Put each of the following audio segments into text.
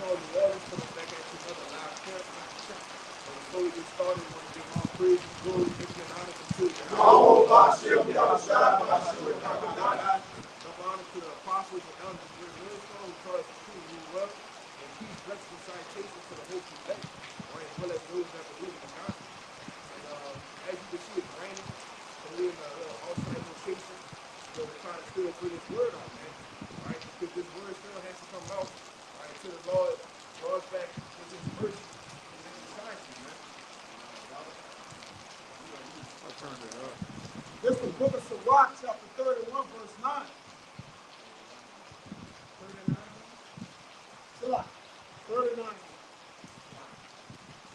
called New Orleans, coming back at you another live podcast. So before we get started, we want to give all praise and glory, victory, and honor to Yahweh Yahweh. Bashem Yahushua Bashem Kakadai. Double honor to the apostles and elders of the millstone who taught us the truth, rule well, and peace, blessings, and citation to the hope today. All right, as well as those that believe in the gospel. And as you can see, it's raining, so we're in a alternate location. So we're trying to still put this word out, man. All right, because this word still has to come out. All right, until the Lord draws back with his mercy and his kindness, man. I turned it up. This is the book of Sirach, chapter 31, verse 9. 39. Sirach, 39.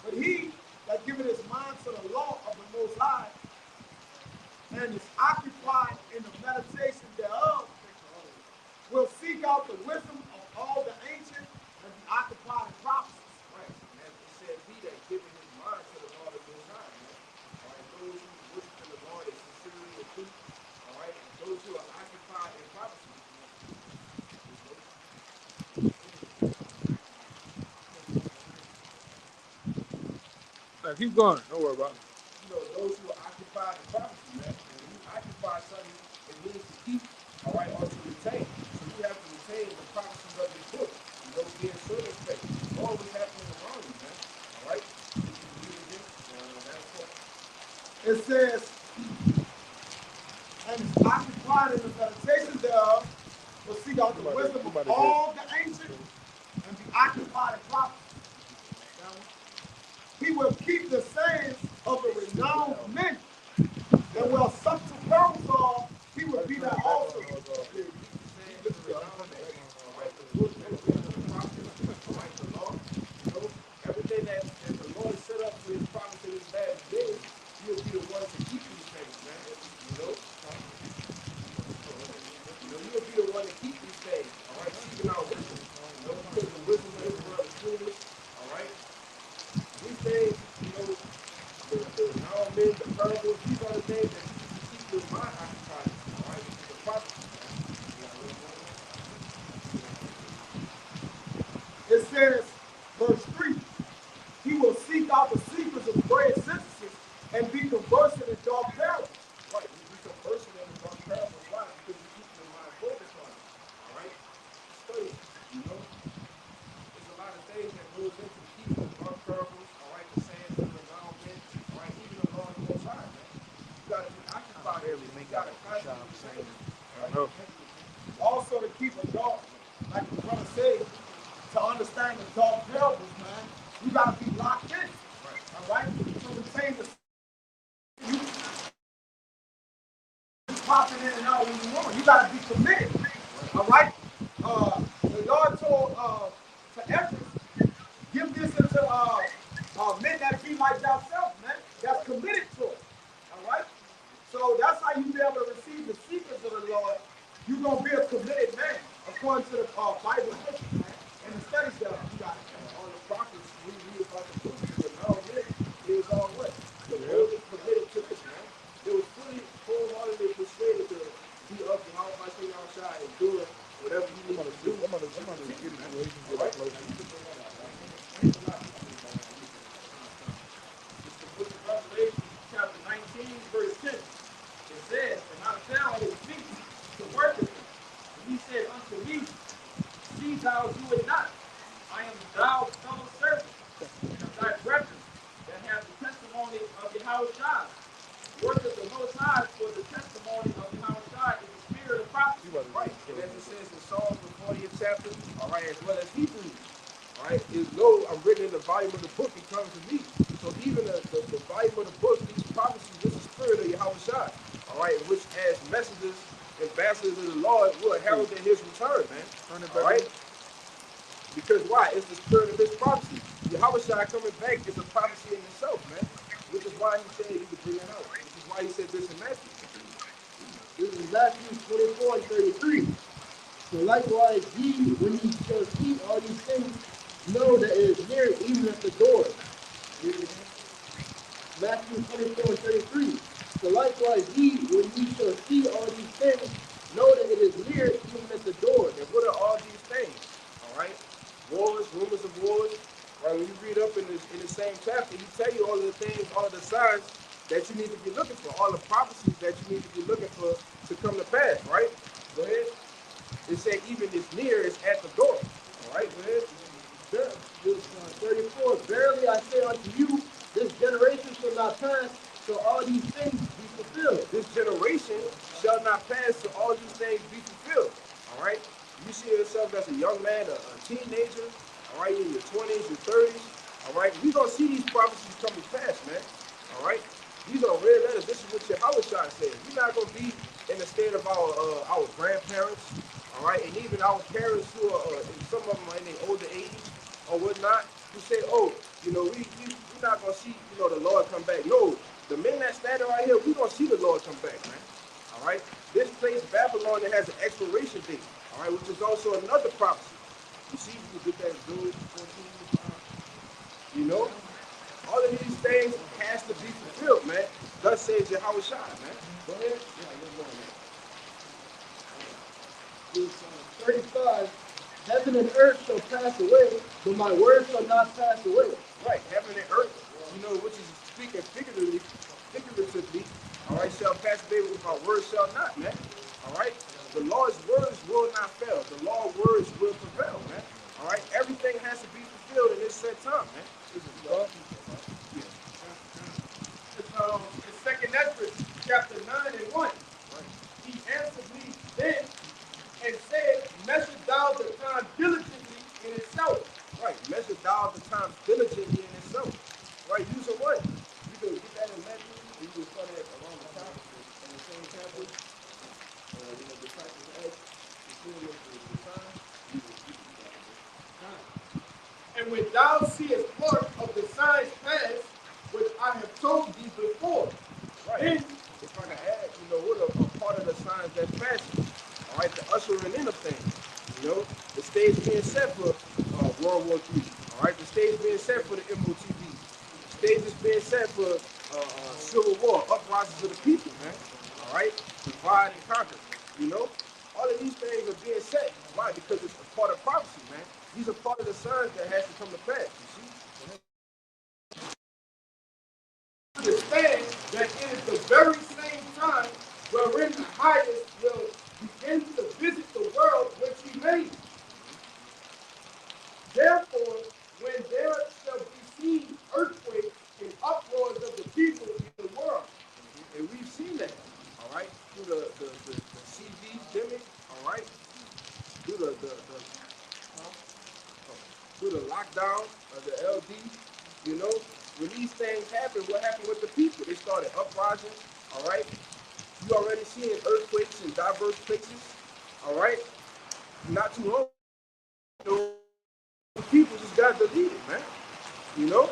But he that giveth his mind to the law of the Most High, and is occupied in the meditation thereof, will seek out the wisdom of all the ancient and be occupied in prophecies. Right. And as it says, he that giveth his mind to the Lord of his mind, man. All right, those who worship the Lord is sincerely and truth. All right, and those who are occupied in prophecy. Now keep going. Don't worry about it. You know, those who are occupied in prophecy, man. And when you occupy something, it means to keep, all right, or to retain. So you have to retain the prophecies of this book. You know, being circumspect. Always happening around you, man. All right? It says, and is occupied in the meditation thereof, will seek out the wisdom of all the ancient and be occupied in prophecy. He will keep the sayings of the renowned men, and will suck to pearls of, he will be that also. Everything that the Lord set up for his promise in his last days, he'll be the one to keep these things, man. He'll be the one to keep these things, all right? Seeking out wisdom, because the wisdom of this world is foolish, all right? These things, the renowned men, the parables, these are the things that you keep your mind occupied, all right? The prophecy, It says, verse 3, he will seek out the secrets of great sentences and be conversant in dark parables. right? You be conversing in the dark parables. Why? Because you keep your mind focused on it, all right? Study, there's a lot of things that goes into keeping the dark parables, all right? The sayings of the renowned men, all right? Even the Lord of the Most High, man. You got to be occupied. You got to constantly say, right? Also to keep a dark, like the brother said, to understand the dark parables, man, you got to be locked in. All right? So retain the you popping in and out when you want. You got to be committed. All right? The Lord told to Ezra, give this into men that be like thyself, man. That's committed to it. All right? So that's how you be able to receive the secrets of the Lord. You're going to be a committed man, according to the Bible scripture, man. And the studies that you got. On the prophets, we read about the book, the renowned men, it was all what? The Lord is committed to this, man. They were fully, wholeheartedly persuaded to be up and out by saying outside and doing whatever you need to do. I'm gonna get it to where you can get it closer. The book of Revelation, chapter 19, verse 10. It says, and I found his feet to worship him. And he said unto me, see thou do it not. I am thou fellow servant of thy brethren that have the testimony of Yahushua. Worship the Most High, for the testimony of Yahushua is the spirit of prophecy. Right. And as it says in Psalms, the 40th chapter, all right, as well as Hebrews, all right, is lo, I'm written in the volume of the book, it comes to me. So even the volume of the book, these prophecies, this is the spirit of Yahushua, all right, which as messengers, ambassadors of the Lord will herald in his return, man. All right? Because why? It's the spirit of his prophecy. Yahushua coming back is a prophecy in itself, man. Which is why he said he could bring it out. Which is why he said this in Matthew. This is Matthew 24 and 33. So likewise, ye, when ye shall see all these things, know that it is near, even at the door. Matthew 24 and 33. So likewise, ye, when ye shall see all these things, know that it is near, even at the door. And what are all these things? All right? Wars, rumors pass, right? Go ahead. It said even as near as at the door. All right, go ahead. 34, verily I say unto you, this generation shall not pass till all these things be fulfilled. This generation shall not pass till all these things be fulfilled. All right? You see yourself as a young man, a teenager, all right, in your 20s, your 30s, all right? We're going to see these prophecies come to pass, man. All right? These are red letters. This is what Yahushua said. We're not going to be in the state of our grandparents, all right, and even our parents who are, some of them are in their older age or whatnot, who say, oh, you know, we're not going to see, you know, the Lord come back. No, the men that standing right here, we're going to see the Lord come back, man. All right? This place, Babylon, that has an expiration date, all right, which is also another prophecy. You see, we can get that Job 14. You know? All of these things has to be fulfilled, man. Thus says Yahushua, man. Go ahead. Yeah, you're going there. 35, heaven and earth shall pass away, but my word shall not pass away. Right, heaven and earth, you know, which is speaking figuratively, all right, shall pass away, but my word shall not, man. All right? The Lord's words will not fail. The Lord's words will prevail, man. All right? Everything has to be fulfilled in this set time, man. This is God. It's Second Ezra, chapter 9 and 1. He answered me then and said, measure thou the time diligently in itself. Right, measure thou the time diligently in itself. Right, use a what? You can get that in Matthew, and you can start it around the top, in the same chapter. You know, the practice of the time, you can keep And when thou seest part of the signs past, which I have told thee before, right. then If I can add, you know, what a part of the signs that's passing. All right, the ushering in of things. You know, the stage being set for World War III. All right, the stage being set for the MOTV. The stage is being set for Civil War, uprisings of the people, man. All right, divide and conquer. You know, all of these things are being set. Why? Because it's a part of prophecy, man. These are part of the signs that has to come to pass. You see? understand that it is the very same time wherein the highest will begin to visit the world which he made. Therefore, when there shall be seen earthquakes and uproars of the people in the world, And we've seen that, all right, through the CD demic, all right, through through the lockdown of the LD, you know, when these things happen, what happened with the people? They started uprising, all right? You already seeing earthquakes in diverse places, all right? Not too long ago, people just got deleted, man, you know?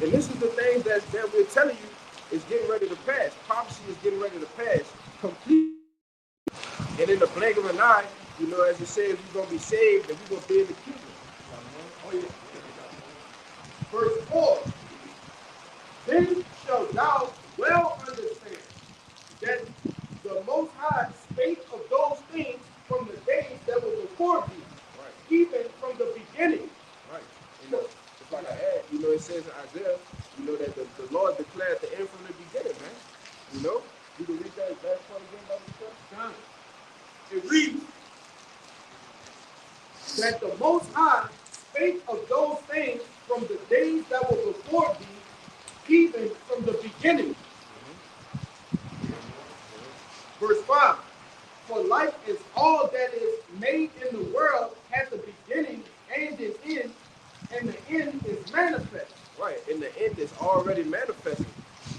And this is the things that we're telling you is getting ready to pass. Prophecy is getting ready to pass completely. And in the blink of an eye, you know, as it says, we're going to be saved and we're going to be in the kingdom. oh yeah. Verse 4, then shalt thou well understand that the Most High spake of those things from the days that were before thee, Right. even from the beginning. Right. You know, if I can add, you know, it says in Isaiah, you know, that the Lord declared the end from the beginning, man. You know? You can read that last part again, Bible stuff? It reads that the Most High spake of those things from the days that were before thee, even from the beginning. Verse 5, for life is all that is made in the world has a beginning and an end, and the end is manifest. Right. And the end is already manifested.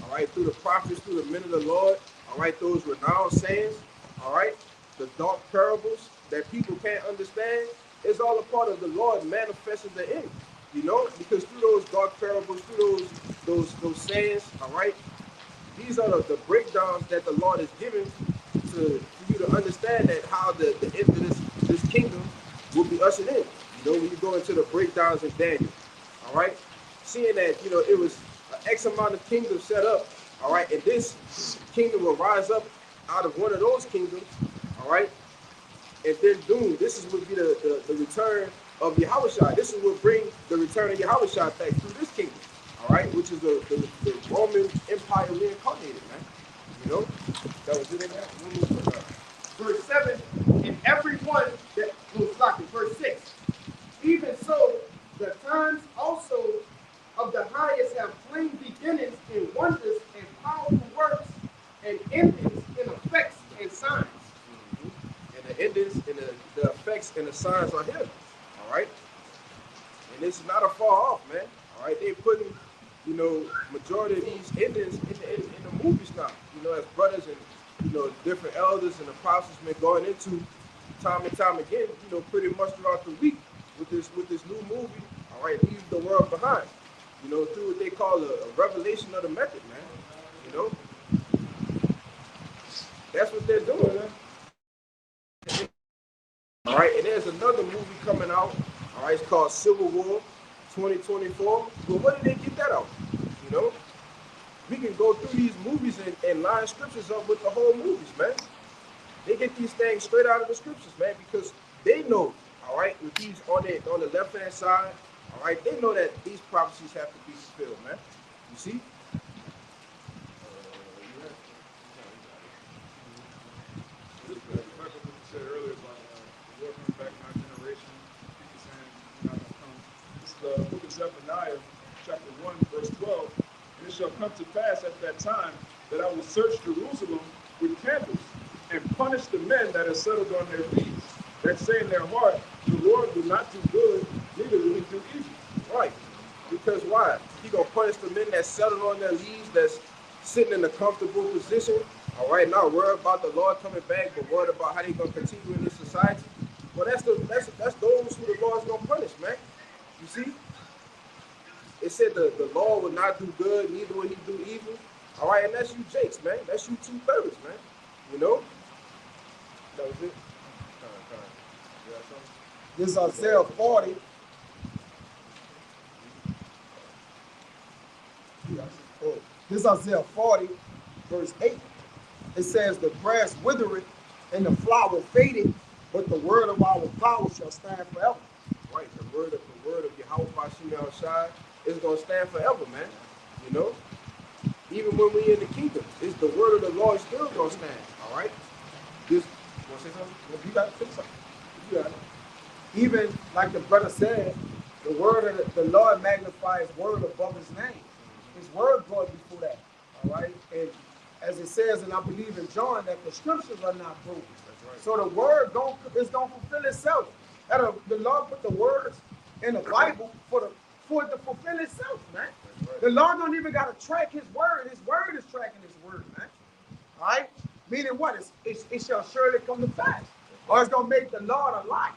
All right. Through the prophets, through the men of the Lord. All right. Those renowned sayings. All right. The dark parables that people can't understand. It's all a part of the Lord manifesting the end. You know, because through those dark parables, through those sayings, all right, these are the breakdowns that the Lord is giving for you to understand that how the end of this kingdom will be ushered in. You know, when you go into the breakdowns in Daniel, all right, seeing that, you know, it was an X amount of kingdoms set up, all right, and this kingdom will rise up out of one of those kingdoms, all right, and then doom. This is would be the return of Yahushua. This is what bring the return of Yahushua back through this kingdom, all right, which is the Roman Empire reincarnated, man. You You know? That was it in there? We'll move on. Verse 7, and everyone that was like it. Verse 6. Even so, the times also of the highest have plain beginnings in wonders and powerful works and endings in effects and signs. And the endings and the effects and the signs are here. All right? And it's not a far off, man. All right? They're putting, you know, majority of these endings in the movies now. You know, as brothers and, you know, different elders and apostles been going into time and time again, you know, pretty much throughout the week with this new movie, all right, Leave the World Behind. You know, through what they call a revelation of the method, man. You know? That's what they're doing, man. All right, and there's another movie coming out. All right, it's called Civil War 2024. But where did they get that out? You know, we can go through these movies and line scriptures up with the whole movies, man. They get these things straight out of the scriptures, man, because they know, all right, with these on the left hand side, all right, they know that these prophecies have to be fulfilled, man. You see? This is back what you said earlier about the Lord coming back in our generation. People saying he's not going to come. This is the book of Zephaniah, chapter 1, verse 12. And it shall come to pass at that time that I will search Jerusalem with candles and punish the men that are settled on their feet, that say in their heart, the Lord will not do good, neither will he do evil. Right. Because why? He gonna punish the men that settled on their leaves, that's sitting in a comfortable position. All right, not worried about the Lord coming back, but worried about how they gonna continue in this society. Well, that's those who the Lord's gonna punish, man. You see? It said the Lord will not do good, neither will he do evil. All right, and that's you Jakes, man. That's you 2/3, man. You know? That was it. You got something? This is Isaiah 40. This is Isaiah 40, verse 8. It says, the grass withereth and the flower fadeth, but the word of our power shall stand forever. Right, the word of Yahweh Bashim Shai is gonna stand forever, man. You know? Even when we in the kingdom, it's the word of the Lord still gonna stand. All right? This wanna say something? Well, you got to say something. You got it. Even like the brother said, the word of the Lord magnifies word above his name. His word goes before that. All right? And as it says, and I believe in John, that the scriptures are not broken. Right. So the word is going to fulfill itself. The Lord put the words in the Bible for it to fulfill itself, man. Right. The Lord don't even got to track his word. His word is tracking his word, man. All right? Meaning what? It shall surely come to pass. Or it's going to make the Lord a lie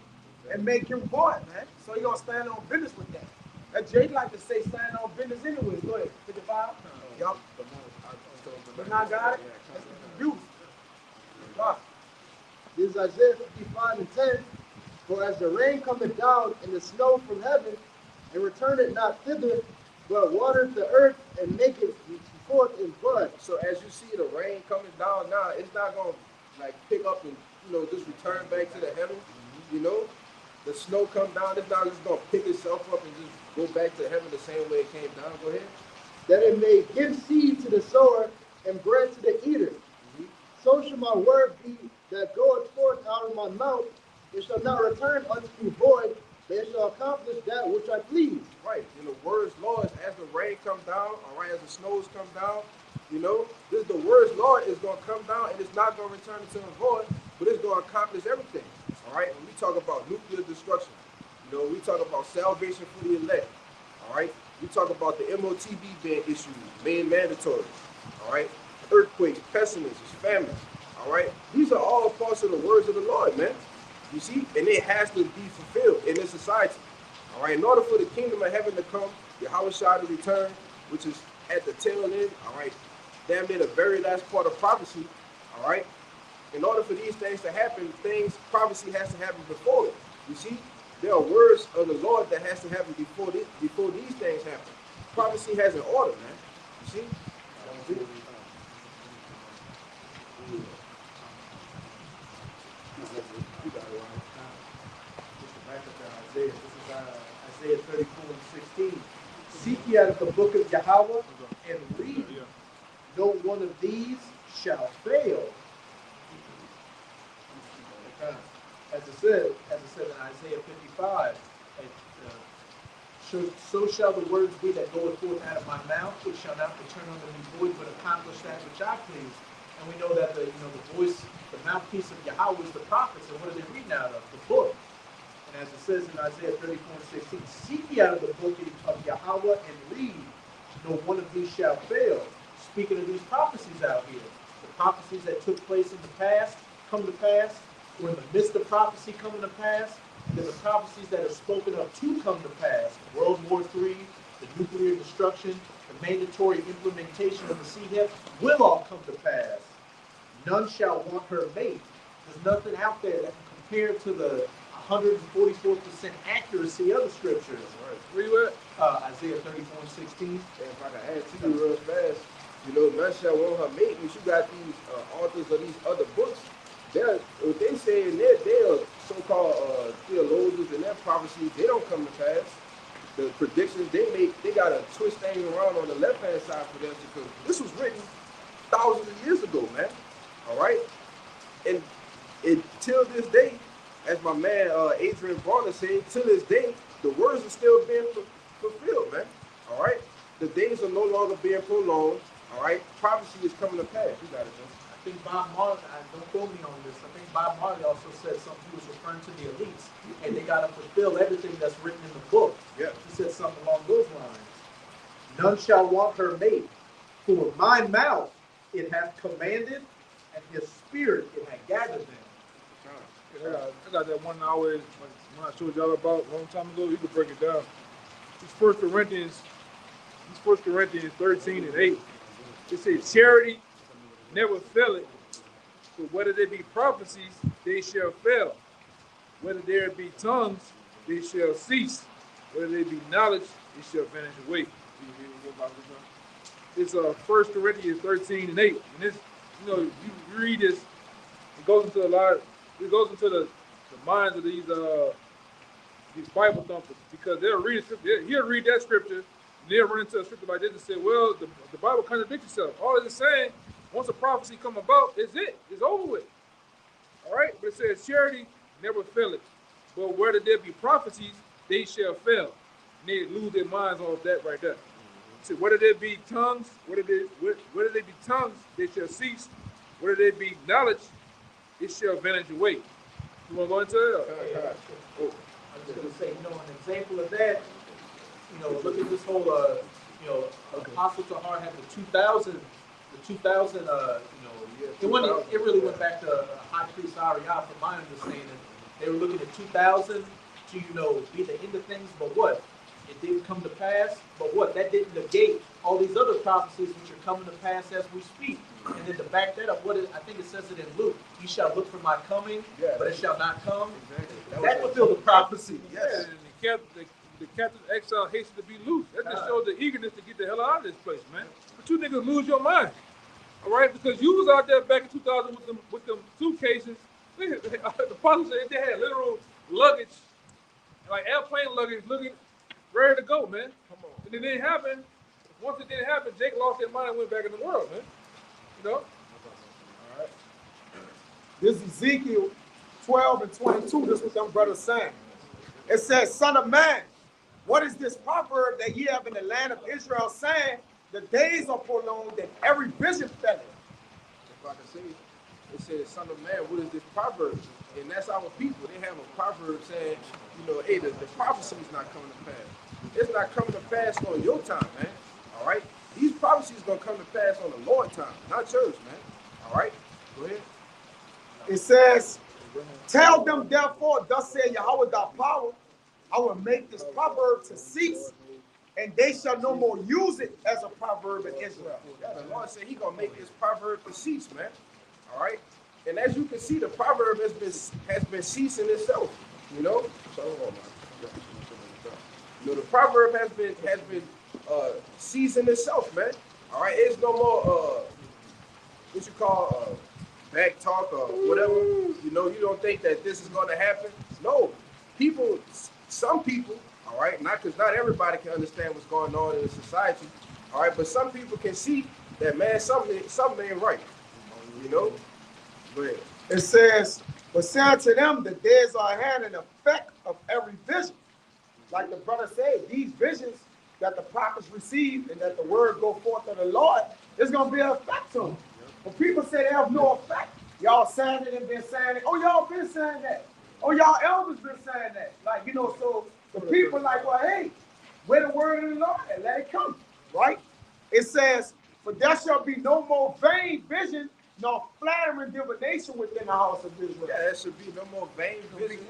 and make him void, man. So you're going to stand on business with that. And Jake like to say stand on business anyways. Go ahead. 55. Yup. But now got it? That's the beauty. Right. This is Isaiah 55 and 10. For as the rain cometh down and the snow from heaven, and returneth not thither, but watereth the earth and maketh forth in blood. So as you see the rain coming down now, it's not gonna like pick up and just return back to the heaven. You know, the snow come down, it's not just gonna pick itself up and just go back to heaven the same way it came down. Go ahead. That it may give seed to the sower and bread to the eater. So shall my word be that goeth forth out of my mouth. It shall not return unto me void, but it shall accomplish that which I please. Right. The word's law is as the rain comes down, all right, as the snows come down, the word's law is going to come down and it's not going to return into the void, but it's going to accomplish everything. All right. When we talk about nuclear destruction, we talk about salvation for the elect. All right. We talk about the MOTB being issued, being mandatory. All right. Earthquakes, pestilences, famines. All right. These are all parts of the words of the Lord, man. You see, and it has to be fulfilled in this society. All right, in order for the kingdom of heaven to come, Yahweh Shai to return, which is at the tail end, all right, damn near the very last part of prophecy, all right. In order for these things to happen, prophecy has to happen before it. You see, there are words of the Lord that has to happen before these things happen. Prophecy has an order, man. You see? This is Isaiah 34 and 16. Seek ye out of the book of Yahweh and read. No one of these shall fail. As it said in Isaiah 55, so shall the words be that goeth forth out of my mouth, it shall not return unto me void, but accomplish that which I please. And we know that the voice, the mouthpiece of Yahweh is the prophets. And what are they reading out of? The book. And as it says in Isaiah 34:16, seek ye out of the book of Yahweh and read, no one of these shall fail. Speaking of these prophecies out here, the prophecies that took place in the past come to pass, or in the midst of prophecy coming to pass, then the prophecies that are spoken of to come to pass, World War III, the nuclear destruction, the mandatory implementation of the CHEP, will all come to pass. None shall want her mate. There's nothing out there that can compare to the 144% accuracy of the scriptures. Where you at? Isaiah 34:16. And if I can add to you real fast, none shall want her mate. You got these authors of these other books. What they say in there, they're so-called theologians and their prophecies, they don't come to pass. The predictions they make, they got to twist things around on the left-hand side for them, because this was written thousands of years ago, man. All right? And till this day, as my man Adrian Bronner said, till this day, the words are still being fulfilled, man. All right? The days are no longer being prolonged. All right? Prophecy is coming to pass. You got it, man. I think Bob Marley, don't quote me on this, I think Bob Marley also said something, he was referring to the elites, and they got to fulfill everything that's written in the book. Yeah. He said something along those lines. None shall want her mate, for my mouth it hath commanded, and his spirit it hath gathered them. I got that one I always, when I showed y'all about a long time ago, you could break it down. It's 1 Corinthians 13 and 8. It says, charity never faileth, but whether there be prophecies, they shall fail. Whether there be tongues, they shall cease. Whether there be knowledge, it shall vanish away. It's 1 Corinthians 13 and 8. And this, you read this, it goes into the minds of these Bible thumpers, because they'll read scripture, he'll read that scripture, and they'll run into a scripture like this and say, well, the Bible contradicts itself. All it's saying, once a prophecy come about, it's over with. All right? But it says, charity never faileth, but whether there be prophecies, they shall fail. And they lose their minds off that right there. So whether there be tongues, whether there be tongues, they shall cease. Whether there be knowledge, it shall vanish away. You want to go into it? I was going to say, an example of that, look at this whole, Apostle Tahar had the 2000, it really went back to High Priest Ariah, from my understanding. They were looking at 2000 to, be the end of things, but what? It didn't come to pass, but what? That didn't negate all these other prophecies which are coming to pass as we speak. And then to back that up, I think it says it in Luke, you shall look for my coming, but it shall not come. Exactly. That fulfilled the prophecy. Yes. And the captain of exile hastened to be loose. That just showed the eagerness to get the hell out of this place, man. But you niggas lose your mind. All right? Because you was out there back in 2000 with them suitcases. The apostles said they had literal luggage, like airplane luggage, looking ready to go, man. Come on. And it didn't happen. Once it didn't happen, Jake lost his mind and went back in the world, man. All right. This is Ezekiel 12 and 22. This is what them brothers saying. It says, son of man, what is this proverb that ye have in the land of Israel, saying, the days are prolonged and every vision felleth? If I can say, it says, son of man, what is this proverb? And that's our people. They have a proverb saying, hey, the prophecy is not coming to pass. It's not coming to pass on your time, man. All right? These prophecies going to come to pass on the Lord's time, not yours, man. All right? Go ahead. It says, tell them therefore, thus saith Yahweh thy power, I will make this proverb to cease, and they shall no more use it as a proverb in Israel. Yeah, the Lord said He's going to make this proverb to cease, man. All right? And as you can see, the proverb has been ceasing itself, So, the proverb has been ceasing itself, man. All right? It's no more, what you call, back talk or whatever. You don't think that this is going to happen. No. Some people, all right, because not everybody can understand what's going on in the society, all right, but some people can see that, man, something ain't right. You know? Go ahead. It says, but say unto them, the days are at hand and the effect of every vision. Like the brother said, these visions that the prophets receive and that the word go forth of the Lord, there's going to be an effect to them. But people say they have no effect. Y'all saying it and been saying it. Oh, y'all been saying that. Oh, y'all elders been saying that. Like, you know, so the people like, well, hey, where the word of the Lord and let it come, right? It says, for there shall be no more vain vision nor flattering divination within the house of Israel. Yeah, there should be no more vain visions.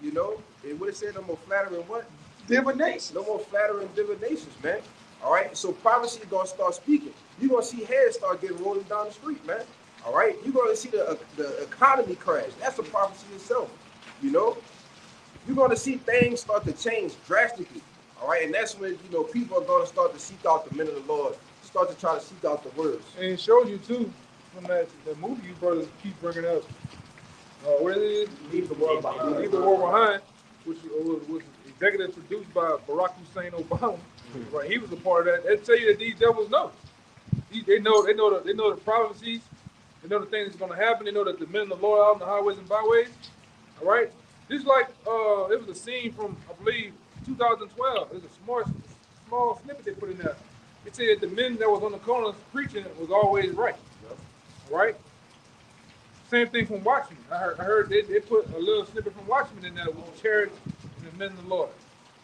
You know? It would have said no more flattering what? Divination. No more flattering divinations, man. All right? So prophecy is going to start speaking. You're going to see heads start getting rolling down the street, man. All right? You're going to see the economy crash. That's a prophecy itself. You know? You're going to see things start to change drastically. All right? And that's when, you know, people are going to start to seek out the men of the Lord, start to try to seek out the words. And it shows you, too, from that movie you brothers keep bringing up. What is it? Leave the world behind. Leave the World Behind, which was executive produced by Barack Hussein Obama. Right, he was a part of that. They tell you that these devils know. They know the prophecies. They know the things that's going to happen. They know that the men of the Lord out on the highways and byways. All right, this is like it was a scene from, I believe, 2012. There's a small snippet they put in there. It said that the men that was on the corners preaching was always right. All right. Same thing from Watchmen. I heard they put a little snippet from Watchmen in there with the chariots and the men of the Lord.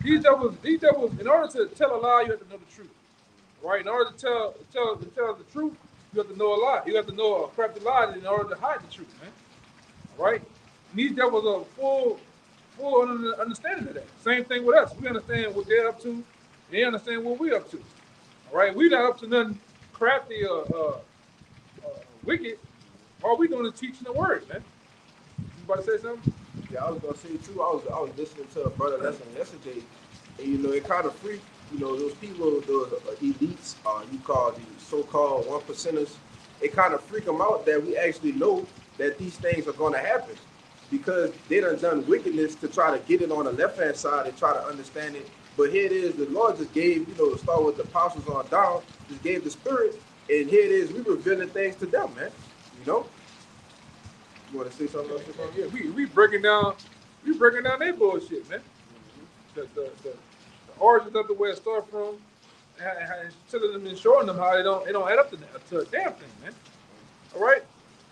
These devils, in order to tell a lie, you have to know the truth. Right? In order to tell the truth, you have to know a lie. You have to know a crafty lie in order to hide the truth, man. All right? And these devils are full understanding of that. Same thing with us. We understand what they're up to, and they understand what we're up to. All right? We're not up to nothing crafty or wicked. All we doing is teaching the word, man. You about to say something? Yeah, I was gonna say too. I was listening to a brother lesson yesterday, and you know it kind of freaked. You know those people, those elites, you call the so-called 1%ers. It kind of freak them out that we actually know that these things are gonna happen because they done wickedness to try to get it on the left-hand side and try to understand it. But here it is, the Lord just gave, you know, start with the apostles on down, just gave the Spirit, and here it is, we revealing things to them, man. You know? You want to say something else? Yeah, we breaking down their bullshit, man. The origins of the way it started from, and telling them and showing them how they don't add up to a damn thing, man. All right,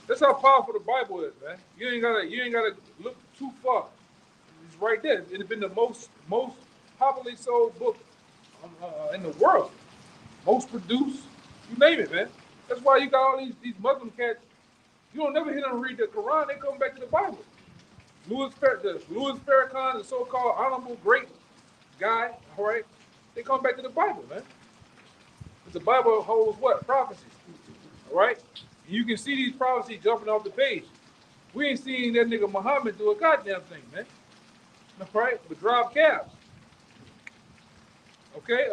that's how powerful the Bible is, man. You ain't gotta look too far. It's right there. It's been the most popularly sold book in the world, most produced. You name it, man. That's why you got all these Muslim cats. You don't never hear them read the Quran. They come back to the Bible. Louis Farrakhan, the so-called honorable great guy, all right? They come back to the Bible, man. Because the Bible holds what? Prophecies, all right? And you can see these prophecies jumping off the page. We ain't seen that nigga Muhammad do a goddamn thing, man. All right? But drive cabs. Okay?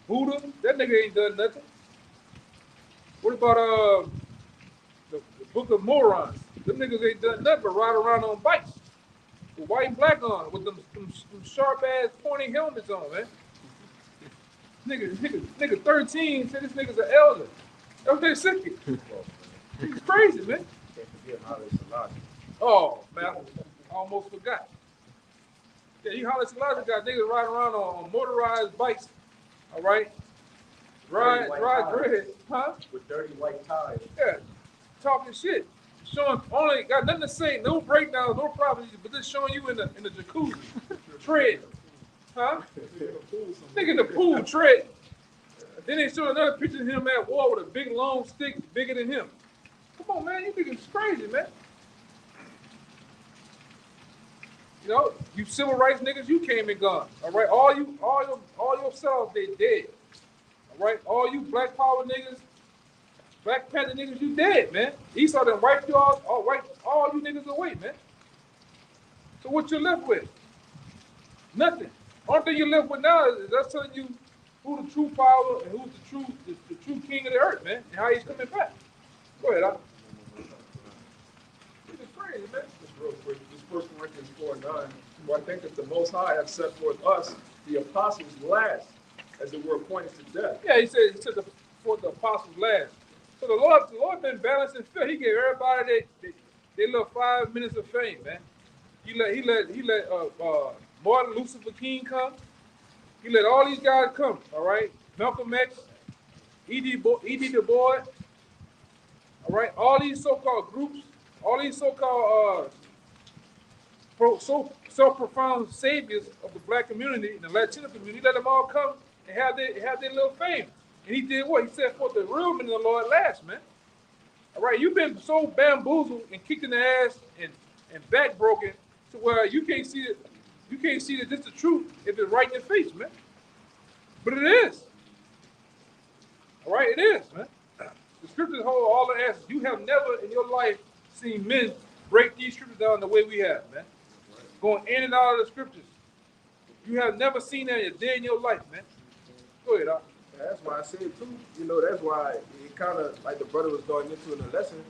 Buddha, that nigga ain't done nothing. What about the Book of Morons? Them niggas ain't done nothing but ride around on bikes with white and black on, with them sharp ass pointy helmets on, man. Nigga 13 said this nigga's an elder. That's what they said. It's crazy, man. Can't forget Haile Selassie. Oh man, I almost forgot. Yeah, you Haile Selassie got niggas riding around on motorized bikes. All right, drive dread, huh? With dirty white ties. Yeah, talking shit, showing only got nothing to say, no breakdowns, no prophecies, but just showing you in the jacuzzi, tread, huh? Nigga in the pool, tread. Then they show another picture of him at war with a big long stick bigger than him. Come on, man, you niggas crazy, man. You know, you civil rights niggas, you came and gone. All right, all your selves, they dead. All right, all you Black Power niggas, Black Panther niggas, you dead, man. Esau done wiped you all you niggas away, man. So what you left with? Nothing. Only thing you left with now is that's telling you who the true power and who's the true king of the earth, man, and how he's coming back. Go ahead, Al. It's crazy, man. Just real quick, this 1 Corinthians 4:9, who I think that the Most High have set forth us, the apostles last, as it were appointed to death. Yeah, he said the apostles last. So the Lord been balanced and fair. He gave everybody they little 5 minutes of fame, man. He let Martin Luther King come. He let all these guys come. All right, Malcolm X, E.D. Du Bois. All right, all these so-called groups, all these so-called self-profound saviors of the black community and the Latino community. He let them all come and have their little fame. And he did what? He said, for the real men of the Lord last, man. All right, you've been so bamboozled and kicked in the ass and back broken to where you can't see it. You can't see that this is the truth if it's right in your face, man. But it is. All right, it is, man. The scriptures hold all the answers. You have never in your life seen men break these scriptures down the way we have, man. Going in and out of the scriptures. You have never seen that in a day in your life, man. Go ahead, Doc. That's why I said too, that's why it kind of, like the brother was going into in the lesson,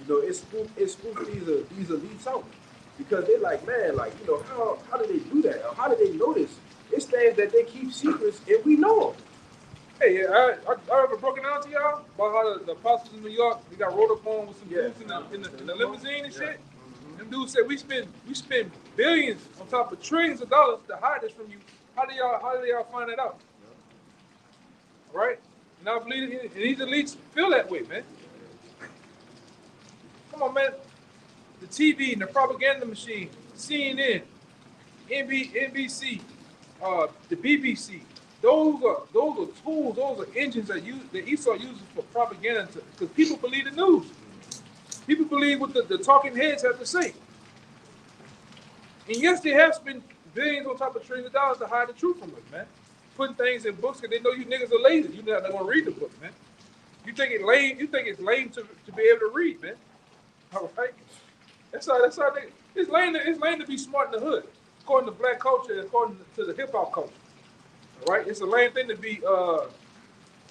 it spooked these elites out. Because they're like, man, like, how do they do that? Or how do they know this? It's things that they keep secrets and we know them. Hey, I ever broken down to y'all about how the apostles in New York, they got rolled up on with some dudes in the limousine and shit? Them dudes said we spend billions on top of trillions of dollars to hide this from you. How do y'all find that out? Right? And I believe and these elites feel that way, man. Come on, man. The TV and the propaganda machine, CNN, NBC, the BBC. Those are tools. Those are engines that Esau uses for propaganda because people believe the news. People believe what the talking heads have to say. And yes, they have spent billions on top of trillions of dollars to hide the truth from us, man. Putting things in books because they know you niggas are lazy. You're not going to read the book, man. You think it's lame? You think it's lame to be able to read, man? All right. That's how they. It's lame to be smart in the hood, according to black culture, according to the hip hop culture. All right. It's a lame thing to be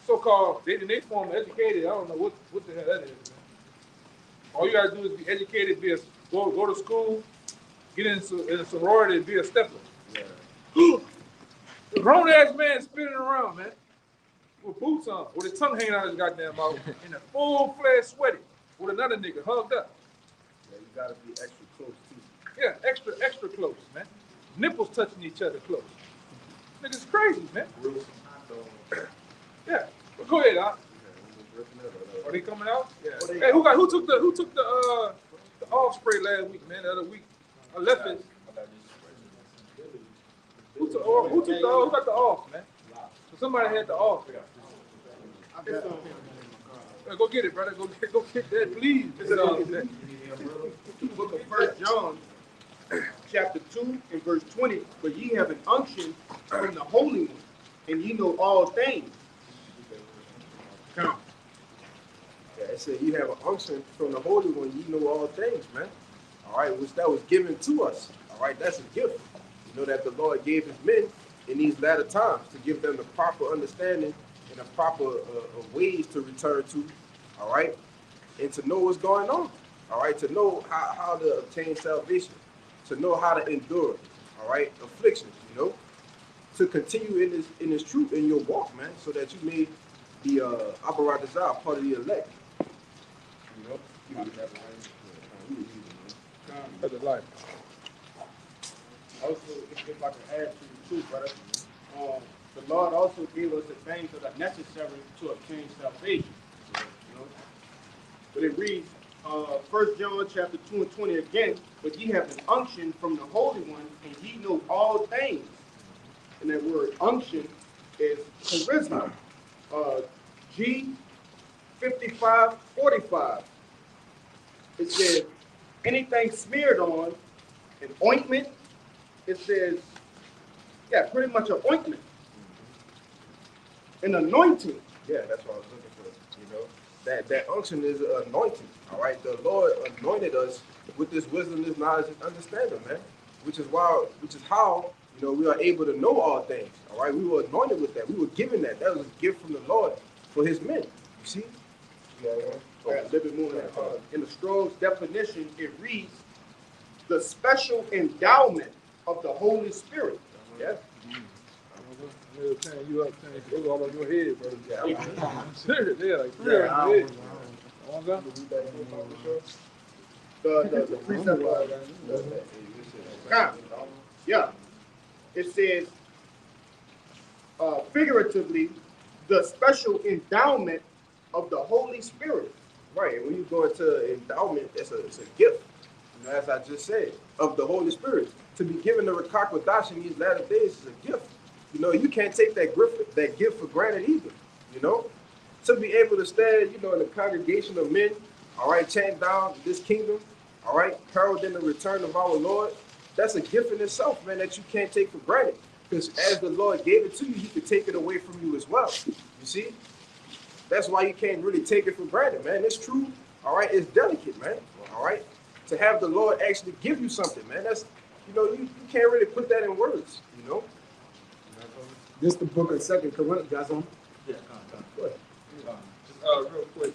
so-called. They form educated. I don't know what the hell that is, man. All you gotta do is be educated, go to school, get in a sorority, and be a stepper. Yeah. The grown ass man spinning around, man, with boots on, with his tongue hanging out his goddamn mouth, in a full-fledged sweaty, with another nigga hugged up. Yeah, you gotta be extra close too. Yeah, extra close, man. Nipples touching each other close. Niggas crazy, man. Yeah. Well, go ahead, Doc. Are they coming out? Yeah. Hey, who took the off spray last week, man? The other week, I left it. Who got the off, man? Somebody had the off. Go get it, brother. Go get that, please. Book of 1 John, chapter 2 and verse 20. But ye have an unction from the Holy One, and ye know all things. Come. Yeah, it said you have an unction from the Holy One, you know all things, man. All right, which that was given to us. All right, that's a gift. That the Lord gave his men in these latter times to give them the proper understanding and the proper ways to return to, all right, and to know what's going on, all right, to know how to obtain salvation, to know how to endure, all right, afflictions, to continue in this truth in your walk, man, so that you may be Abaradazah, part of the elect. That's the life. Also, if I can add to the truth, brother, the Lord also gave us the things that are necessary to obtain salvation. But it reads, 1 John chapter 2 and 20 again, but ye have an unction from the Holy One, and ye know all things. And that word unction is charisma. G5545. It says, anything smeared on an ointment. It says, pretty much an ointment. An anointing. Yeah, that's what I was looking for. That unction is an anointing. All right, the Lord anointed us with this wisdom, this knowledge, and understanding, man. Which is how we are able to know all things. All right, we were anointed with that. We were given that. That was a gift from the Lord for His men. You see? Yeah. A little bit more. In the Strong's definition, it reads, the special endowment of the Holy Spirit. Yeah. You up, it was all on your head, brother. Yeah, I'm serious. Yeah, like 3 on your head. On that? The precept. Yeah. It says, figuratively, the special endowment of the Holy Spirit. Right, and when you go into endowment, it's a gift, you know, as I just said, of the Holy Spirit. To be given the Rakakwadash in these latter days is a gift. You know, you can't take that gift for granted either, you know. To be able to stand, you know, in the congregation of men, all right, chanting down this kingdom, all right, heralding the return of our Lord, that's a gift in itself, man, that you can't take for granted. Because as the Lord gave it to you, he could take it away from you as well. You see? That's why you can't really take it for granted, man. It's true, all right, it's delicate, man, all right? To have the Lord actually give you something, man, that's, you know, you can't really put that in words, you know? This the book of 2 Corinthians, guys. Yeah, Go ahead. just real quick,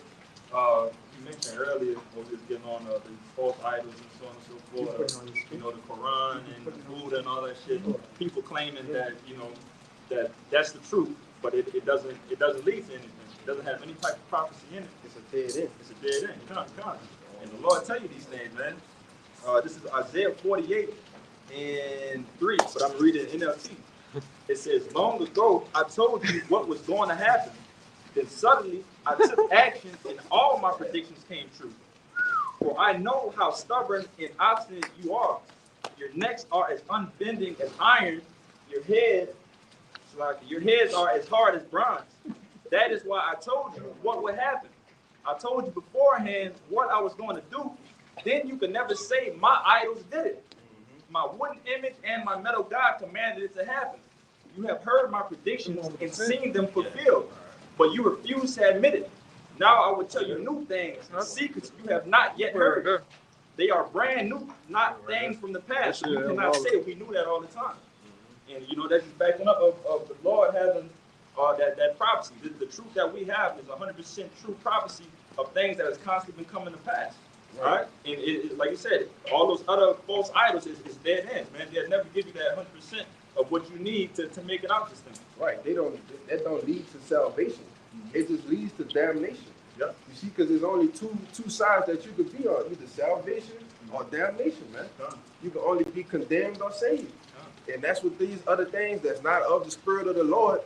you mentioned earlier when we was getting on the false idols and so on and so forth. You know, the Quran and the Buddha and all that shit. People claiming that, you know, that's the truth, but it doesn't lead to anything. It doesn't have any type of prophecy in it. It's a dead end. It's a dead end. Come on. And the Lord tell you these things, man. This is Isaiah 48 and 3, but I'm reading NLT. It says, long ago, I told you what was going to happen. Then suddenly, I took action and all my predictions came true. For I know how stubborn and obstinate you are. Your necks are as unbending as iron. Your heads are as hard as bronze. That is why I told you what would happen. I told you beforehand what I was going to do. Then you could never say my idols did it. My wooden image and my metal god commanded it to happen. You have heard my predictions and seen them fulfilled, but you refuse to admit it. Now I will tell you new things, secrets you have not yet heard. They are brand new, not things from the past. So you cannot say we knew that all the time. And you know, that's just backing up of the Lord having that prophecy. The truth that we have is 100% true prophecy of things that has constantly been coming to pass. Right? And it, like you said, all those other false idols is dead end, man. They'll never give you that 100% of what you need to make it out this thing. Right, that don't lead to salvation. It just leads to damnation. Yep. You see, because there's only two sides that you could be on, either salvation or damnation, man. You can only be condemned or saved. And that's what these other things that's not of the Spirit of the Lord,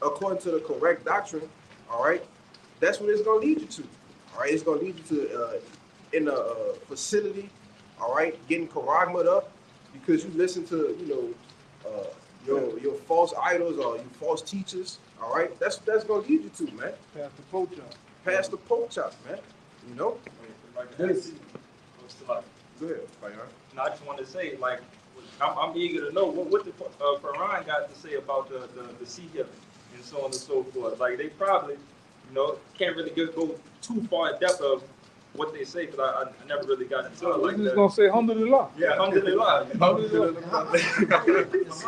according to the correct doctrine, all right, that's what it's going to lead you to. All right, it's going to lead you to in a facility, all right, getting karagmat up because you listen to, you know, your false idols or your false teachers, all right, that's going to lead you to, man. Past the pork chop. Past the pork chop, man, you know? This. Go ahead, Fayan. I just want to say, like, I'm eager to know what the Quran got to say about the sea healing and so on and so forth. Like, they probably, you know, can't really go too far in depth of what they say because I never really got into it like We're just that. going to say alhamdulillah. Yeah, alhamdulillah.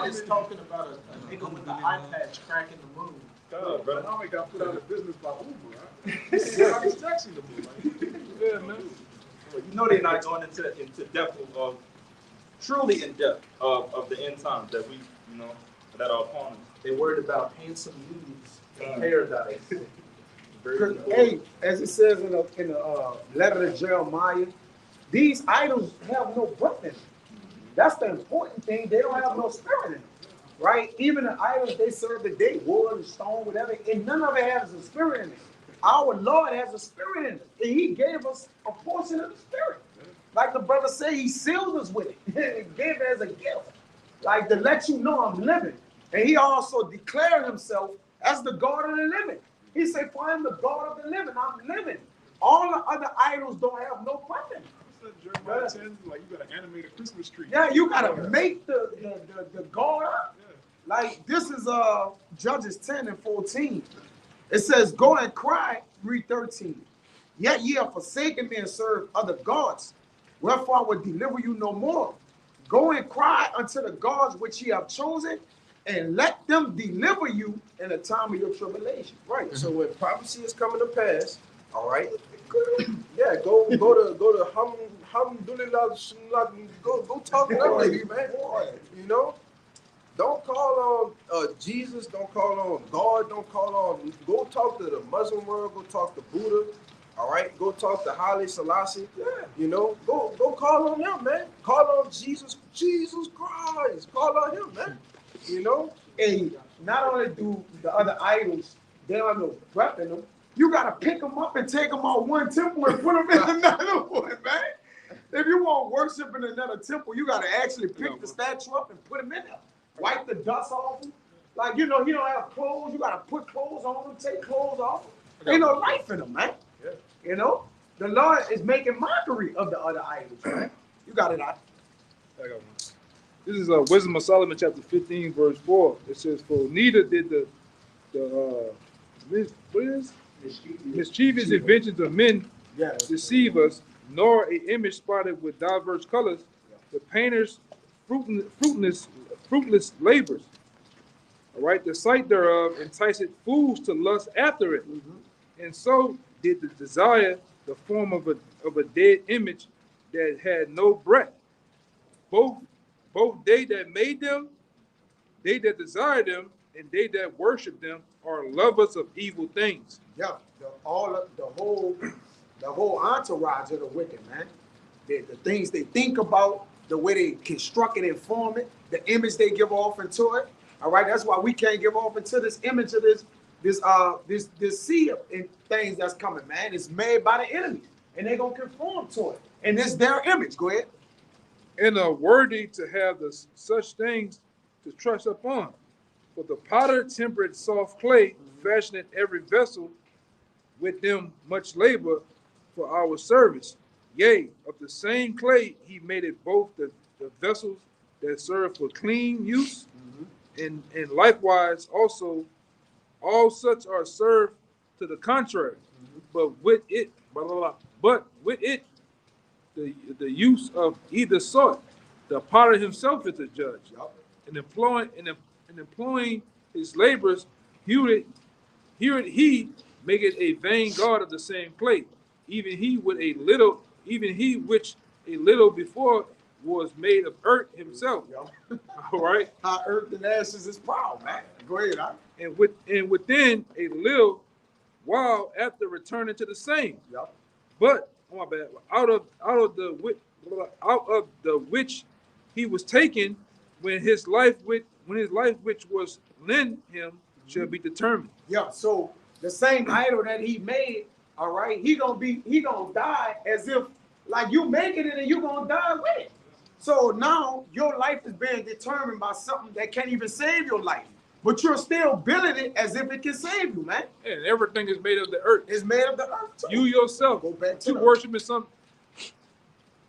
It's talking about a nigga with the eye patch cracking the moon. God, brother. Now we got put out of business by Uber, right? It's taxi to me, right? Yeah, man. So you know they're not going into depth of truly in depth of the end times that we, you know, that are upon us. They worried about handsome youths in paradise. Hey, as it says in the letter to Jeremiah, these idols have no breath in them. That's the important thing. They don't have no spirit in them, right? Even the idols they serve today, wood and stone, whatever, and none of it has a spirit in it. Our Lord has a spirit in it, and He gave us a portion of the spirit. Like the brother said, He sealed us with it. He gave it as a gift, like to let you know I'm living. And He also declared Himself as the God of the living. He said, for I am the God of the living. I'm living. All the other idols don't have no breath in them. Jeremiah 10, like you gotta animate a Christmas tree. Yeah, you gotta make the God up. Yeah. Like this is Judges 10 and 14. It says, go and cry, read 13. Yet ye have forsaken me and served other gods. Wherefore I will deliver you no more. Go and cry unto the gods which ye have chosen, and let them deliver you in the time of your tribulation. Right. So when prophecy is coming to pass, all right, yeah, go to Alhamdulillah, go talk to that lady, man. You know, don't call on Jesus, don't call on God, don't call on. Go talk to the Muslim world, go talk to Buddha, All right, go talk to Haile Selassie. Yeah. You know, go call on him, man. Call on Jesus Christ. Call on him, man. You know, And not only do the other idols, they are no weapon them. You gotta pick them up and take them out one temple and put them in another one, man. If you want worship in another temple, you gotta actually pick the statue up and put them in there. Wipe the dust off them. Like, you know, you don't have clothes, you gotta put clothes on them, take clothes off them. Ain't no life in them, man. Yeah. You know, the Lord is making mockery of the other idols, man. You got it out. I got one. This is Wisdom of Solomon, chapter 15, verse 4. It says, "For neither did the mischievous inventions of men Yes. deceive us, nor a image spotted with diverse colors, the painter's fruitless labors. All right, the sight thereof enticeth fools to lust after it, and so did the desire the form of a dead image that had no breath. Both they that made them, they that desire them, and they that worship them are lovers of evil things." Yeah, the whole entourage of the wicked, man. The things they think about, the way they construct it and form it, the image they give off into it. All right, that's why we can't give off into this image of this sea of things that's coming, man. It's made by the enemy, and they're gonna conform to it, and it's their image. Go ahead. And are worthy to have such things to trust upon. For the potter tempered soft clay, fashioneth every vessel with them much labor for our service. Yea, of the same clay he made it both the vessels that serve for clean use, and likewise also all such are served to the contrary. But with it, the use of either sort, the potter himself is a judge, and employing his labors, here he maketh a vain god of the same clay, even he which a little before was made of earth himself. All right, How earth and ashes is proud, man. Go ahead. and within a little while after returning to the same. Yep. But oh my bad, out of the which he was taken, when his life which was lent him shall be determined. Yeah. So the same idol that he made, all right, he gonna die as if like you making it and you gonna die with it. So now your life is being determined by something that can't even save your life, but you're still building it as if it can save you, man. And everything is made of the earth. It's made of the earth too. You yourself, Go back to you worshiping some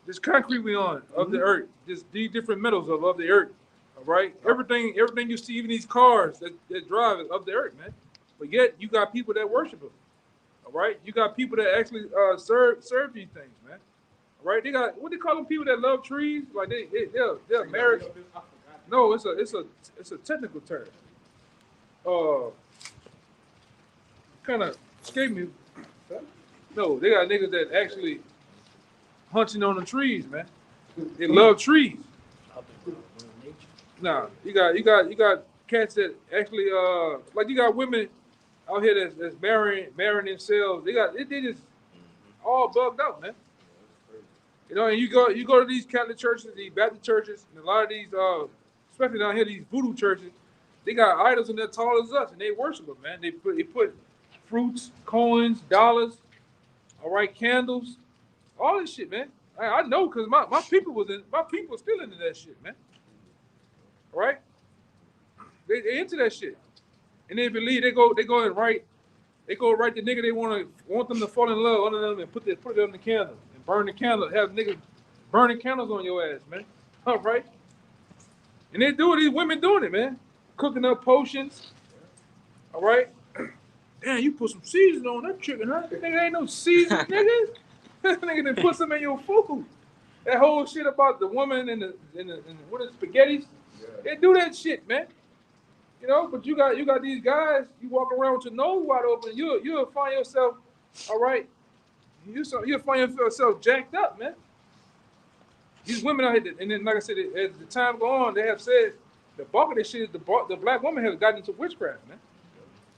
this concrete we on of the earth, these different metals of the earth. All right, everything you see, even these cars that drive is of the earth, man. But yet you got people that worship them. All right, you got people that actually serve these things, man. All right, they got what they call them, people that love trees, like they're married. No, it's a technical term. Kind of escaped me. No, they got niggas that actually hunting on the trees, man. They love trees. Nah, you got cats that actually like you got women out here that's marrying themselves. They just all bugged out, man. You know, and you go to these Catholic churches, these Baptist churches, and a lot of these especially down here, these voodoo churches, they got idols and they're tall as us, and they worship them, man. They put fruits, coins, dollars, all right, candles, all this shit, man. I know because my people still into that shit, man. All right, they into that shit, and they believe they go and write the nigga they want them to fall in love under them and put it on the candle and burn the candle, have niggas burning candles on your ass, man. All right, and they do it. These women doing it, man, cooking up potions. All right, damn, you put some seasoning on that chicken, huh? Nigga, ain't no seasoning, nigga. Nigga done put some in your food. That whole shit about the woman and the what is spaghettis? Yeah. They do that shit, man. You know, but you got these guys. You walk around with your nose wide open. You'll find yourself, all right. You'll find yourself jacked up, man. These women out here, and then like I said, as the time go on, they have said the bulk of this shit is the black woman has gotten into witchcraft, man.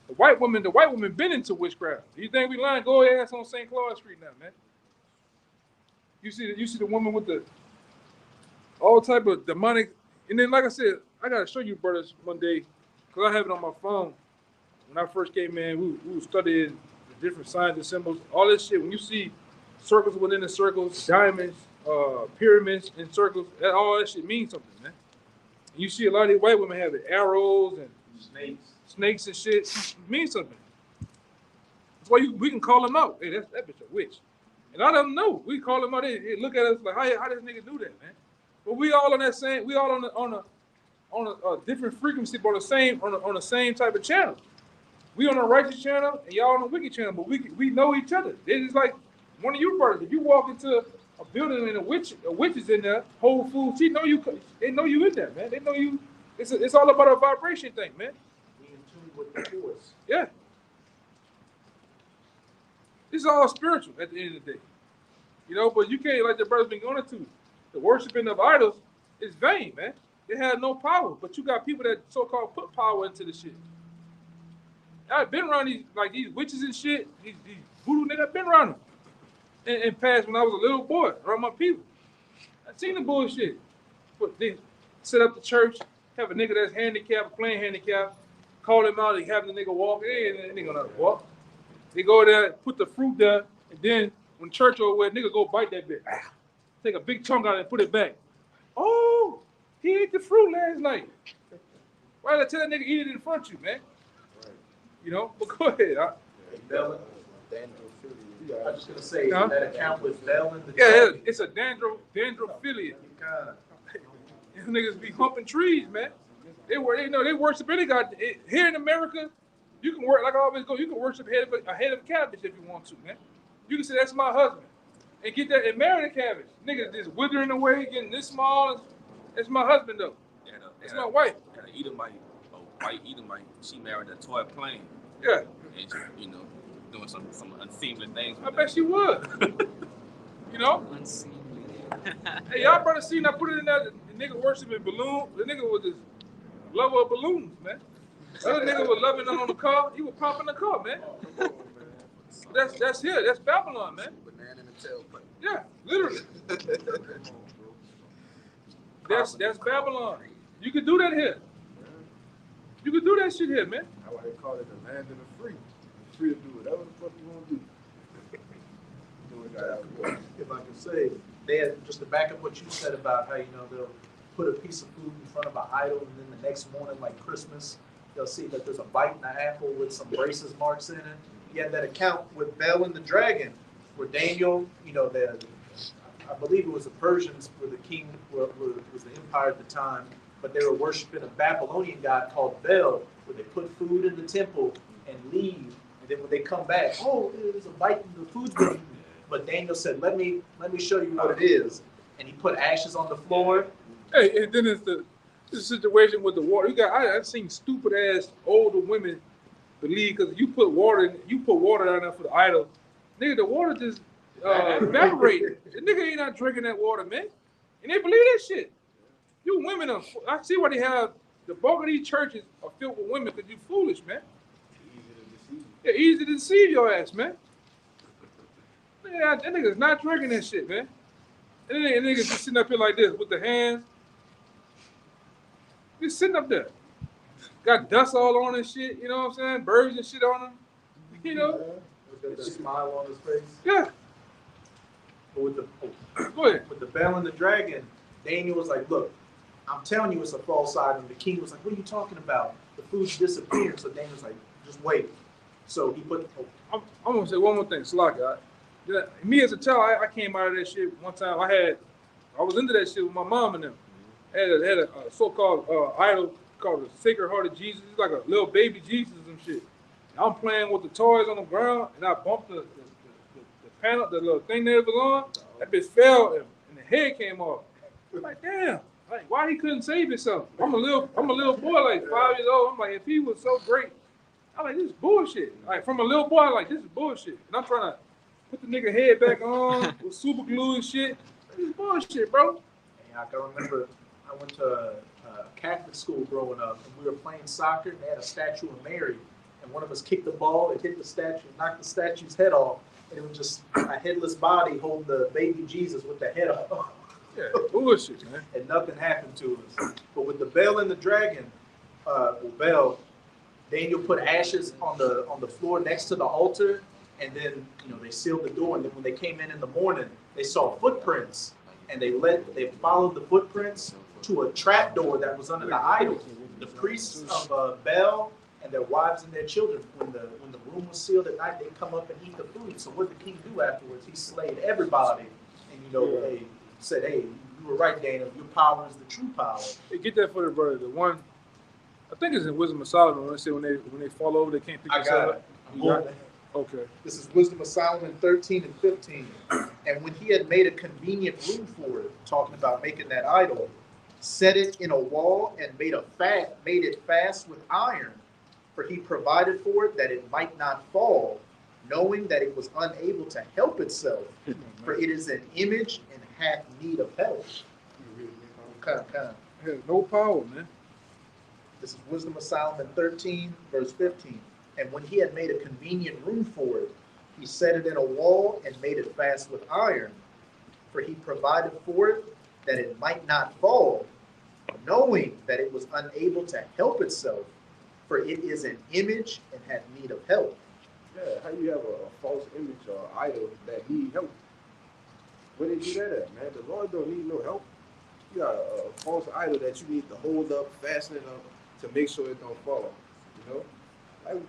The white woman been into witchcraft. You think we lying? Go ass on St. Claude Street now, man. You see the woman with the all type of demonic, and then like I said, I gotta show you brothers one day, cause I have it on my phone. When I first came in, we were studying the different signs and symbols, all this shit. When you see circles within the circles, diamonds, pyramids in circles, all that shit means something, man. And you see a lot of these white women have the arrows and snakes and shit. It means something. That's why we can call them out. Hey, that bitch a witch. And I let them know. We call them out. They look at us like, how does nigga do that, man? But we all on that same. We all on a different frequency, but on the same type of channel. We on a righteous channel, and y'all on a wicked channel. But we know each other. It's just like one of you brothers. If you walk into a building and a witch is in there, Whole Foods, they know you in there, man. They know you. It's all about a vibration thing, man. We in tune with the force. Yeah. It's all spiritual at the end of the day. You know, but you can't, like the brother's been going into, the worshiping of idols is vain, man. It has no power. But you got people that so-called put power into the shit. I've been around these witches and shit, these voodoo niggas, I've been around them. In past when I was a little boy, around my people. I seen the bullshit. But they set up the church, have a nigga that's handicapped, playing handicapped, call him out, and have the nigga walk. They ain't gonna walk. They go there, put the fruit there, and then when church over with, nigga go bite that bitch. Take a big chunk out and put it back. Oh, he ate the fruit last night. Why did I tell that nigga eat it in front of you, man? Right. You know, but go ahead. I was just gonna say that account with Bellin. Yeah, it's a dendrophilia. These niggas be humping trees, man. They worship any god. Here in America, you can work like I always go. You can worship a head of cabbage if you want to, man. You can say that's my husband, and get that and marry the cabbage. Niggas just withering away, getting this small. That's my husband though. Yeah, it's my wife. And an Edomite, a white Edomite, she married a toy plane. Yeah. And she, you know, doing some unseemly things. I bet she would. You know. Unseemly. Hey, y'all brother seen I put it in there. The nigga worshiping balloon. The nigga was this lover of balloons, man. The other nigga was loving them on the car. He was popping the car, man. That's here. That's Babylon, man. Banana in the tailpipe. Yeah, literally. That's Babylon. You can do that here. You can do that shit here, man. That's why they call it the land of the free. You're free to do whatever the fuck you want to do. If I can say, they had, just to back up what you said about how, you know, they'll put a piece of food in front of an idol, and then the next morning, like Christmas, they'll see that there's a bite in the apple with some braces marks in it. You had that account with Bel and the dragon, where Daniel, you know, I believe it was the Persians were the king, was the empire at the time, but they were worshiping a Babylonian god called Bel, where they put food in the temple and leave, and then when they come back, oh, there's a bite in the food. But Daniel said, let me show you what it is. And he put ashes on the floor. Hey, and then it's the situation with the water. I've seen stupid ass older women believe because you put water down there for the idol. Nigga, the water just evaporated. The nigga ain't not drinking that water, man. And they believe that shit. You women I see why they have the bulk of these churches are filled with women because you foolish, man. Yeah, easy to deceive your ass, man. Yeah, that nigga's not drinking that shit, man. And that nigga's just sitting up here like this with the hands. Just sitting up there. Got dust all on his shit, you know what I'm saying? Birds and shit on him. You know? With the smile on his face. Yeah. But with Go ahead. the Bel and the dragon, Daniel was like, look, I'm telling you it's a false idol. And the king was like, what are you talking about? The food's disappeared. So Daniel was like, just wait. So he put... I'm going to say one more thing. Slaka. Me as a child, I came out of that shit one time. I was into that shit with my mom and them. I had a so-called idol called the Sacred Heart of Jesus. It's like a little baby Jesus and shit. And I'm playing with the toys on the ground, and I bumped the panel, the little thing that was on. That bitch fell, and the head came off. I'm like, damn. Like, why he couldn't save himself? I'm a little boy, like 5 years old. I'm like, if he was so great, I'm like, this is bullshit. Like, from a little boy, I'm like, this is bullshit. And I'm trying to put the nigga head back on with super glue and shit. This is bullshit, bro. And I can remember I went to a Catholic school growing up, and we were playing soccer, and they had a statue of Mary. And and one of us kicked the ball, it hit the statue, knocked the statue's head off, and it was just a headless body holding the baby Jesus with the head off. Yeah, bullshit, man. And nothing happened to us. But with the bell and the dragon, bell, Daniel put ashes on the floor next to the altar, and then they sealed the door. And then when they came in the morning, they saw footprints, and they followed the footprints to a trap door that was under the idol. The priests of Bel and their wives and their children, when the room was sealed at night, they'd come up and eat the food. So what did the king do afterwards? He slayed everybody, and hey, said, "Hey, you were right, Daniel. Your power is the true power." Hey, get that for the brother. The one, I think it's in Wisdom of Solomon. When they say when they fall over, they can't pick I themselves got up. it. You got it? Okay. This is Wisdom of Solomon 13 and 15. And when he had made a convenient room for it, talking about making that idol, set it in a wall and made it fast with iron, for he provided for it that it might not fall, knowing that it was unable to help itself, for it is an image and hath need of help. Kind. It has no power, man. This is Wisdom of Solomon 13, verse 15. And when he had made a convenient room for it, he set it in a wall and made it fast with iron, for he provided for it that it might not fall, knowing that it was unable to help itself, for it is an image and hath need of help. Yeah, how you have a false image or idol that need help? Where they do that at, man? The Lord don't need no help. You got a false idol that you need to hold up, fasten it up to make sure it don't fall. Like,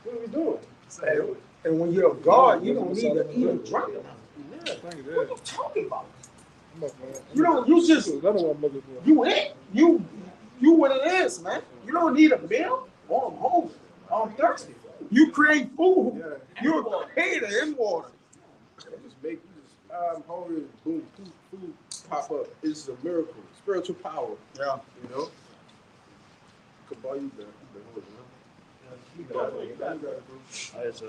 what are we doing? And when you're a God, you don't need to eat and drink. Yeah. Thank you, What are Dad. you talking about? Look, man. You don't. You just Another one I'm looking for. you it. You what it is, man. You don't need a meal. Oh, I'm hungry. I'm thirsty. You create food. Yeah. You're a creator in water. I'm hungry, boom, food pop up. It's a miracle, spiritual power. Yeah. Could buy you that. As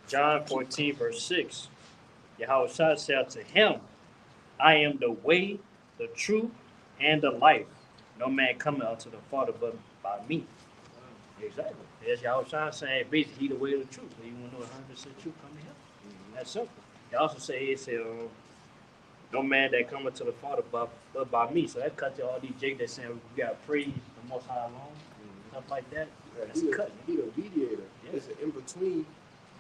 John 14, verse 6, Yahushua said to him, I am the way, the truth, and the life. No man cometh unto the Father but by me. Exactly. There's Yahushua saying, basically, he the way, the truth. So you want to know 100% truth, come to him. That's simple. He also say, no man that cometh to the Father but by me. So that cuts to all these Jake that saying we got to praise the Most High alone, stuff like that. That's cut. He the mediator. Yeah. It's an in between,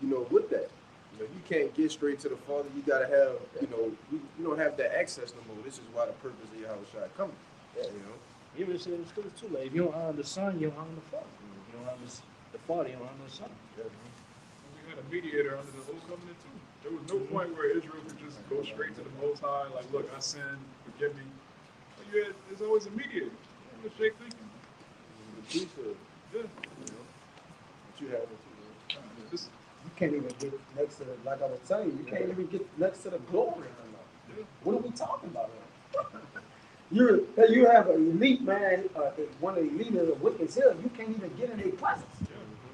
with that. You can't get straight to the Father. You gotta have, you don't have that access no more. This is why the purpose of Yahushua coming. He even said in the scripture too, like if you don't honor the Son, you don't honor the Father. You don't honor the Father, you don't honor the Son. We had a mediator under the old covenant too. There was no point where Israel could just go straight to the Most High, like, look, I sinned, forgive me. But there's always a mediator. What's Jake thinking? The priesthood. Yeah. What you have. This, You can't even get next to the, like I was saying, you can't even get next to the glory. What are we talking about here? You have an elite man, one of the leaders of Witness Hill, you can't even get in their presence.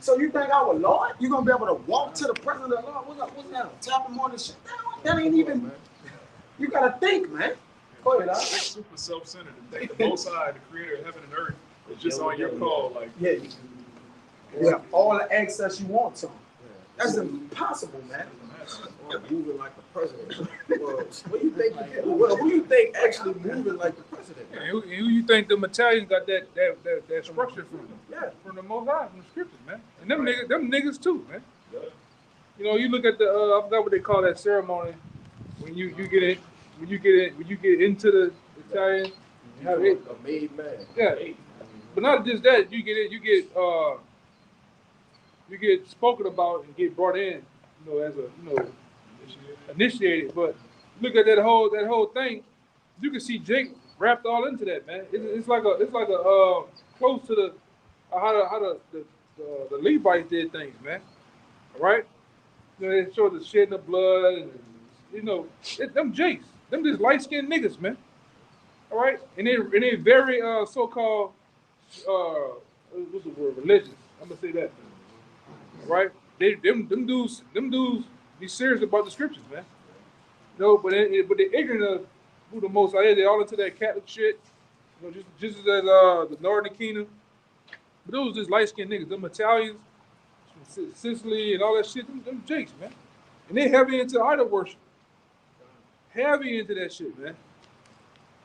So you think our Lord, you're gonna be able to walk to the presence of the Lord? What's that? Tap him on the shit. That ain't even. You gotta think, man. Go ahead, it's super self-centered. To think the Most High, the creator of heaven and earth, is just on your call. Like, yeah, all the access you want to. That's impossible, man. Or moving like the president. Well, what do you think? Who you think actually moving like the president? Yeah, who you think the Italians got that structure from? Yeah. From the Most High, from the scriptures, man. And them niggas too, man. You look at the I forgot what they call that ceremony when you get into the Italian. Have it, A made man. yeah, but not just that. You get spoken about and get brought in, as a initiated. But look at that whole thing. You can see Jake wrapped all into that, man. It's like a close to the how the Levites did things, man. All right, they show the shedding of blood, and them Jakes, them just light skinned niggas, man. All right, and they very so-called what's the word, religious. I'm gonna say that. All right, them dudes be serious about the scriptures, man. But they're ignorant of who the Most High is. They all into that Catholic shit. Just as the Northern Kingdom. But those just light skinned niggas. Them Italians, Sicily and all that shit. Them jakes, man. And they heavy into idol worship. Heavy into that shit, man.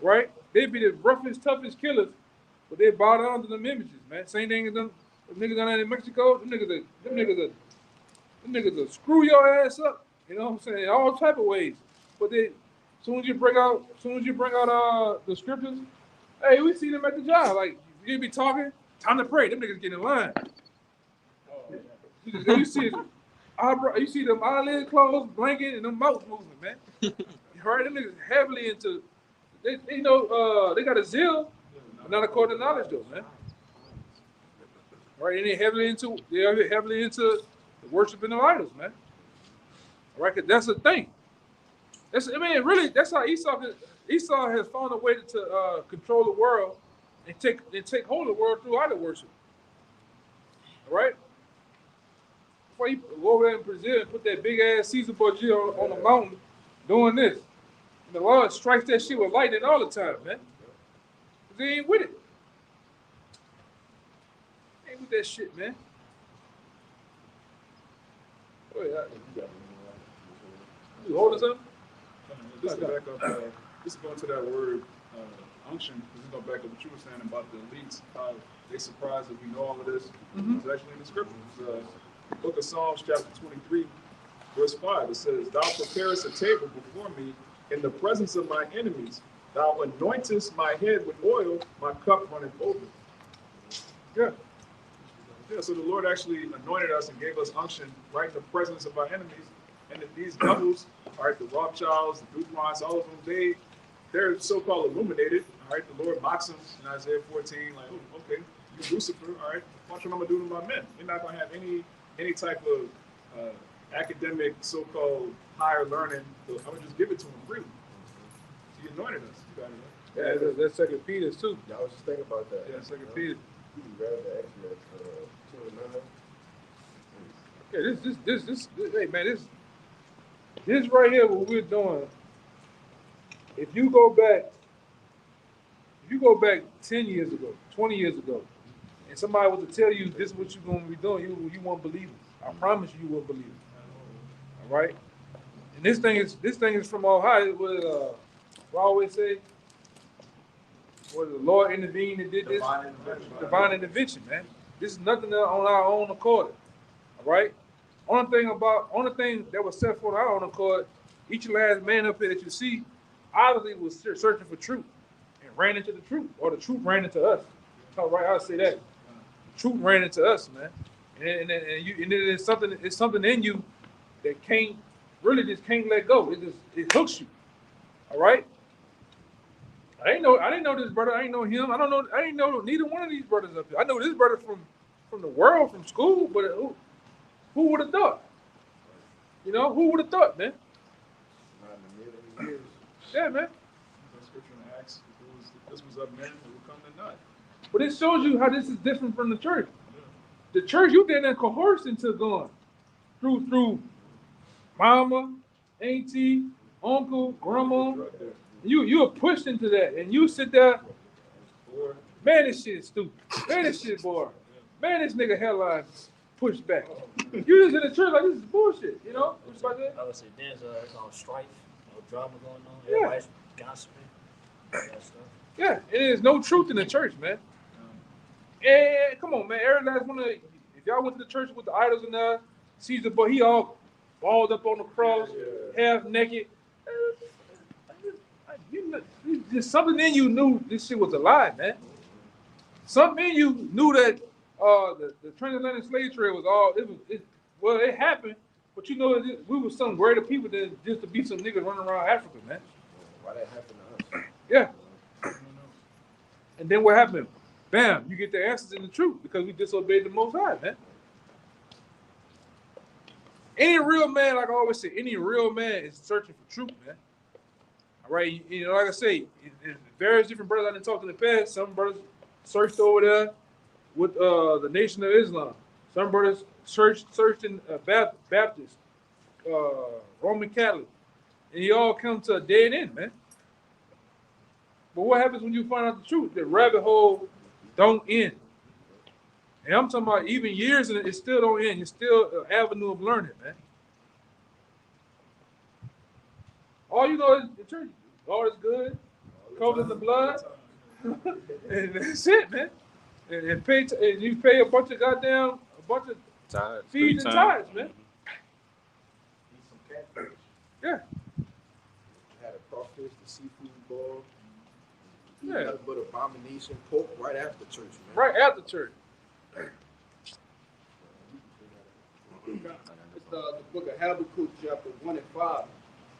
Right? They be the roughest, toughest killers, but they bow down to them images, man. Same thing as them niggas down there in Mexico. Them niggas will screw your ass up. You know what I'm saying? All type of ways. But they, soon as you bring out the scriptures, hey, we see them at the job. Like you be talking, time to pray. Them niggas get in line. You see them eyelids closed, blanket, and them mouth moving, man. Right? Them niggas heavily into. They know they got a zeal, but not according to knowledge though, man. Right? And they're heavily into worshiping the idols, man. Right? 'Cause that's the thing. Really, that's how Esau has found a way to control the world and take hold of the world through idol worship. All right? Before you go over there in Brazil and put that big ass Caesar Borgia on the mountain doing this. And the Lord strikes that shit with lightning all the time, man. They ain't with it. They ain't with that shit, man. Go ahead. You holding something? Just to back up, just going to that word unction, just to go back up what you were saying about the elites, how they surprised that we know all of this. It's actually in the scriptures. Book of Psalms, chapter 23, verse 5. It says, "Thou preparest a table before me in the presence of my enemies. Thou anointest my head with oil, my cup runneth over." Yeah. Yeah, so the Lord actually anointed us and gave us unction right in the presence of our enemies. And these devils, all right, the Rothschilds, the Duprons, all of them, they're so-called illuminated. All right, the Lord mocks them in Isaiah 14, like, oh, okay, you Lucifer, all right, watch what I'm gonna do to my men. You're not gonna have any type of academic, so-called higher learning. So I'm gonna just give it to them freely. He anointed us. You got it, right? Yeah, that's Second Peter too. Yeah, I was just thinking about that. Yeah, Second Peter. You can grab the actually at 2 and 9. Yeah, this, hey man, this right here, what we're doing. If you go back 10 years ago, 20 years ago, and somebody was to tell you this is what you're going to be doing, you won't believe it. I promise you won't believe it. All right. And this thing is from Ohio. What I always say, what the Lord intervened and did this. Divine intervention, man. This is nothing on our own accord. All right. Only thing that was set for our own accord, each last man up here that you see, obviously was searching for truth and ran into the truth, or the truth ran into us. All right, I'll say that. The truth ran into us, man. And it's something in you that can't let go. It hooks you. All right. I didn't know this brother. I didn't know him. I didn't know neither one of these brothers up here. I know this brother from the world, from school, but who would have thought? You know, who would have thought, man? Not in a million years. Yeah, man. The scripture in Acts, if this was of men, it would come to naught. But it shows you how this is different from the church. The church, you didn't coerce into going through mama, auntie, uncle, grandma. You are pushed into that, and you sit there. Man, this shit is stupid. Man, this shit boring. Man, this nigga hairline pushed back. You just in the church like this is bullshit, you know? I would say there's all strife, no drama going on. Yeah. Everybody's gossiping. All that stuff. Yeah, it is no truth in the church, man. And come on, man. Every last one of if y'all went to the church with the idols and Caesar, but he all balled up on the cross, half naked. Just something in you knew this shit was a lie, man. Something in you knew that the transatlantic slave trade was it happened, but you know we were some greater people than just to be some niggas running around Africa, man. Why that happened to us? Yeah. And then what happened? Bam, you get the answers in the truth because we disobeyed the Most High, man. Any real man, like I always say, any real man is searching for truth, man. All right, you know, like I say, various different brothers I done talked in the past. Some brothers searched over there with the Nation of Islam. Some brothers searched in Baptist, Roman Catholic, and you all come to a dead end, man. But what happens when you find out the truth? The rabbit hole don't end. And I'm talking about even years and it still don't end. It's still an avenue of learning, man. All you know is the church. God is good, covered in the blood, and that's it, man. And and you pay a bunch of Tides. fees and tithes, man. Yeah. Had a crawfish, the seafood bowl. Yeah. Nothing but abomination pork right after church, man. Right after church. It's the book of Habakkuk, chapter 1 and 5.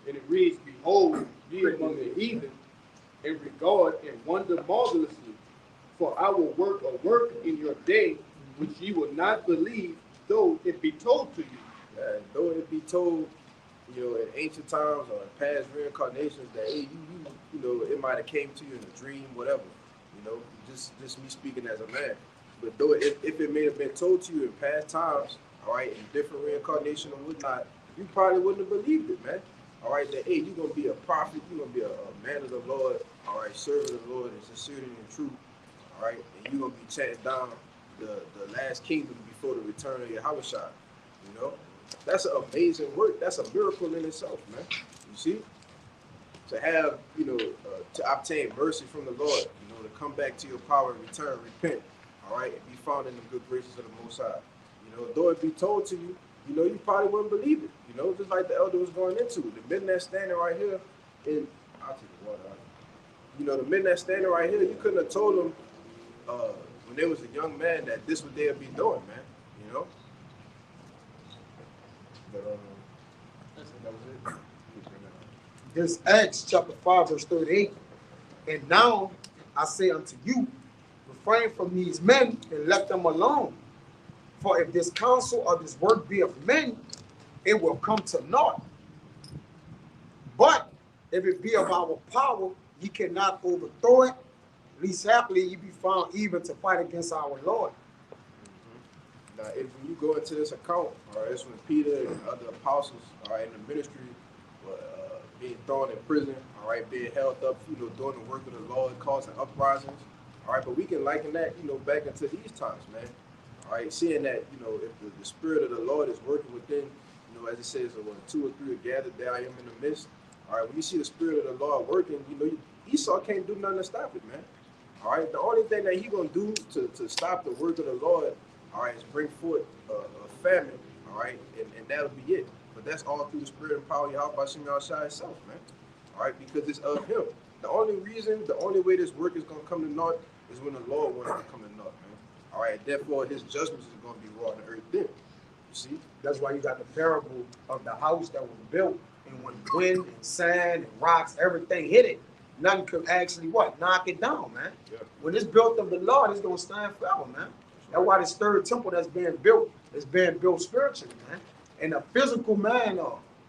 And it reads, Behold, ye among the heathen, and regard and wonder marvelously. For I will work a work in your day, which ye will not believe, though it be told to you. Though it be told, in ancient times or in past reincarnations that, hey, it might have came to you in a dream, whatever, just me speaking as a man. But though if it may have been told to you in past times, all right, in different reincarnation or whatnot, you probably wouldn't have believed it, man. All right, that, hey, you're going to be a prophet, you're going to be a man of the Lord, all right, serving the Lord in sincerity and truth, all right, and you're going to be chatting down the last kingdom before the return of Yahushua, That's an amazing work. That's a miracle in itself, man. You see? To have, to obtain mercy from the Lord, to come back to your power and return, repent, all right, and be found in the good graces of the Most High. Though it be told to you, you probably wouldn't believe it. Just like the elder was going into. The men that's standing right here, I'll take the water out. The men that's standing right here, you couldn't have told them when they was a young man that this what they'd be doing, man. But, that was it. This Acts chapter 5, verse 38. And now I say unto you, refrain from these men and let them alone. For if this counsel or this work be of men, it will come to naught. But if it be of our power, ye cannot overthrow it. Least happily ye be found even to fight against our Lord. Now, if when you go into this account, all right, it's when Peter and other apostles, all right, in the ministry, were being thrown in prison, all right, being held up, doing the work of the Lord, causing uprisings, all right. But we can liken that, back into these times, man. All right, seeing that, if the Spirit of the Lord is working within, as it says, when 2 or 3 are gathered, there I am in the midst. All right, when you see the Spirit of the Lord working, Esau can't do nothing to stop it, man. All right, the only thing that he gonna do to stop the work of the Lord, all right, is bring forth a famine, all right, and that'll be it. But that's all through the Spirit and power of Yahweh Shem Yahushua itself, man. All right, because it's of him. The only way this work is gonna come to naught is when the Lord wants it to come to naught, man. All right, therefore his judgments is gonna be wrought on the earth then. You see? That's why you got the parable of the house that was built, and when wind and sand and rocks, everything hit it, nothing could actually knock it down, man. Yeah. When it's built of the Lord, it's gonna stand forever, man. That's why this third temple that's being built is being built spiritually, man. And a physical man,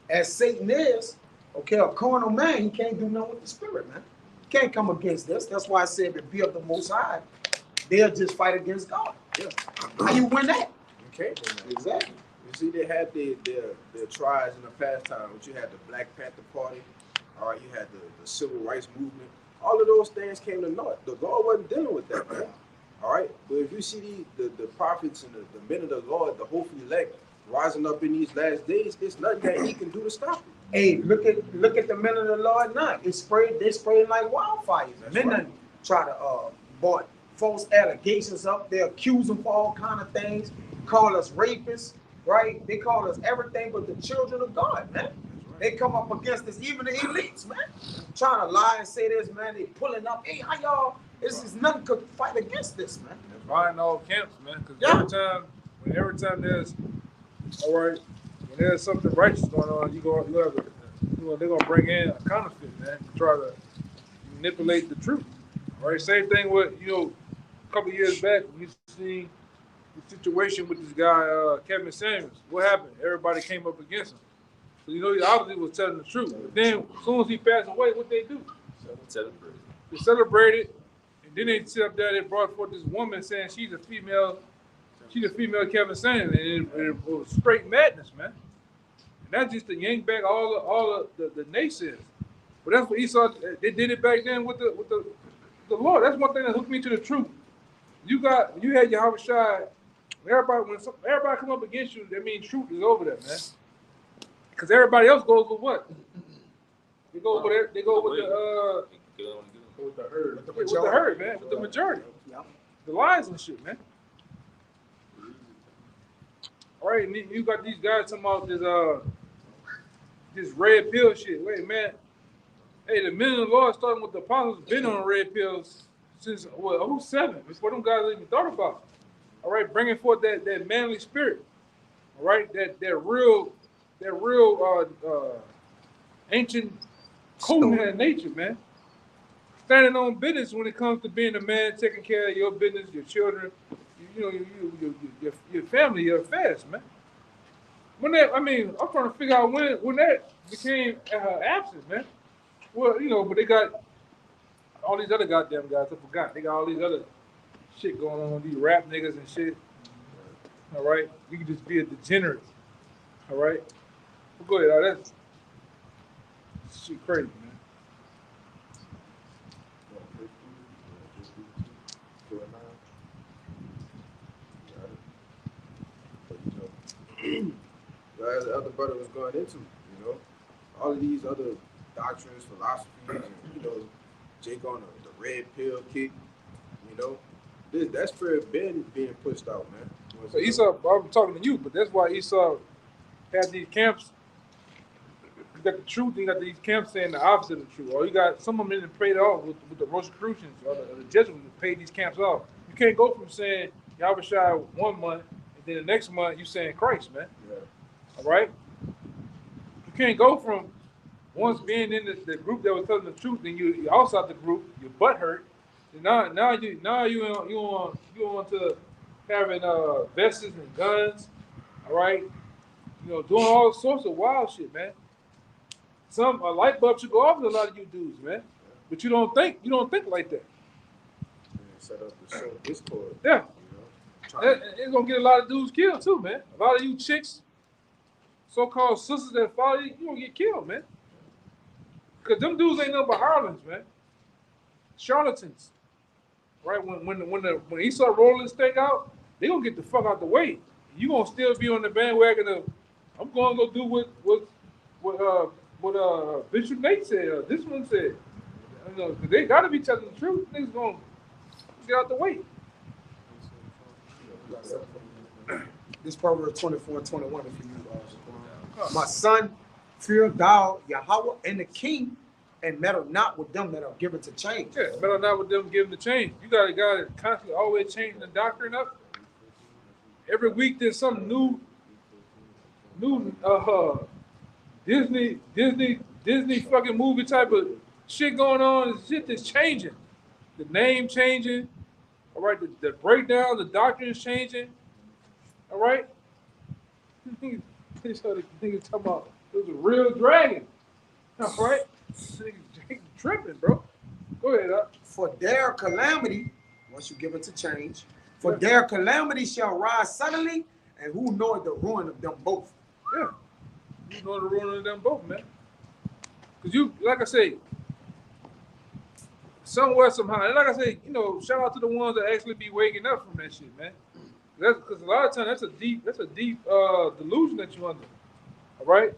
as Satan is, okay, a carnal man, he can't do nothing with the spirit, man. He can't come against this. That's why I said if it be of the Most High, they'll just fight against God. Yeah. How you win that? You can't win that. Exactly. You see, they had their tries in the past time, but you had the Black Panther Party, all right, you had the Civil Rights Movement. All of those things came to naught. The Lord wasn't dealing with that, man. All right, but if you see the prophets and the men of the Lord, the hopeful elect, rising up in these last days, there's nothing that he can do to stop it. Hey, look at the men of the Lord now. They spraying like wildfires. That's Men right. done try to brought false allegations up. They accuse them for all kind of things. Call us rapists, right? They call us everything but the children of God, man. They come up against us, even the elites, man. Trying to lie and say this, man. They pulling up. Hey, how y'all? This is nothing could fight against this, man. Buying all camps, man. Because Yeah. every time there's, all right, when there's something righteous going on, they're gonna bring in a counterfeit, man, to try to manipulate the truth. All right, same thing with a couple of years back when you see the situation with this guy Kevin Samuels. What happened? Everybody came up against him. So he obviously was telling the truth. But then as soon as he passed away, what they do? They celebrated. Then they sit up there, they brought forth this woman saying she's a female Kevin Samuels, and it was straight madness, man. And that's just to yank back all of the naysayers. But that's what Esau, they did it back then with the Lord. That's one thing that hooked me to the truth. You had Yahushua Everybody come up against you, that means truth is over there, man. Because everybody else goes with what? They go over there. They go with With the herd. the herd, man, with the majority, the lions and shit, man. All right, and then you got these guys talking about this red pill shit. Wait, man. Hey, the men of the Lord, starting with the apostles, been on red pills since who's 7? Before them guys even thought about. All right, bringing forth that manly spirit. All right, that real ancient code of nature, man. Standing on business when it comes to being a man, taking care of your business, your children, your family, your affairs, man. I'm trying to figure out when that became absent, man. Well, but they got all these other goddamn guys. I forgot. They got all these other shit going on, these rap niggas and shit. All right, you can just be a degenerate. All right, well, go ahead. That's shit crazy, man. As the other brother was going into, all of these other doctrines, philosophies, and, Jake on the red pill kick, that spirit been being pushed out, man. So Esau, I'm talking to you, but that's why Esau had these camps. You got the truth, you got these camps saying the opposite of the truth. Or you got some of them that paid off with the Rosicrucians or the Jesuits that paid these camps off. You can't go from saying Yahushua 1 month and then the next month you saying Christ, man. Yeah. All right? You can't go from once being in the group that was telling the truth, then you outside the group, your butt hurt. And now you on to having vests and guns, all right? Doing all sorts of wild shit, man. A light bulb should go off with a lot of you dudes, man. But you don't think like that. Set up the show Discord. Yeah. It's gonna get a lot of dudes killed too, man. A lot of you chicks, so-called sisters that follow you, you gonna get killed, man. Cause them dudes ain't nothing but Harlons, man. Charlatans. Right? When Esau rolling this thing out, they gonna get the fuck out the way. You gonna still be on the bandwagon of I'm gonna go do what Bishop Nate said, this one said. Cause they gotta be telling the truth. Niggas gonna get out the way. This Proverbs 24:21 if you my son, fear thou Yahweh and the king, and meddle not with them that are given to change. Yeah, meddle not with them given to change. You got a guy that constantly always changing the doctrine up. Every week there's some new Disney fucking movie type of shit going on. Shit that's changing. The name changing. All right, the breakdown, the doctrine is changing. All right. Niggas talking about it was a real dragon. All right. Niggas tripping, bro. Go ahead, For their calamity, once you give it to change, for their calamity shall rise suddenly, and who knoweth the ruin of them both? Yeah. You know the ruin of them both, man. Because you, like I say, somewhere, somehow, and like I say, shout out to the ones that actually be waking up from that shit, man. That's because a lot of times that's a deep delusion that you under. All right?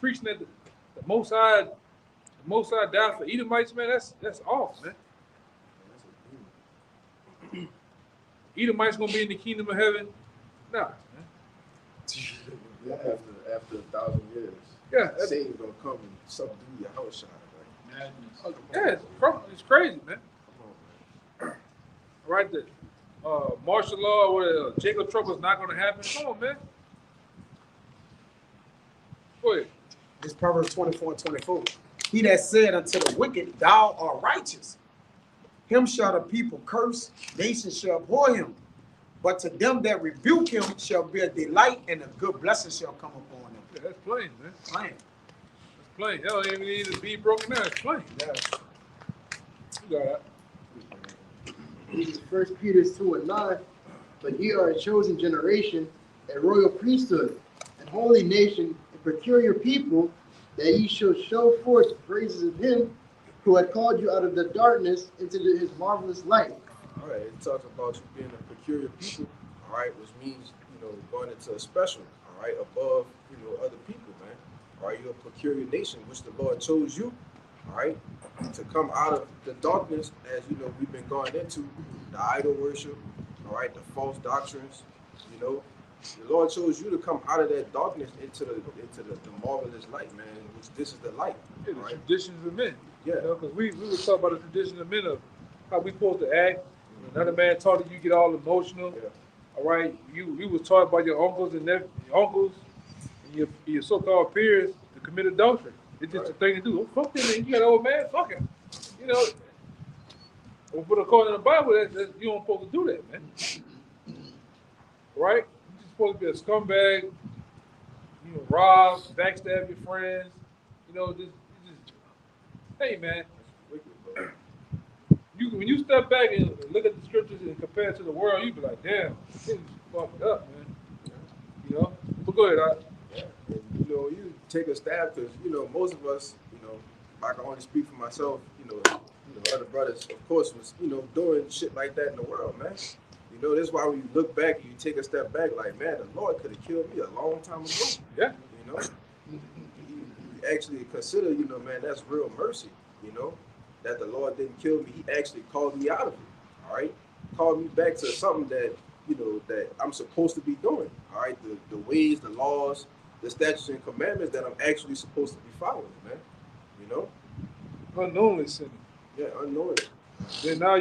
Preaching that the Most High died for Edomites, man. That's off, man. Edomites gonna be in the kingdom of heaven? Nah, man. After 1,000 years. Yeah, Satan's gonna come and subdue Yahushua. Yeah, it's crazy, man. All right, the martial law where Jacob trouble is not gonna happen. Come on, man. Go ahead. This Proverbs 24:24. He that said unto the wicked, thou art righteous, him shall the people curse, nations shall abhor him. But to them that rebuke him shall be a delight, and a good blessing shall come upon them. Yeah, that's plain, man. Plain. That's plain. Hell, ain't even need to be broken down. It's plain. Yeah. You got that. This is 1 Peter 2:9. But ye are a chosen generation, a royal priesthood, a holy nation, a peculiar people, that ye shall show forth the praises of him who had called you out of the darkness into his marvelous light. All right, it talks about you being a peculiar people, all right, which means, going into a special, all right, above, other people, man. All right, you're a peculiar nation, which the Lord chose you, all right, to come out of the darkness, as we've been going into the idol worship, all right, the false doctrines, the Lord chose you to come out of that darkness into the marvelous light, man. Which this is the light, Yeah, the right? traditions of men. Yeah. Because we were talking about the traditions of men of how we supposed to act. Another man taught you get all emotional. Yeah. All right, you was taught by your uncles and your uncles and your so-called peers to commit adultery. It's just a thing to do. Oh, fuck that man. You got an old man. Fuck him. But according to the Bible, you don't supposed to do that, man. Right? You're just supposed to be a scumbag. Rob, backstab your friends. Just hey, man. When you step back and look at the scriptures and compare it to the world, you be like, damn, this is fucked up, man. But go ahead, Yeah. And, you take a stab because, most of us, I can only speak for myself, other brothers, of course, was, doing shit like that in the world, man. That's why when you look back and you take a step back, like, man, the Lord could have killed me a long time ago. Yeah. You actually consider, man, that's real mercy, that the Lord didn't kill me. He actually called me out of it, all right? Called me back to something that, that I'm supposed to be doing, all right? The ways, the laws, the statutes and commandments that I'm actually supposed to be following, man, Unknowingly sinning. Yeah, unknowingly. Then now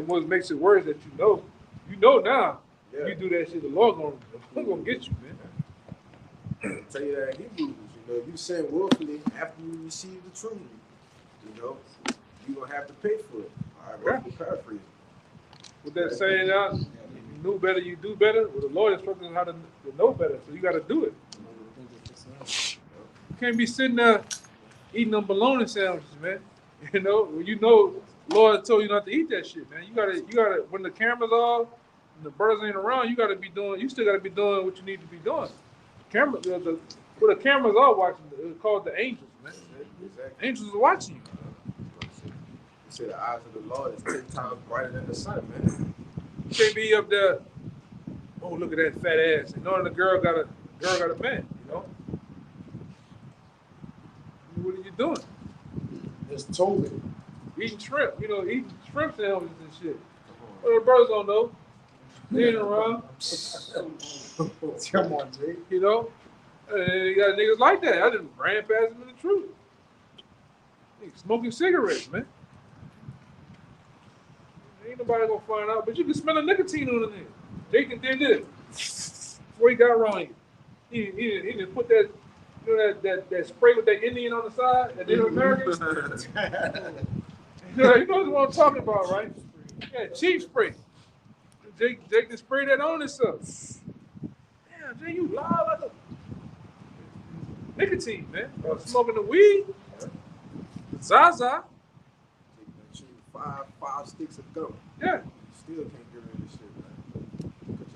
what makes it worse that you know now. Yeah. You do that shit, the Lord gonna get you, man. I'll tell you that in Hebrews, you sin willfully after you receive the truth, you're going to have to pay for it. All right, roughly paraphrasing. With that saying out, if you knew better, you do better. Well, the Lord instructed us how to know better, so you got to do it. You can't be sitting there eating them bologna sandwiches, man. Lord told you not to eat that shit, man. You gotta. When the camera's off and the brothers ain't around, you still gotta be doing what you need to be doing. The cameras are watching, it's called the angels, man. Exactly. Angels are watching you. You say the eyes of the Lord is 10 times brighter than the sun, man. You can't be up there. Oh, look at that fat ass. And knowing the girl got a man. What are you doing? It's Toby. Eating shrimp. Eating shrimp sandwiches and shit. Well, the brothers don't know. They ain't around. Come on, Jay. You got niggas like that. I just ran past them in the truth. Niggas smoking cigarettes, man. Ain't nobody gonna find out, but you can smell the nicotine on the nigga. Jake did this before he got wrong. He didn't put that, that spray with that Indian on the side, that Native American. You know what I'm talking about, right? Yeah, cheap spray. Jake just sprayed that on himself. Damn, Jay, you lie like a nicotine, man. Smoking the weed, Zaza. Five sticks of gum. Yeah. You still can't get rid of this shit, man. Cut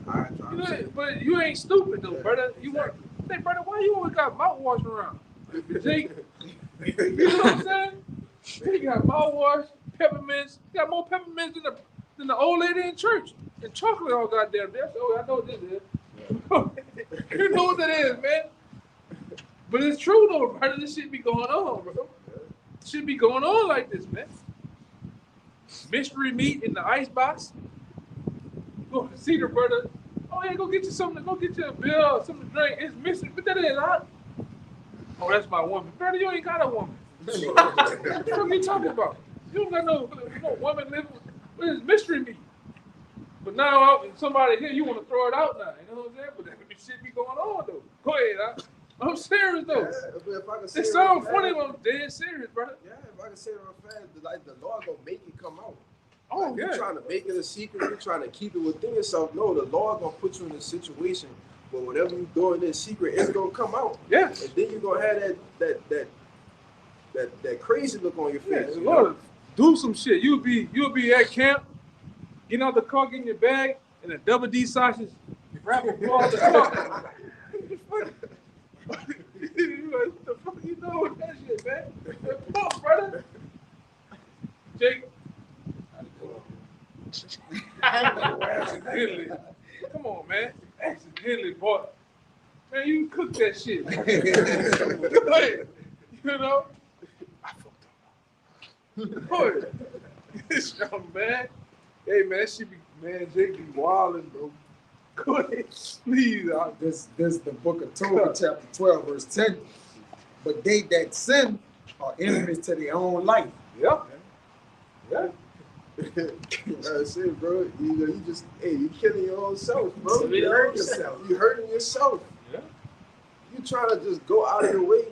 your eye dry. But you ain't stupid though, brother. You want, hey, brother, why you always got mouthwash around? Jake, you know what I'm saying? He got mouthwash, peppermints. He got more peppermints than the old lady in church. And chocolate all goddamn there. So I know what this is. You know what that is, man. But it's true though, brother. This shit be going on, bro. Shit be going on like this, man. Mystery meat in the icebox. Go see the brother. Oh yeah, go get you something. Go get you a bill, something to drink. It's mystery, but that is hot. Oh, that's my woman. Brother, you ain't got a woman. What the fuck are you talking about? You don't got no woman living with this mystery meat. But now somebody here, you want to throw it out now. You know what I'm saying? But that shit be going on though. Go ahead, I'm serious though. Yeah, if I can say It sounds funny, but I'm dead serious, brother. Yeah, if I can say it real fast, like the Lord gonna make it come out. Oh, like, yeah. You're trying to make it a secret. You're trying to keep it within yourself. No, the Lord gonna put you in a situation where whatever you're doing in secret, it's gonna come out. Yeah. And then you're gonna have that crazy look on your face. Yeah, the Lord do some shit. You'll be at camp, getting out the car, getting your bag, and a double D sausage, wrap a ball the car. What the fuck you doing with that shit, man? Come on, brother. Jake. Accidentally. Come on, man. Accidentally bought. Man, you cook that shit. Like, you know? I fucked up. Boy, this young man. Hey, man, she be, man, Jake be wildin', bro. Go ahead, please. This the book of Tobit, chapter 12, verse 10. But they that sin are enemies to their own life. Yep. Yeah. That's it, bro. You just, hey, you killing your own self, bro. You hurting yourself. You hurting yourself. Yeah. You trying to just go out of your way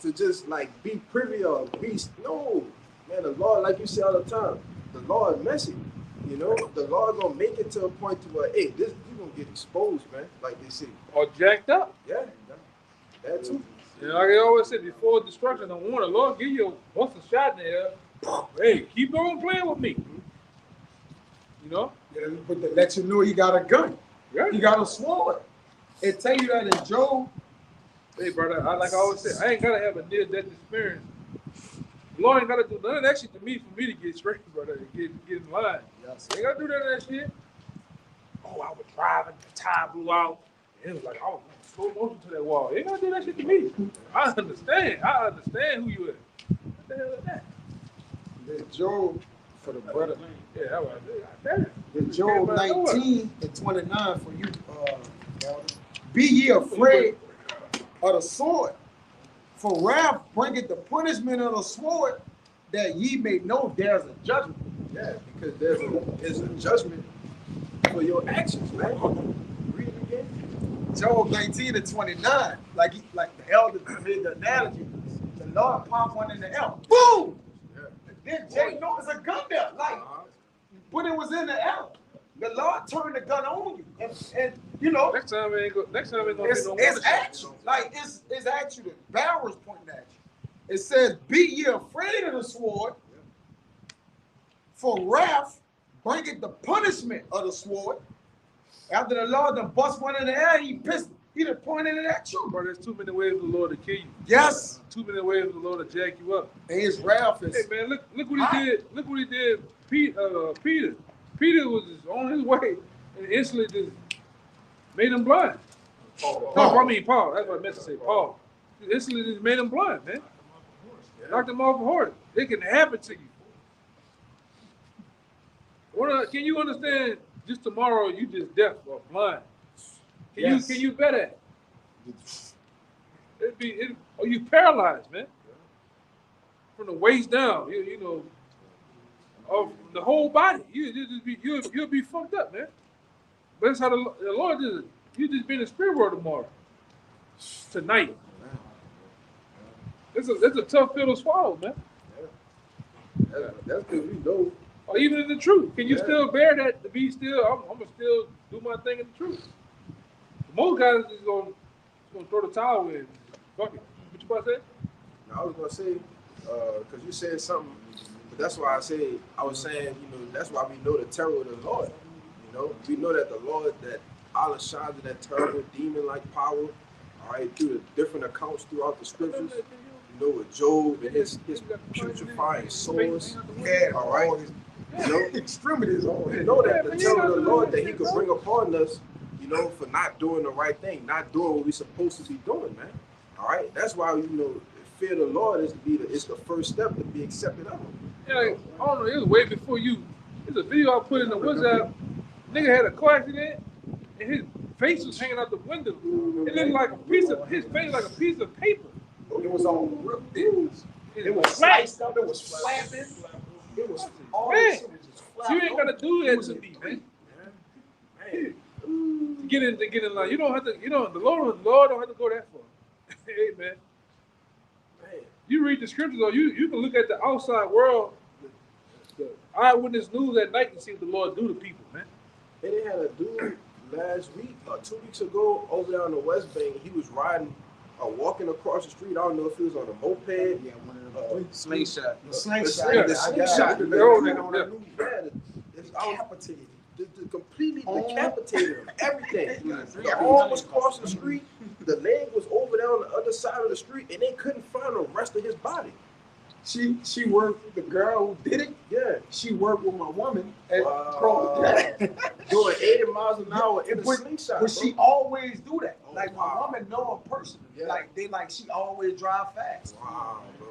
to just like be privy or be, no, man. The Lord, like you say all the time, the Lord messy. You know, the Lord gonna make it to a point to where, hey, this you gonna get exposed, man. Like they say. Or jacked up. Yeah, that too. You know, like I always said, before destruction, don't want the Lord give you once a shot in there. Hey, keep on playing with me. You know? Yeah, but to let you know he got a gun. Yeah. He got a sword. It tell you that in Job. Hey, brother, like I always say, I ain't gotta have a near-death experience. The Lord ain't gotta do none of that shit to me for me to get straight, brother, and get in line. Yes. Ain't gotta do none of that shit. Oh, I was driving, the tire blew out. And it was like, I was going slow motion to that wall. Ain't gotta do that shit to me. I understand who you is. What the hell is that? There's Job for the brother. Yeah, that was it. There's Job 19 and 29 for you, Elder. Be ye afraid of the sword, for wrath bringeth the punishment of the sword, that ye may know there's a judgment. Yeah, because there's a judgment for your actions, man. Read it again. Job 19 and 29, like the elder made the analogy. The Lord popped one in the air. Boom! Then Jake noticed a gun there, like when it was in the air. The Lord turned the gun on you, and you know. Next time we ain't gonna It's be at you. Like it's at you. The barrel's pointing at you. It says, "Be ye afraid of the sword, for wrath bringeth the punishment of the sword." After the Lord done bust one in the air, he done pointed it at you. Bro, there's too many ways for the Lord to kill you. Yes. Too many ways for the Lord to jack you up. And his wrath is. Hey man, look what he did. Look what he did. Peter. Peter was just on his way and instantly just made him blind. Paul. That's what I meant to say. Paul. Instantly just made him blind, man. Knocked him off a horse. It can happen to you. Can you understand? Just tomorrow, you just deaf or blind. Can you bet that? Or you paralyzed, man. From the waist down, you know, of the whole body. You'll be fucked up, man. But that's how the Lord did it. You just be in the spirit world tomorrow. Tonight. It's a tough pill to swallow, man. That's because we know. Or even in the truth. Can you still bear that to be still? I'm going to still do my thing in the truth. Most guys is going to throw the towel in. Fuck it. What you about to say? Now, I was going to say, because you said something, but that's why I was saying, you know, that's why we know the terror of the Lord. You know, we know that the Lord, that Allah shines that terrible demon-like power, all right, through the different accounts throughout the scriptures. You know, with Job and his putrefying sores. Yeah, all right. You know, extremities on we know that the terror of the Lord that he could bring upon us, you know, for not doing the right thing, not doing what we're supposed to be doing, man. All right. That's why, you know, fear of the Lord is the first step to be accepted of him. Yeah, I don't know, it was way before you. There's a video I put in the WhatsApp. Nigga had a car accident and his face was hanging out the window. It looked like his face like a piece of paper. It was on. It was sliced up. It was flapping. It was all man. You ain't gotta do that to me, man. To get in line. You don't have to. You know, the Lord don't have to go that far. Hey, man. You read the scriptures, or you can look at the outside world, the eyewitness news at night, and see what the Lord do to people, man. And they had a dude last week or 2 weeks ago over there on the West Bank. He was riding or walking across the street. I don't know if he was on a moped. Yeah, one of the Slingshot. The slingshot. The slingshot. It's completely decapitated him. Everything. The arm was across the street. The leg was over there on the other side of the street, and they couldn't find the rest of his body. she worked, the girl who did it, Yeah. she worked with my woman at Wow. Doing 80 miles an hour in a slingshot. But she always do that. Oh, Like my wow. woman know her personally. Yeah. Like they like she always drive fast. Wow, bro.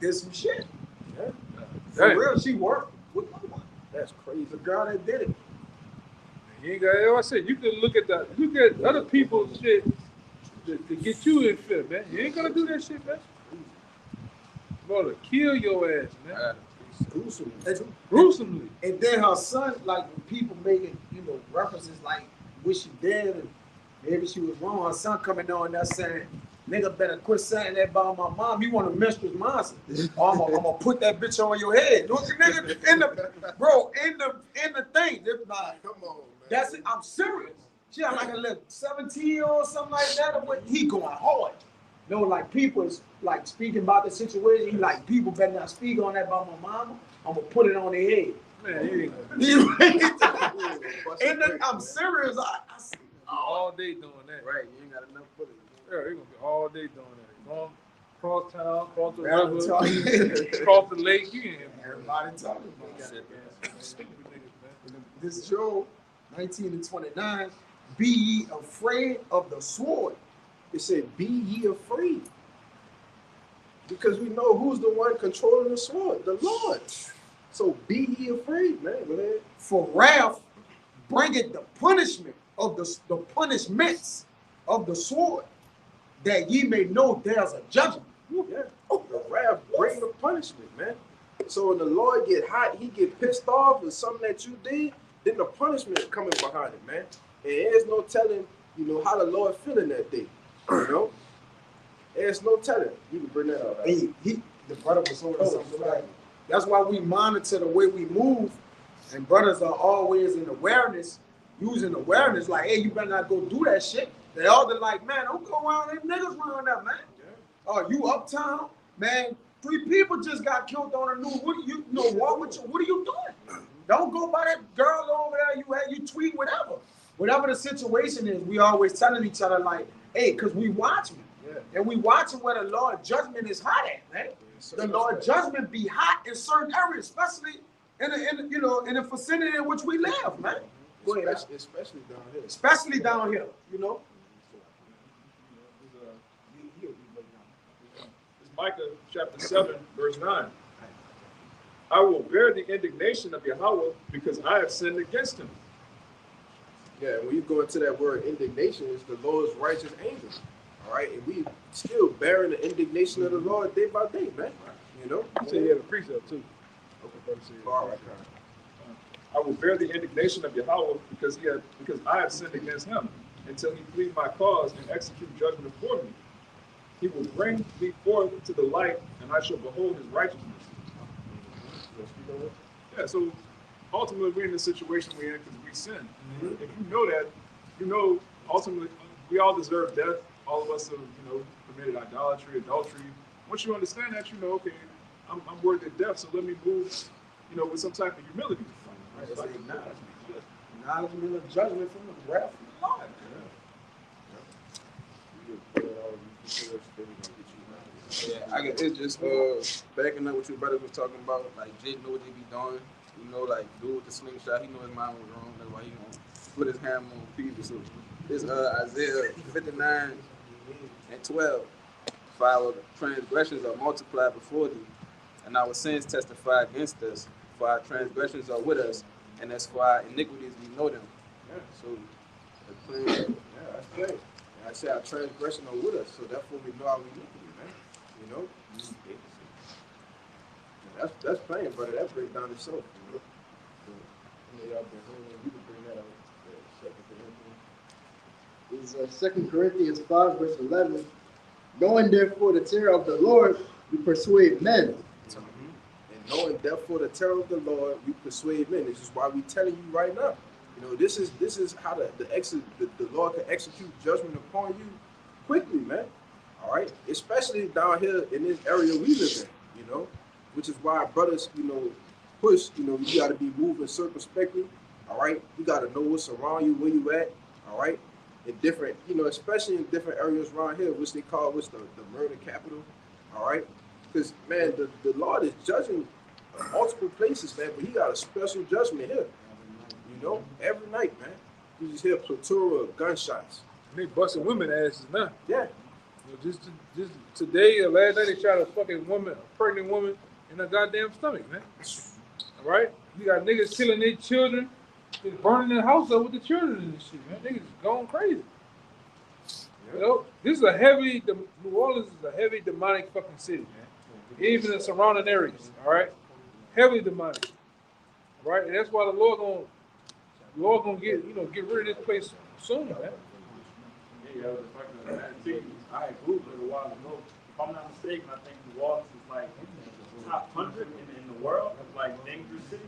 Did some shit. Yeah. For Damn. real, she worked with my woman. That's crazy. The girl that did it. You ain't got. Like I said, you can look at other people's shit to get you in fear, man. You ain't gonna do that shit, man. Brother, kill your ass, man. Gruesome. Gruesomely. And then her son, like when people making, references like what she did and maybe she was wrong. Her son coming on there saying, "Nigga better quit saying that about my mom. You want a mistress monster? Or I'm gonna put that bitch on your head." Look, nigga, in the thing. Like, Come on, man. that's it. I'm serious. She had like a little 17 or something like that. But he going hard. Like people is like speaking about the situation. He like, people better not speak on that about my mama. I'm gonna put it on their head. Man, you ain't gonna I'm serious. all day doing that. Right, you ain't got enough footage. Yeah, you're gonna be all day doing that. Going cross town, cross the Everybody river, talking. cross the lake. You ain't Everybody talking about that. stupid niggas, man. This is Job 19 and 29. Be ye afraid of the sword. It said, "Be ye afraid," because we know who's the one controlling the sword, the Lord. So be ye afraid, man. Go ahead. For wrath bringeth the punishment of the punishments of the sword, that ye may know there's a judgment. Yeah, the wrath bring the punishment, man. So when the Lord get hot, he get pissed off with something that you did, then the punishment is coming behind it, man. And there's no telling, how the Lord feeling that day. There's no telling. You can bring that up. The brother was over something like, that's why we monitor the way we move, and brothers are always in awareness, using awareness, like, hey, you better not go do that shit. They all been like, man, don't go around them niggas around that, man. Oh, you uptown, man. 3 people just got killed on the news. What are you, walk with you? What are you doing? Don't go by that girl over there. You tweet whatever the situation is. We always telling each other like, hey, cause we watching, and we watching where the Lord judgment is hot at, man. The Lord judgment be hot in certain areas, especially in the vicinity in which we live, man. Go ahead. Especially down here. Especially down here, It's Micah chapter 7, verse 9. I will bear the indignation of Yahweh because I have sinned against him. Yeah, when you go into that word indignation, it's the Lord's righteous anger. All right, and we still bearing the indignation of the Lord day by day, man. You said he had a precept too. All right, I will bear the indignation of Yahweh because I have sinned against him, until he plead my cause and execute judgment for me. He will bring me forth to the light, and I shall behold his righteousness. Yeah, so ultimately we're in the situation we're in because we sin. If you know that, ultimately we all deserve death. All of us have, committed idolatry, adultery. Once you understand that, okay, I'm worthy of death, so let me move, with some type of humility. Right? It's like acknowledgement of judgment from the wrath of the Lord. Yeah, it's just backing up what your brother was talking about. Like, Jake know what they be doing. Like, dude with the slingshot, he know his mind was wrong. That's why he gonna put his hammer on people. So it's Isaiah 59 and 12. For our transgressions are multiplied before thee, and our sins testify against us. For our transgressions are with us, and as for our iniquities we know them. Yeah. So that's plain. Yeah, that's plain. I say our transgression are with us, so therefore we know our iniquity, man. That's plain, brother. That breaks down itself. You can bring that out. Is 2 Corinthians 5, verse 11. Knowing therefore the terror of the Lord, we persuade men. And knowing therefore the terror of the Lord, we persuade men. This is why we telling you right now. This is how the Lord can execute judgment upon you quickly, man. All right, especially down here in this area we live in. Which is why brothers, push. You got to be moving circumspectly. All right, you got to know what's around you, where you at. All right, in different, especially in different areas around here, which they call the murder capital. All right, Because, man, the Lord is judging multiple places, man, but he got a special judgment here. You know, every night, man. You just hear a plethora of gunshots. They busting women asses now. Yeah. You know, just today or last night they shot a fucking woman, a pregnant woman in her goddamn stomach, man. All right? You got niggas killing their children, just burning their house up with the children and shit, man. Niggas going crazy. You know, this is New Orleans is a heavy demonic fucking city, man. Even the surrounding areas, all right? Heavily demonic, all right? And that's why the Lord gonna get rid of this place soon, man. Yeah, if I can add to you, I agree with it a while ago. If I'm not mistaken, I think New Orleans is like top 100 in the world of like dangerous cities.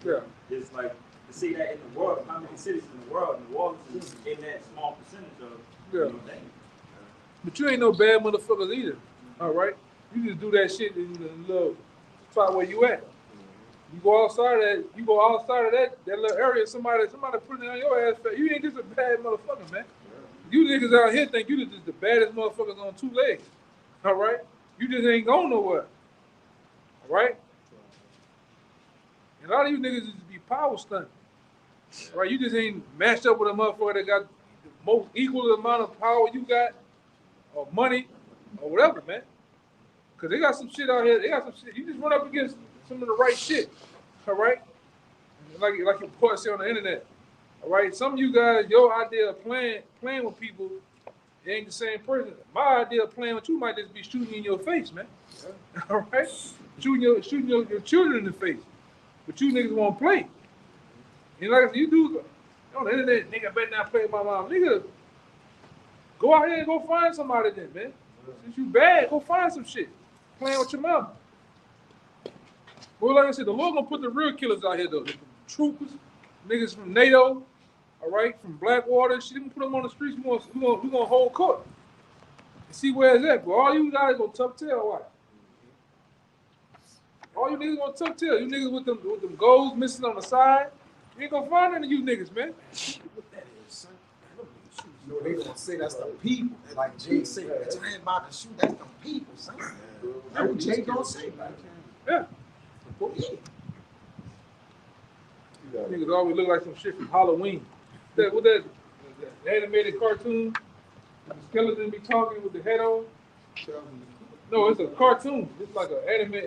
Yeah. It's like to see that in the world, how many cities in the world, New Orleans is in that small percentage of danger. But you ain't no bad motherfuckers either, all right? You just do that shit in the little spot where you at. You go outside of that little area, somebody put it on your ass. You ain't just a bad motherfucker, man. You niggas out here think you just the baddest motherfuckers on two legs, all right? You just ain't going nowhere, all right? And a lot of you niggas just be power stunting, all right? You just ain't matched up with a motherfucker that got the most equal amount of power you got, or money, or whatever, man. Because they got some shit out here. They got some shit. You just run up against some of the right shit, all right? Like your boy say on the internet, all right? Some of you guys, your idea of playing with people, it ain't the same person. My idea of playing with you might just be shooting you in your face, man. All right? Shooting your children in the face. But you niggas won't play. And like I said, you do on the internet, nigga better not play with my mom. Nigga, go out here and go find somebody then, man. Since you bad, go find some shit. Playing with your mama. Well, like I said, the Lord gonna put the real killers out here though. The troopers, niggas from NATO, all right, from Blackwater. She didn't put them on the streets. We gonna hold court and see where it's at. But all you guys gonna tuck tail, what? All you niggas gonna tuck tail. You niggas with them goals missing on the side. You ain't gonna find none of you niggas, man. What that is, son. You know, they gonna say that's the people. Like Jay said, it's not about the shoot, that's the people, son. That's what Jay gonna say, man. Yeah. Niggas always look like some shit from Halloween. That animated cartoon, the skeleton be talking with the head on. No, it's a cartoon. It's like an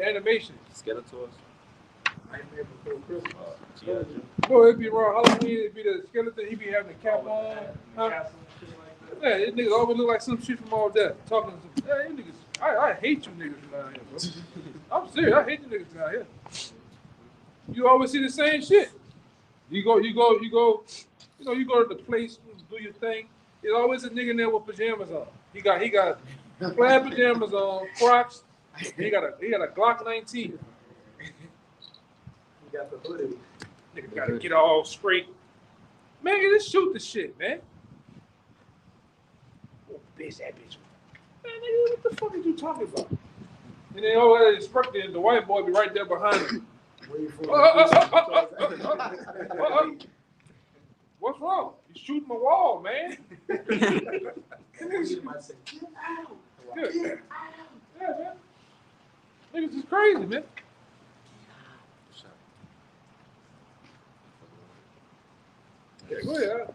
animation. Skeletors. No, it'd be around Halloween. It'd be the skeleton. He be having the cap on. Huh? Yeah, these niggas always look like some shit from all that. Talking to some, you niggas. I hate you niggas down here, bro. I'm serious. I hate you niggas down here. You always see the same shit. You go to the place, do your thing. There's always a nigga in there with pajamas on. He got plaid pajamas on, Crocs. He got a Glock 19. He got the hoodie. Nigga gotta get all straight. Man, just shoot the shit, man. Oh, bitch, that bitch. Man, nigga, what the fuck are you talking about? And then all that instructor and the white boy be right there behind him. What's wrong? You shooting my wall, man. Yeah, man. Niggas is crazy, man. Yeah, go ahead.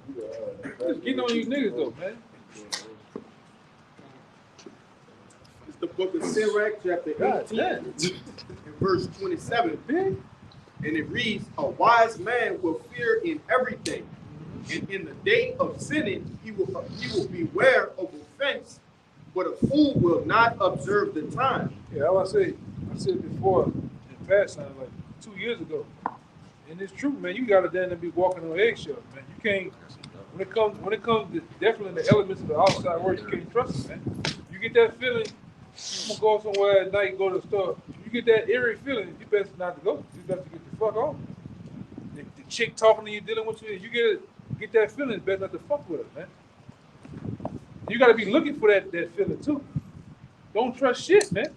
Just getting on you niggas though, man. It's the book of Sirach, chapter 18, and verse 27. And it reads, a wise man will fear in everything, and in the day of sinning he will beware of offense, but a fool will not observe the time. Yeah, I said before in past time, like 2 years ago. And it's true, man. You gotta then be walking on eggshells, man. You can't. When it comes to definitely the elements of the outside world, you can't trust it, man. You get that feeling. I'm gonna go somewhere at night, go to the store. You get that eerie feeling. You best not to go. You best to get the fuck off. The chick talking to you, dealing with you, you get that feeling. It's best not to fuck with her, man. You gotta be looking for that feeling too. Don't trust shit, man.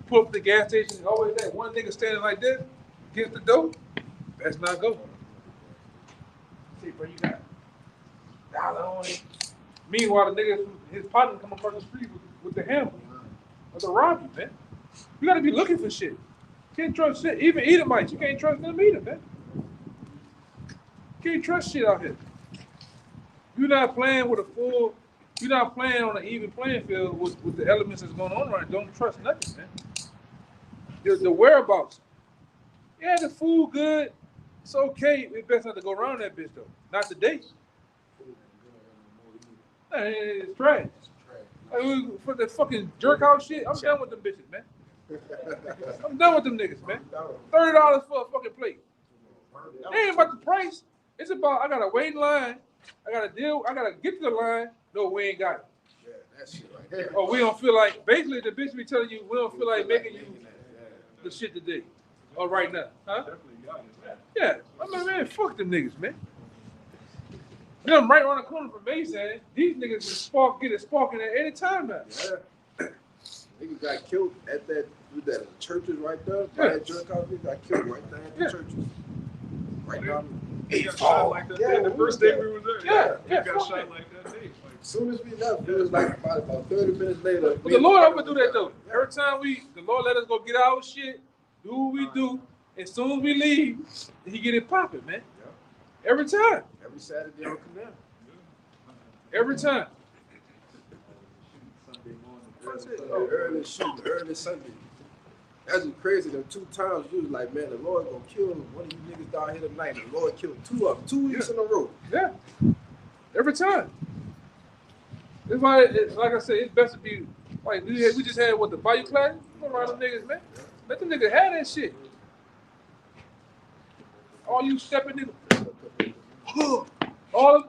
Pull up to the gas station, always that one nigga standing like this, against the door. Best not go. See, bro, you got $1 on it. Meanwhile, the nigga, his partner come across the street with the hammer. or to rob you, man. You gotta be looking for shit. Can't trust shit. Even Edomites, you can't trust them either, man. Can't trust shit out here. You're not playing with a full. You're not playing on an even playing field with the elements that's going on right now. Don't trust nothing, man. The whereabouts. Yeah, the food good. It's okay. It's best not to go around that bitch though. Not today. Man, it's trash. Like, for the fucking jerk out shit, I'm done with them bitches, man. I'm done with them niggas, man. $30 for a fucking plate. It ain't about the price. It's about I gotta wait in line. I gotta get to the line. No, we ain't got it. Yeah, that shit right there. Oh, we don't feel like. Basically, the bitch be telling you we don't feel like making you the shit today or right now, huh? Yeah, I mean, man, fuck them niggas, man. Them right around the corner from Mason. These niggas can get it sparking at any time now. Yeah. Niggas got killed at that churches right there. By that jerk out, niggas got killed right there at the churches. Right now. He got shot like that day. The first day we were there. He got shot like that day. As soon as we left, it was like about 30 minutes later. But the Lord ever do that though. Every time the Lord let us go get our shit, do what we do. As soon as we leave, he get it popping, man. Yeah. Every time. Every Saturday on Canal. Every time. Early shooting, early Sunday. That's just crazy. Them 2 times you was like, man, the Lord gonna kill one of you niggas down here tonight. The Lord killed 2 of them, 2 weeks in a row. Yeah. Every time. That's why, like I said, it's best to be like we just had the Bayou Classic. Go around them niggas, man. Let them niggas have that shit. All you stepping niggas.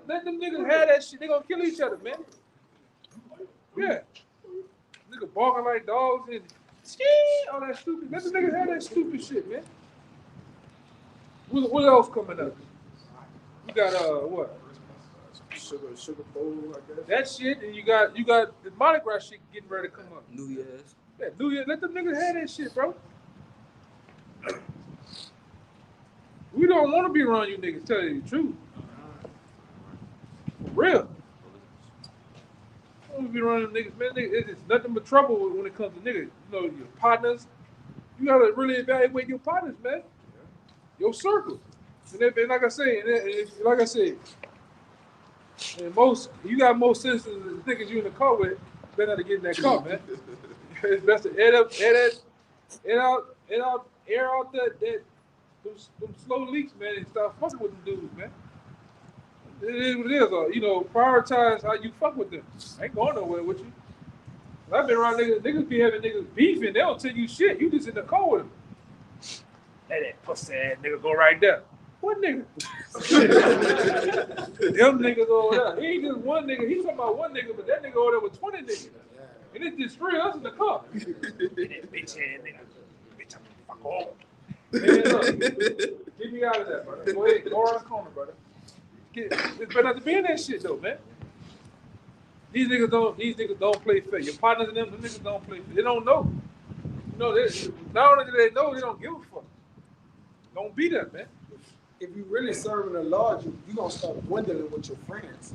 Let them niggas have that shit. They gonna kill each other, man. Yeah. Niggas barking like dogs and all that stupid. Let the niggas have that stupid shit, man. What else coming up? You got what? Sugar bowl, I guess. That shit, and you got the Mardi Gras shit getting ready to come up. New Year's. Yeah, New Year. Let them niggas have that shit, bro. We don't want to be around you niggas, tell you the truth. For real. I don't want to be around them niggas, man. It's nothing but trouble when it comes to niggas. You know, your partners. You gotta really evaluate your partners, man. Your circle. And like I say, and you got more sense than the niggas you in the car with. Better not to get in that car, man. It's best to air out them slow leaks, man, and start fucking with them dudes, man. It is what it is. You know, prioritize how you fuck with them. I ain't going nowhere with you. I've been around niggas be having niggas beefing. They don't tell you shit. You just in the car with them. Let that pussy ass nigga go right there. What nigga? Them niggas over there. He ain't just one nigga. He's talking about one nigga, but that nigga over there with 20 niggas. And it's just 3 of us in the car. That bitch ass nigga. Bitch, I'm fuck home. Get me out of that, brother. Go ahead. Go around the corner, brother. It's better not to be in that shit, though, man. These niggas don't play fair. Your partners and them niggas don't play fair. They don't know. You know, not only do they know, they don't give a fuck. Don't be that, man. If you really serving the Lord, you're gonna start dwindling with your friends.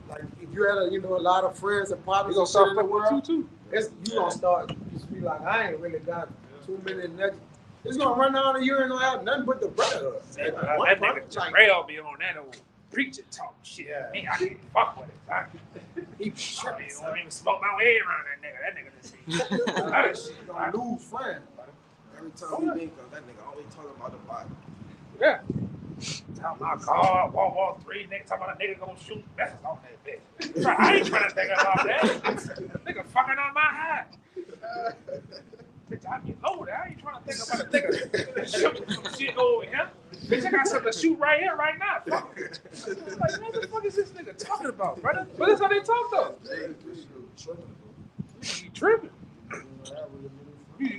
Like if you had a lot of friends and partners You gonna start fucking with you too. You gonna start just be like, I ain't really got too many next. It's gonna run down and you ain't gonna have nothing but the brotherhood. That nigga Terrell be on that old preacher talk shit. Yeah. Me, I can't fuck with it. He don't even smoke my way around that nigga. That nigga just You're gonna lose friends. Every time we link up, that nigga always talking about the Bible. Yeah. Tell my car, World War III, nigga talking about a nigga gonna shoot vessels on that bitch. I ain't trying to think about that. Nigga fucking on my high. Bitch, I get loaded. I ain't trying to think about a nigga shooting some shit over here. Bitch, I got something to shoot right here, right now. Fuck. Like, what the fuck is this nigga talking about, brother? But that's how they talk, though. You tripping. You're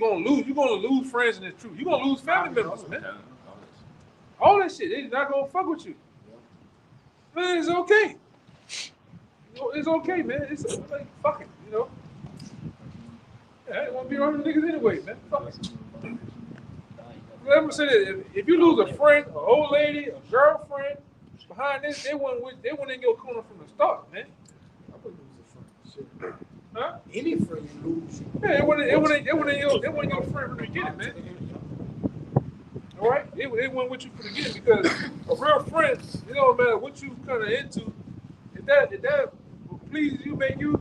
gonna lose friends in this truth. You're gonna lose family members, man. All that shit, they're not gonna fuck with you. Man, it's okay. It's okay, man. It's like, fuck it, you know. Yeah, I don't want to be around the niggas anyway, man. Fuck it. Let me say that if you lose a friend, an old lady, a girlfriend, behind this, they went in your corner from the start, man. I would lose a friend. Shit. Huh? Any friend you lose, Yeah, it wasn't your friend from the beginning, man. All right? It went with you from the beginning because a real friend, it don't matter what you kind of into. If that pleases you, make you,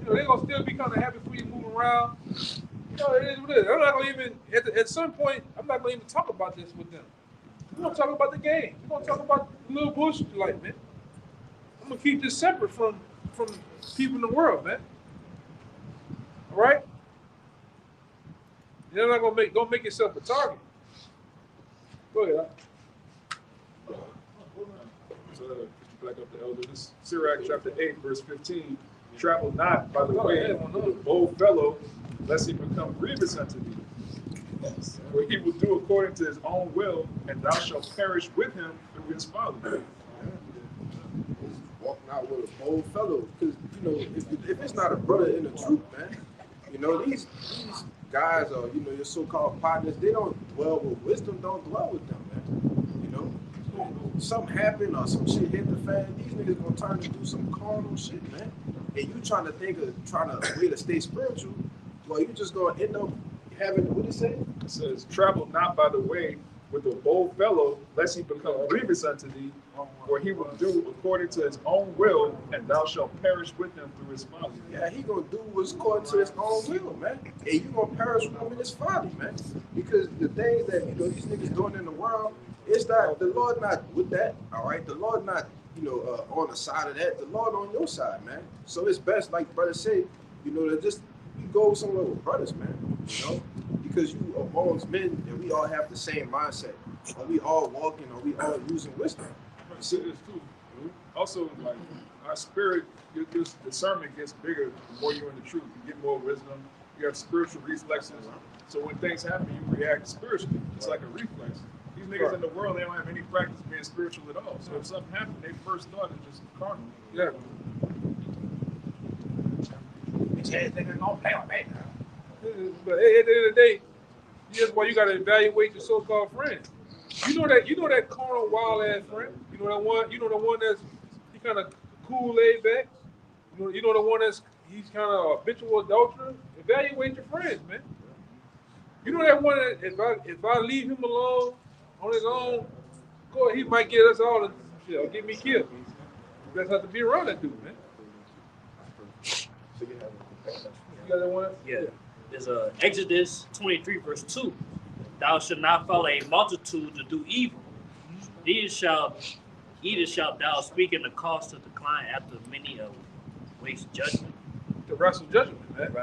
they're gonna still be kind of happy for you moving around. It is what it is. I'm not gonna even at some point. I'm not gonna even talk about this with them. We're gonna talk about the game. We're gonna talk about the little bullshit you like, man. I'm gonna keep this separate from people in the world, man. All right? You're not gonna don't make yourself a target. Go ahead. So, back up the elder. This Sirach chapter 8, verse 15. Travel not by the way of the bold fellow, lest he become grievous unto thee. For he will do according to his own will, and thou shalt perish with him through his folly. walking out with a bold fellow. Because, if it's not a brother in the truth, man, these guys or, your so-called partners, they don't dwell with wisdom, don't dwell with them, man. Something happened or some shit hit the fan, these niggas gonna turn to do some carnal shit, man. And you trying to think of a way to stay spiritual, well, you just gonna end up having, what it say? It says, travel not by the way with a bold fellow, lest he become grievous unto thee, for he will do according to his own will, and thou shalt perish with him through his folly. Yeah, he gonna do what's according to his own will, man. And you gonna perish with him in his folly, man. Because the things that these niggas doing in the world, it's not the Lord not with that, all right. The Lord not on the side of that. The Lord on your side, man. So it's best, like brother said, to just you go somewhere with brothers, man. Because you amongst men, and we all have the same mindset. Are we all walking? Are we all using wisdom? It's true. Also, like our spirit, your discernment gets bigger the more you're in the truth. You get more wisdom. You have spiritual reflexes. So when things happen, you react spiritually. It's like a reflex. These niggas in the world, they don't have any practice being spiritual at all. So if something happened, they first thought it's just carnal. Yeah. But at the end of the day, here's why you gotta evaluate your so-called friends. You know that carnal wild ass friend. You know the one that's he kind of cool, laid back. You know the one he's kind of habitual adulterer. Evaluate your friends, man. You know that one that if I leave him alone on his own, go he might get us all shit or get me killed. You just have to be around that dude, man. You got that one? Yeah. There's Exodus 23, verse 2. Thou shalt not follow a multitude to do evil. Either shalt thou speak in the cause to decline after many waste judgment. The wrestle judgment, man.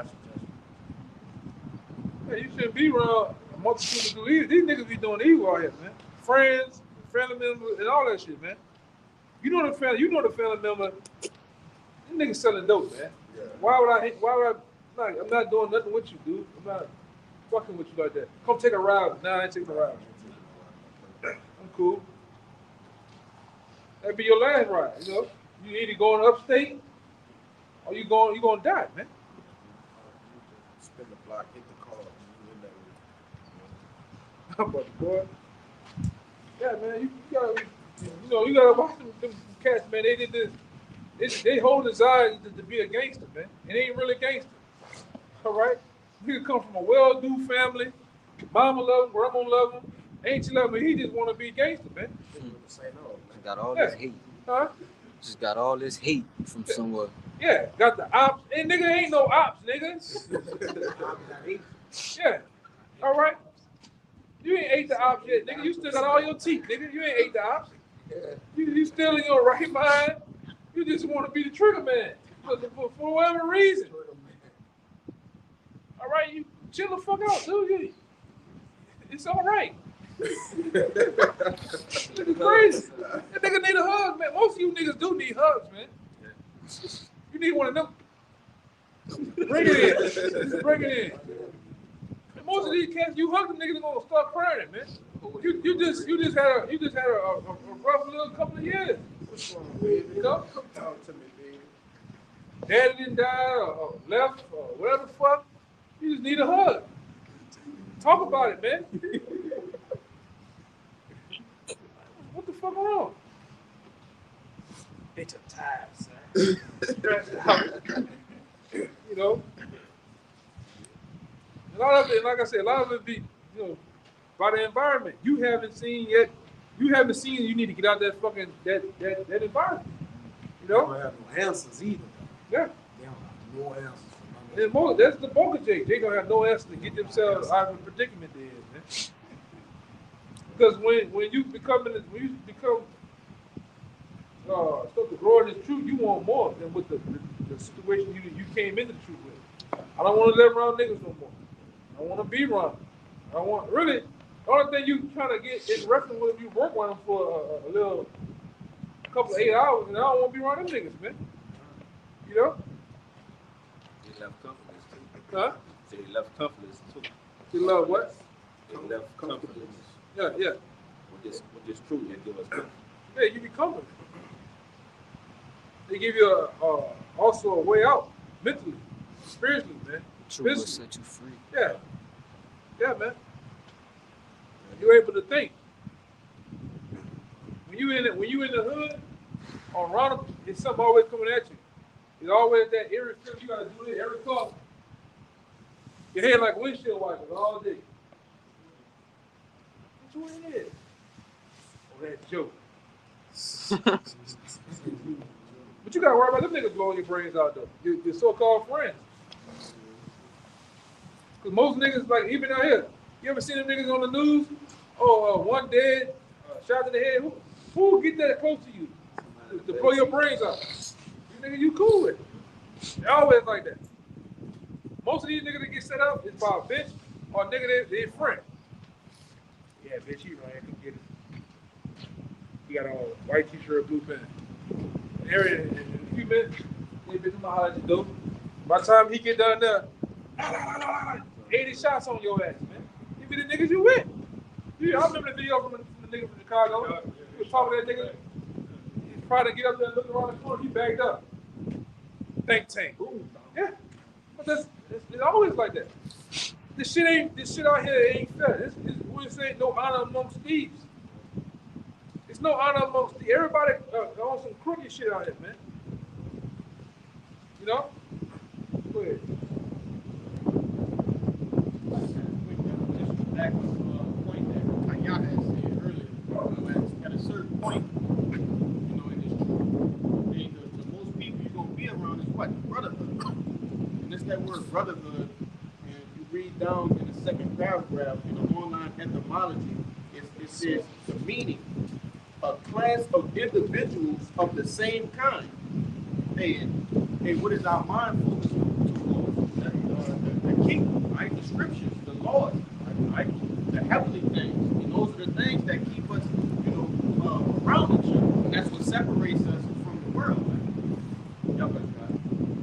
Yeah, you shouldn't be around a multitude to do evil. These niggas be doing evil out here, man. Friends, family members, and all that shit, man. You know the family member. These niggas selling dope, man. Yeah. Why would I? I'm not doing nothing with you, dude. I'm not fucking with you like that. Come take a ride. Nah, I ain't taking a ride. I'm cool. That'd be your last ride, You either going upstate or you gonna die, man. Spin the block, hit the car, and you But boy, yeah, man, you gotta watch them cats, man. They did this. They whole desire to be a gangster, man. It ain't really gangster. All right? You can come from a well-do family. Mama love him, grandma love him, auntie love him. He just want to be gangster, man. Got all this hate. Huh? Just got all this hate from somewhere. Yeah, got the ops. And nigga, ain't no ops, nigga. Yeah. All right? You ain't ate the ops yet, nigga. You still got all your teeth, nigga. You ain't ate the ops. You still in your right mind. You just want to be the trigger man for whatever reason. All right, you chill the fuck out, dude. It's all right. Nigga crazy. That nigga need a hug, man. Most of you niggas do need hugs, man. You need one of them. Bring it in. Just bring it in. And most of these cats, you hug them niggas, they're gonna start crying, man. You just had a rough little couple of years. Daddy didn't die or left or whatever the fuck. You just need a hug. Talk about it, man. What the fuck wrong? Bitch, I'm tired, son. You know, a lot of it, like I said, a lot of it be, you know, by the environment. You haven't seen yet. You haven't seen. You need to get out that fucking that environment. You They know. don't have no answers either. Yeah. They don't have no answers. And most, that's the bulk of Jay. They don't have no answer to get themselves out of the predicament they're in, man. Because when you become start to grow in this truth, you want more than with the situation you came into the truth with. I don't want to live around niggas no more. I don't want to be around. I want really the only thing you trying to get in reference with you work around for a little couple of 8 hours, and I don't want to be around them niggas, man. You know? They left comfortless too. Huh? They left comfortless too. They love what? They left comfortless. Yeah, yeah. With this truth, they give us comfort. Yeah, you be comfortable. They give you also a way out mentally, spiritually, man. Truth will Physically. set you free. Yeah. Yeah, man. You're able to think. When you in the hood, on Ronald, it's something always coming at you. It's always that eerie feeling. You gotta do it every car. Your head like windshield wipers all day. What you in there? Oh, that joke. But you gotta worry about them niggas blowing your brains out though. Your so-called friends. Cause most niggas, like even out here, you ever seen them niggas on the news? Oh, one dead, shot to the head. Who get that close to you to blow your brains out? You nigga, you cool with it. They always like that. Most of these niggas that get set up is by a bitch or a nigga they friend. Yeah, bitch, he right here, come get it. He got on white t-shirt, blue pants. In a few minutes, they bitch my holler at you, dope. By the time he get down there, 80 shots on your ass, man. You be the niggas you with. Yeah, I remember the video from the nigga from Chicago. He was talking to that nigga. He tried to get up there and look around the corner. He bagged up. Think tank. Yeah. But it's always like that. This shit out here ain't fair. This ain't no honor amongst thieves. It's no honor amongst thieves. Everybody on some crooked shit out here, man. You know? Go ahead. Back to the point that Kaya had said earlier, at a certain point, you know, in this truth, the most people you're going to be around is what? Brotherhood. And it's that word brotherhood, and you read down in the second paragraph in the online etymology, it says the meaning, a class of individuals of the same kind. And what is our mind focused on? The kingdom, right? The scriptures, the laws. Right? The heavenly things, and those are the things that keep us, you know, around each other. And that's what separates us from the world. Right? Y'all better try.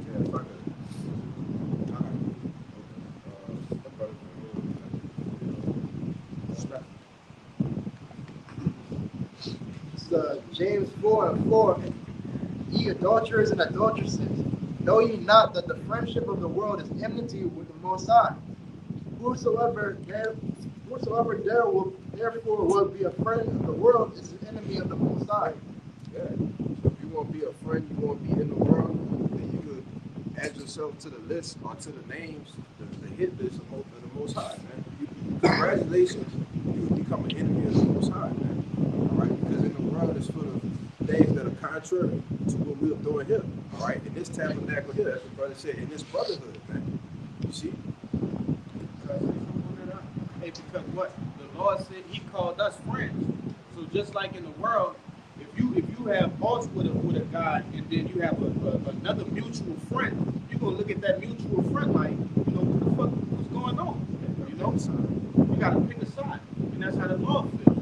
Yeah, if I could. James 4:4. Ye adulterers and adulteresses, know ye not that the friendship of the world is enmity with the Most High? Whosoever therefore will be a friend of the world is an enemy of the Most High. Yeah. If you want to be a friend, you want to be in the world, then you could add yourself to the list or to the names, the hit list of the Most High, man. Congratulations, you would become an enemy of the Most High, man. All right, because in the world it's full of things that are contrary to what we're doing here. All right, in this tabernacle here, as the brother said, in this brotherhood, man. You see? Hey, because what? The Lord said he called us friends. So just like in the world, if you have faults with a guy and then you have another mutual friend, you're gonna look at that mutual friend like, you know, what the fuck what's going on? You know? You gotta pick a side. And that's how the law feels.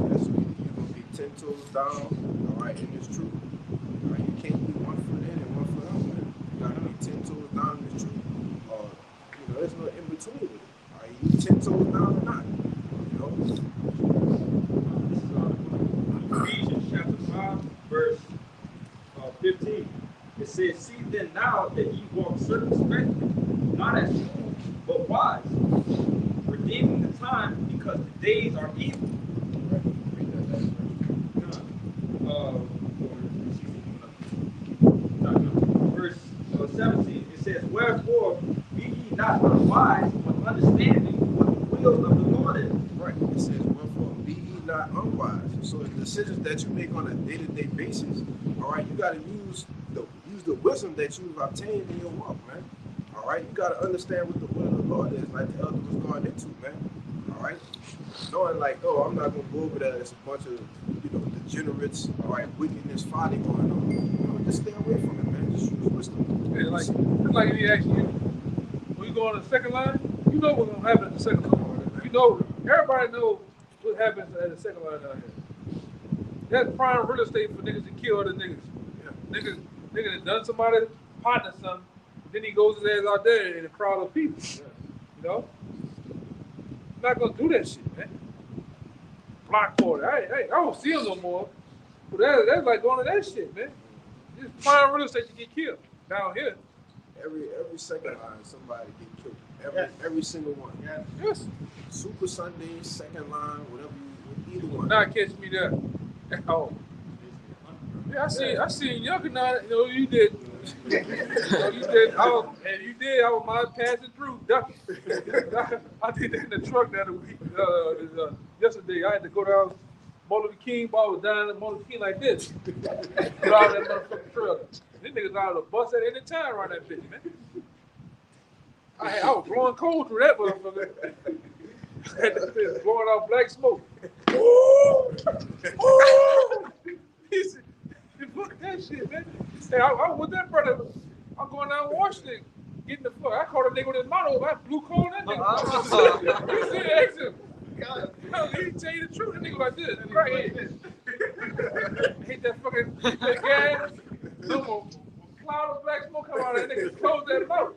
That's what you're gonna be 10 toes down, all right, in this truth. All right, you can't be 1 foot in and 1 foot out, man. You gotta be 10 toes down in this truth. You know, there's no in between with it. All right, you 10 toes down or not. You know? This is Ephesians chapter 5, verse 15. It says, see then now that ye walk circumspectly, not as fools, but wise, redeeming the time because the days are evil. Verse 17, it says, not unwise. So the decisions that you make on a day-to-day basis, all right, you got to use the wisdom that you've obtained in your walk, man. All right, you got to understand what the will of the Lord is, like the elder was going into, man. All right, knowing like, oh, I'm not gonna go over that. It's a bunch of, degenerates, all right, wickedness, folly going on. Just stay away from it, man. Just use wisdom. Yeah, like if he asks you, when you go on the second line, you know what's gonna happen at the second line. You know, everybody knows what happens at the second line down here. That's prime real estate for niggas to kill other niggas. Niggas that done somebody partner something, then he goes his ass out there in a crowd of people. You know? I'm not gonna do that shit, man. Block order. I don't see him no more. But that's like going to that shit, man. It's prime real estate to get killed down here. Every second line, somebody get killed. Every single one. Yes. Super Sunday, second line, whatever either one. Not catch me there. Oh. Yeah, I seen Younger now. You did. You did. I was my passing through, ducking. I did that in the truck the other week. Yesterday, I had to go down Motor King. I was down at Motor King like this. Drive that motherfucking truck. These niggas out of the bus at any time around that bitch, man. I was blowing cold through that motherfucker. Blowing out black smoke. He said, fuck that shit, man. Hey, I was with that brother. I'm going down Washington, getting the fuck. I caught a nigga with his motto. I blue coal that nigga. He said, exit. He tell you the truth. That nigga like this. Right here. Hit that fucking gas. Little cloud of black smoke come out of that nigga. Close that mouth.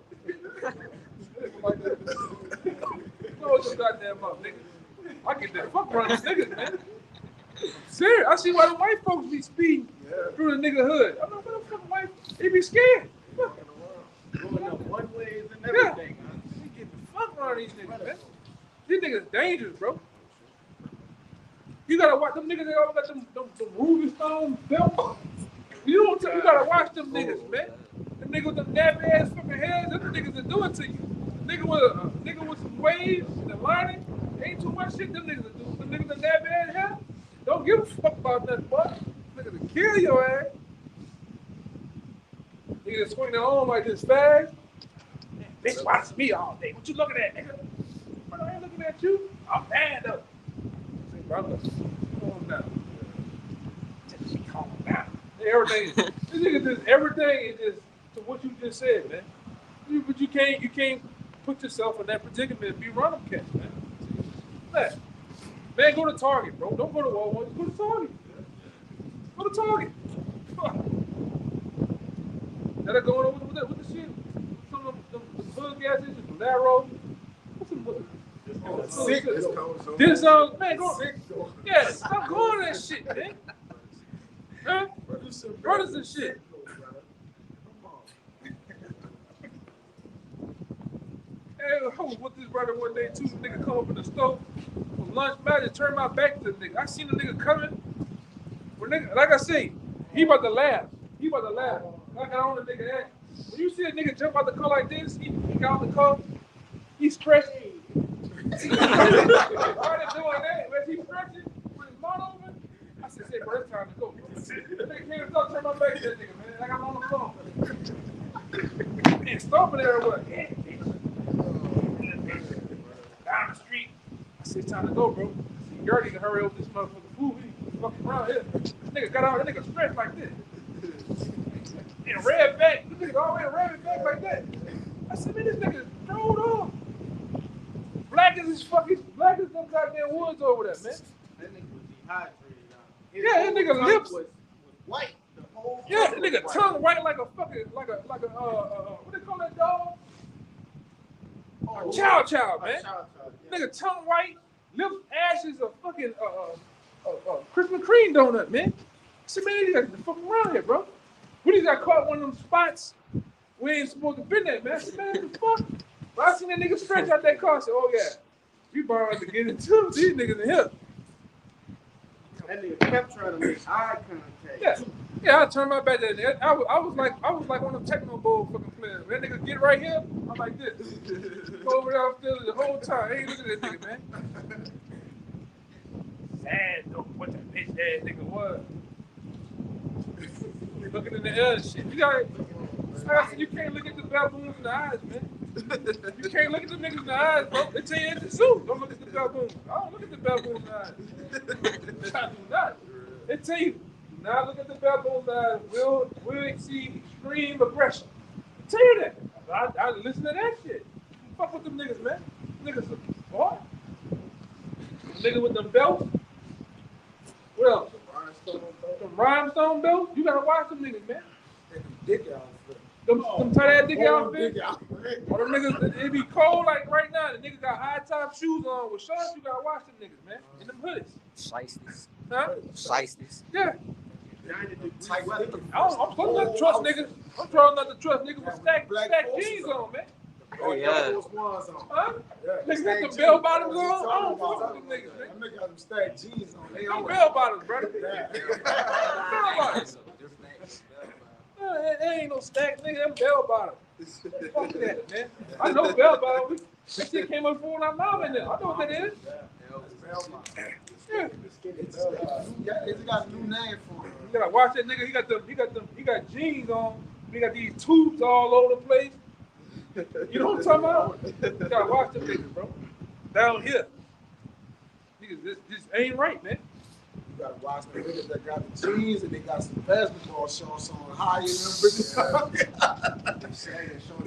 Like that. Close your goddamn mouth, nigga. I get the fuck around these niggas, man. Serious. I see why the white folks be speeding through the nigga hood. I don't know what the fucking white. They be scared. Going up one ways and everything, man. They get the fuck around these niggas, man. These niggas dangerous, bro. You gotta watch them niggas. They all got them ruby stone belts. You gotta watch them niggas, man. Them niggas with them nappy ass fucking heads. Them niggas that do it to you. Nigga with some waves and the lining. Ain't too much shit. Them niggas that do. Them niggas with nappy ass hair. Don't give a fuck about nothing, boy. Niggas will kill your ass. Niggas that swing their arm like this fast. Bitch, watch me all day. What you looking at, nigga? I ain't looking at you. I'm mad though. Say, brother, calm down. Just calm down. Everything. This nigga just everything is just to what you just said, man. But you can't put yourself in that predicament and be run catch, man. Man, go to Target, bro. Don't go to Walmart. Go to Target. Go to Target. That are going over with the shit. Some of the hood gas stations, the Laro. What's some hood? This man, go. Yeah, stop going to that shit, man. Huh? Brothers and shit. Hey, I was with this brother one day too. The nigga come up in the store for lunch. Man, I just turned my back to the nigga. I seen the nigga coming. When nigga, like I say, he about to laugh. Like I on the nigga that. When you see a nigga jump out the car like this, he got out the car. He's stretching. Why they doing that? When he stretching with his mouth open, I said, bro, it's time to go. The nigga came and turn my back to that nigga, man. Like I'm on the phone. And stomping everywhere. Down the street. I said, it's time to go, bro. You already need to hurry over this motherfucking food. We fucking around here. This nigga got out, that nigga stretched like this. And red back. This nigga always red back like that. I said, man, this nigga throwed off. Black as them goddamn woods over there, man. That nigga was dehydrated. Yeah, that nigga lips was white. The whole yeah, that nigga tongue white like a fucking what they call that dog? Chow, man. Nigga tongue white, lips ashes of fucking Krispy Kreme donut, man. I said, man, you got to fucking around here, bro. We just got caught one of them spots we ain't supposed to be in there, man. I said, man, what the fuck? But I seen that nigga stretch out that car. I said, oh yeah, we about to get into these niggas in here. That nigga kept trying to make eye contact. Yeah, I turned my back to that. I was like one of them Techno Bowl fucking players. That nigga get right here, I'm like this. Go over there, I'm still the whole time. Hey, look at that nigga, man. Sad Yeah, nigga, what? Looking in the air and shit. You got you can't look at the baboons in the eyes, man. You can't look at the niggas in the eyes, bro. They tell you it's the zoo. Don't look at the baboons. I don't look at the baboons in the eyes. I do not. They tell you, now look at the baboons in the eyes. We'll exceed extreme aggression. They tell you that. I listen to that shit. Fuck with them niggas, man. Niggas, what? Niggas with them belts. What else? Some rhinestone belts. You gotta watch them niggas, man. Dick out. Them tight ass dick outfit. Or them niggas, it be cold like right now. The niggas got high top shoes on with shorts. You gotta watch them niggas, man. In them hoodies. Shiesties. Huh? Shiesties. Yeah. I'm supposed not to trust niggas. I'm trying not to trust niggas with stacked jeans on, man. Oh, yeah. Huh? Niggas with the bell bottoms on? I don't fuck with them niggas, man. Them niggas got them stacked jeans on. They Them bell bottoms, brother. Bell bottoms. It ain't no stack, nigga. Them bell bottoms. Fuck that, man. I know bell bottoms. That shit came up before our mom in there. I know what that is. Yeah. It's got a new name for it. You gotta watch that nigga. He got jeans on. He got these tubes all over the place. You know what I'm talking about? You gotta watch them niggas, bro. Down here. Niggas, this ain't right, man. You gotta watch the niggas that got the jeans and they got some basketball shorts on higher than them bitches.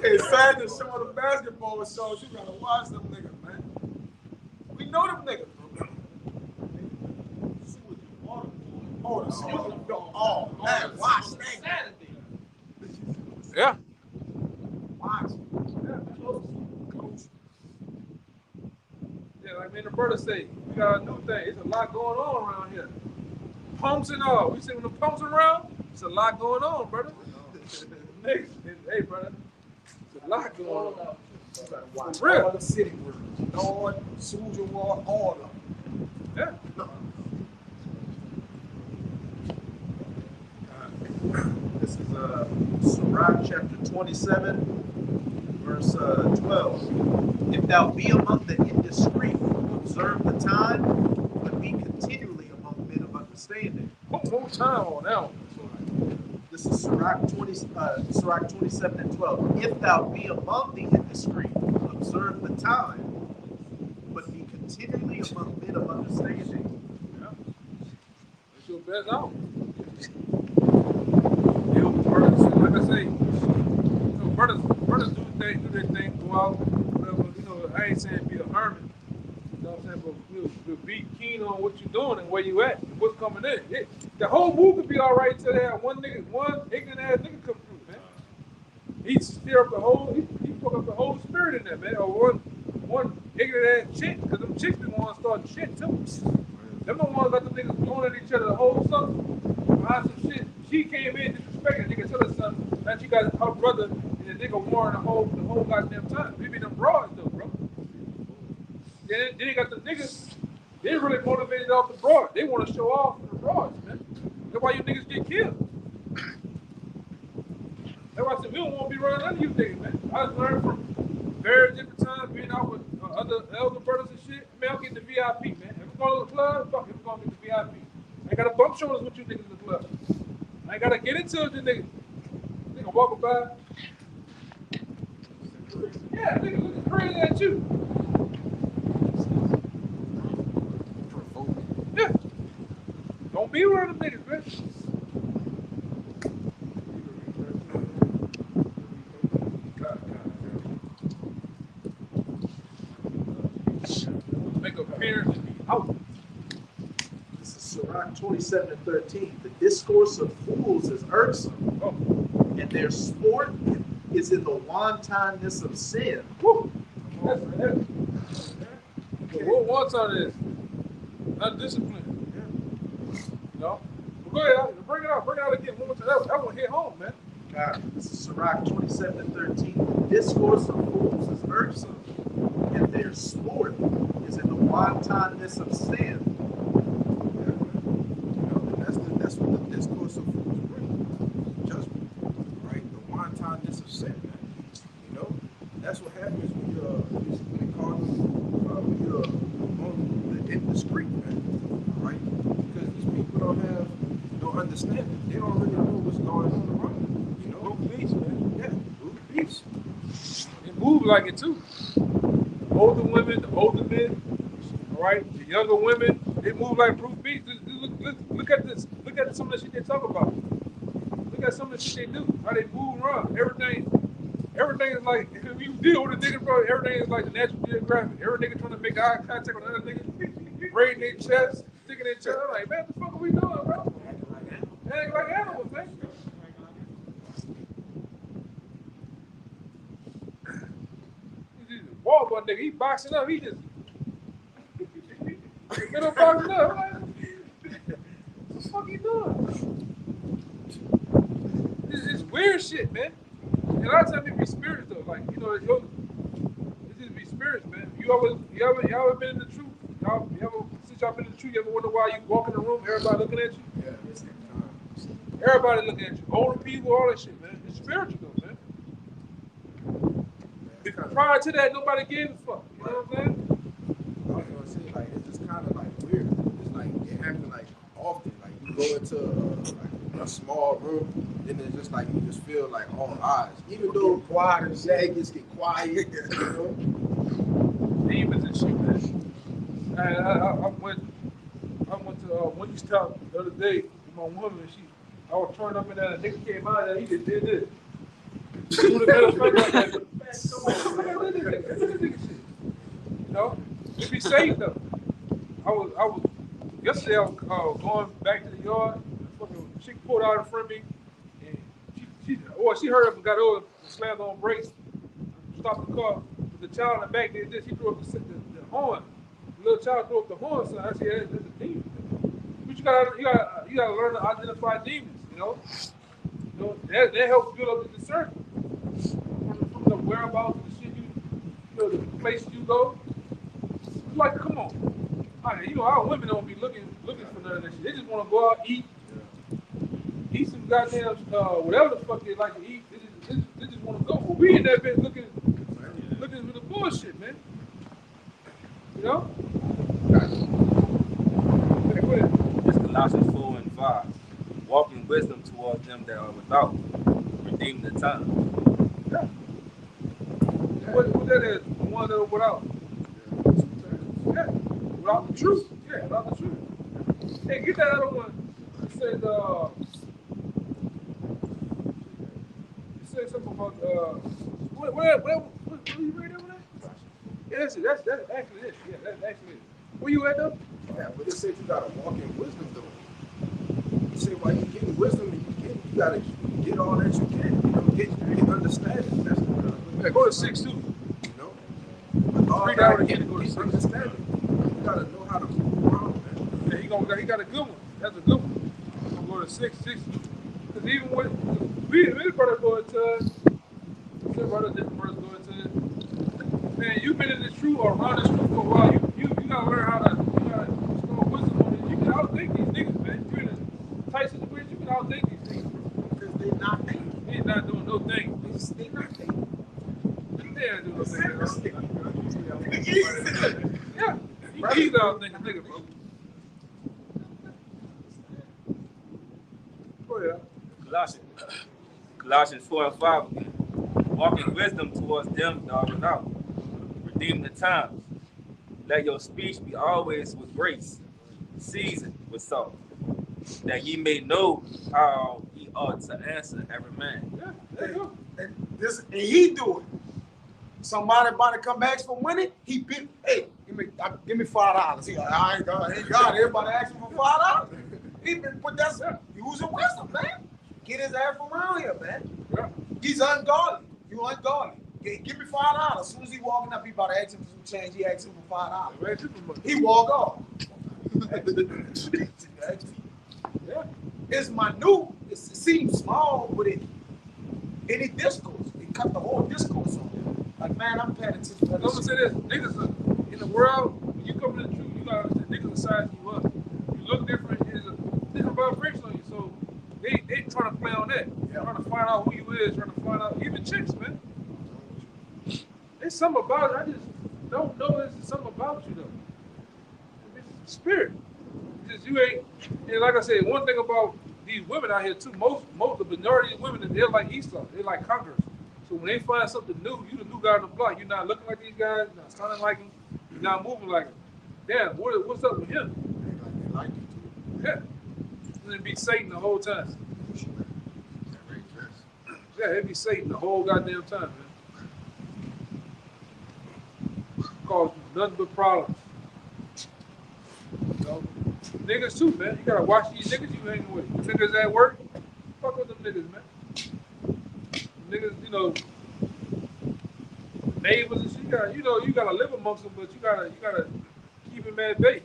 It's sad to show the basketball shorts. You gotta watch them niggas, man. We know them niggas, bro. Oh, man, watch that. Yeah. Watch. Yeah, like me and the brother say, we got a new thing. There's a lot going on around here. Pumps and all. We see when the pumps around, it's a lot going on, brother. Niggas, hey, brother, it's a lot going on. You gotta watch For real. all the city words. Lord, Soldier War, all of them. Yeah. This is Sirach chapter 27, verse 12. If thou be among the indiscreet, observe the time, but be continually among men of understanding. One more time on that one. This is Sirach 27 and 12. If thou be among the indiscreet, observe the time, but be continually among men of understanding. Yeah. It's your best out. Like I say, brothers do their thing, go out, whatever. You know, I ain't saying be a hermit. You know what I'm saying? But we'll be keen on what you're doing and where you at and what's coming in. The whole move could be all right until they have one ignorant ass nigga come through, man. He stir up the whole, he took up the whole spirit in there, man. Or one ignorant ass chick, because them chicks the ones starting shit too. Them the ones that the niggas blowing at each other the whole summer. Behind some shit. She came in disrespecting. Nigga tell her something. Now she got her brother and the nigga warring the whole goddamn time. Maybe them broads though, bro. Then they got the niggas. They really motivated off the broad. They want to show off for the broads, man. That's why you niggas get killed. That's why I said we don't want to be running under you niggas, man. I just learned from various different times being out with other elder brothers and shit. Man, I'm getting the VIP, man. If we're going to the club, fuck it, we're going to get the VIP. I ain't got to bump shoulders with you niggas in the club. I ain't gotta get into it, nigga. Nigga walking by. Yeah, nigga looking crazy at you. Yeah. Don't be around them niggas, man. Make a appearance and be out. Sirach 27 and 13. The discourse of fools is irksome, and their sport is in the wantonness of sin. Woo. That's right. What wanton is? Not discipline. Yeah. You know? But go ahead, bring it out again. One more time. That one hit home, man. This is Sirach 27 and 13. The discourse of fools is irksome, and their sport is in the wantonness of sin. That's what the discourse of fools bring. Judgment, right? The wantonness of sin, man. You know, that's what happens when you're among the indiscreet, man. All right? Because these people understanding. They don't really know what's going on around them. You know, Brute beast, man. yeah, brute beast. They move like it too. The older women, the older men, all right, the younger women, they move like brute beasts. Look at this. Look at some of the shit they talk about. Look at some of the shit they do. How they move around. Everything is like, if you deal with a nigga, bro, everything is like the National Geographic. Every nigga trying to make eye contact with another nigga, braiding their chest, sticking their chest. I'm like, man, what the fuck are we doing, bro? Acting like animals, man. Walmart nigga, he boxing up, he just get up boxing up. Like, what the fuck he doing? It's weird shit, man. And a lot of times it be spirits though, like you know, it just be spirits, man. Y'all ever been in the truth? Since y'all been in the truth, you ever wonder why you walk in the room, everybody looking at you? Yeah. Everybody looking at you, older people, all that shit, man. It's spiritual though, man. Prior to that, nobody gave a fuck. You know what I'm saying? I was gonna say, like, it's just kind of like weird. It's like it happens like often. Like you go into like a small room, and it's just like you just feel like all eyes. Even though quiet and shit, it just get quiet. You know? Demons and shit, man. I went to Wendy's Top the other day with my woman. I was turned up in there. A nigga came out there. He just did this. You know, it be safe though. I was yesterday. I was going back to the yard. Fucking chick pulled out in front of me, and she heard up and got over, and slammed on brakes, stopped the car. But the child in the back did this. He threw up the horn. The little child threw up the horn. So I said, "That's a demon." But you gotta learn to identify demons. You know that helps build up the discernment. From the whereabouts of the shit the places you go. Like, come on. You know, our women don't be looking for none of that shit. They just want to go out, eat some goddamn, whatever the fuck they like to eat. They just want to go. But we in that bitch looking for the bullshit, man. You know? It's Colossians 4:5. Walk in wisdom towards them that are without. Redeem the time. Yeah. What that is? The one that are without. Yeah. Without the truth. Yeah, without the truth. Hey, get that other one. It says, something about, what you read over there? Yeah, that's actually it. Yeah, that's actually it. Where you at, though? Yeah, but it says you gotta walk in wisdom, though. You say, while you getting wisdom, you gotta get all that you can. You know, get understanding. That's what yeah, go to 6 too. You know, but all that again, go to 6. Understanding. You gotta know how to move around, man. Yeah, he got a good one. That's a good one. I'm gonna go to 6. Because even when we brother go into man, you've been in this truth or around this truth for a while. You gotta learn how to store wisdom on it. You can outthink these niggas, man. You're in a tight situation, you can outthink these niggas. Because they're not thinking. They're not doing no thing. They're not thinking. They ain't doing no thing, bro. Yeah, he's outthink a nigga, bro. Oh yeah. Colossians 4:5 again. Walk in wisdom towards them that are without. Redeem the times. Let your speech be always with grace, seasoned with salt, that ye may know how ye ought to answer every man. Yeah, there you go. And he do it. Somebody about to come ask for money, he bid, hey, give me $5. He like, I ain't got everybody asking for $5. But that's using wisdom, man. Get his ass from around here, man. Yeah. He's ungodly. You ungodly. Give me $5. As soon as he walking up, he about to ask him for some change. He asked him for $5. He walk off. Yeah. It's minute. It seems small, but any discourse, it cut the whole discourse on it. Like, man, I'm paying attention. I'm gonna say this: niggas in the world, when you come to the truth, you gotta understand niggas will size you up. You look different. It's a different vibration on you. So they trying to play on that. Yeah. Trying to find out who you is. Trying to find out even chicks, man. There's something about it. I just don't know. There's something about you though. It's spirit. It's just you ain't. And like I said, one thing about these women out here too. The majority of women, they're like Esau. They're like conquerors. So when they find something new, you the new guy on the block. You're not looking like these guys. You're not sounding like them. You're not moving like them. Damn, what's up with him? They like you too. Yeah. It'd be Satan the whole time. Yeah, it'd be Satan the whole goddamn time, man. Cause nothing but problems. You know? Niggas too, man. You gotta watch these niggas you hanging with. The niggas at work, fuck with them niggas, man. Niggas, you know, neighbors and shit. You gotta live amongst them, but you gotta keep them at bay.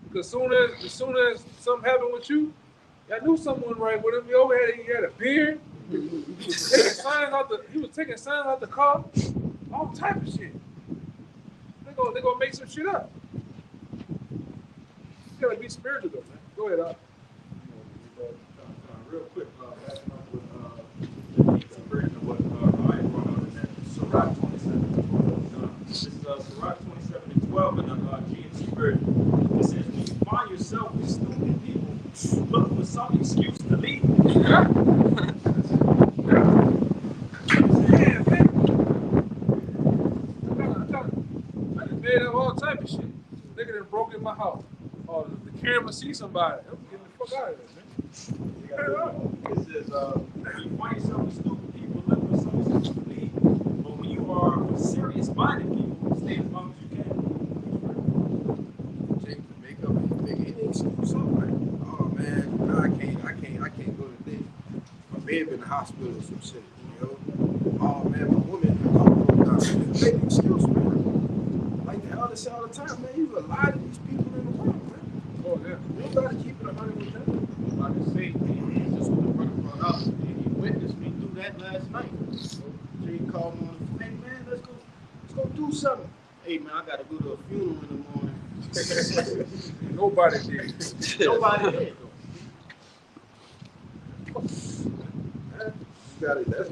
Because as soon as something happened with you, I knew someone right with him. He had a beard. He was taking signs out the car. All type of shit. They gonna make some shit up. You gotta be spiritual though, man. Go ahead, Al. Real quick, backing up with the version of what I brought out in that Sirach 27. This is Sirach 27:12 in the GMC version. It says, when you find yourself with stupid people, look for some excuse to leave. Yeah, man. I just made up all type of shit. Nigga done broke in my house. Oh, the camera see somebody. I'm getting the fuck out of there, man. It says, when you find yourself with stupid people, look for some excuse to leave. But when you are with serious-minded people, stay as long as you can. Make any excuse up, like, oh man, no, I can't go today. My baby in the hospital or some shit, you know. Oh man, my woman broke down. Make an excuse, man. Like the hell, say all the time, man. You a lie to these people in the world, man. Oh yeah. You gotta keep it 100 with them. Like I say, just what the brother brought up, and he witnessed me do that last night. So Jay called me on the phone, hey man, let's go do something. Hey man, I gotta go to a funeral in the morning. Nobody did. Nobody did though.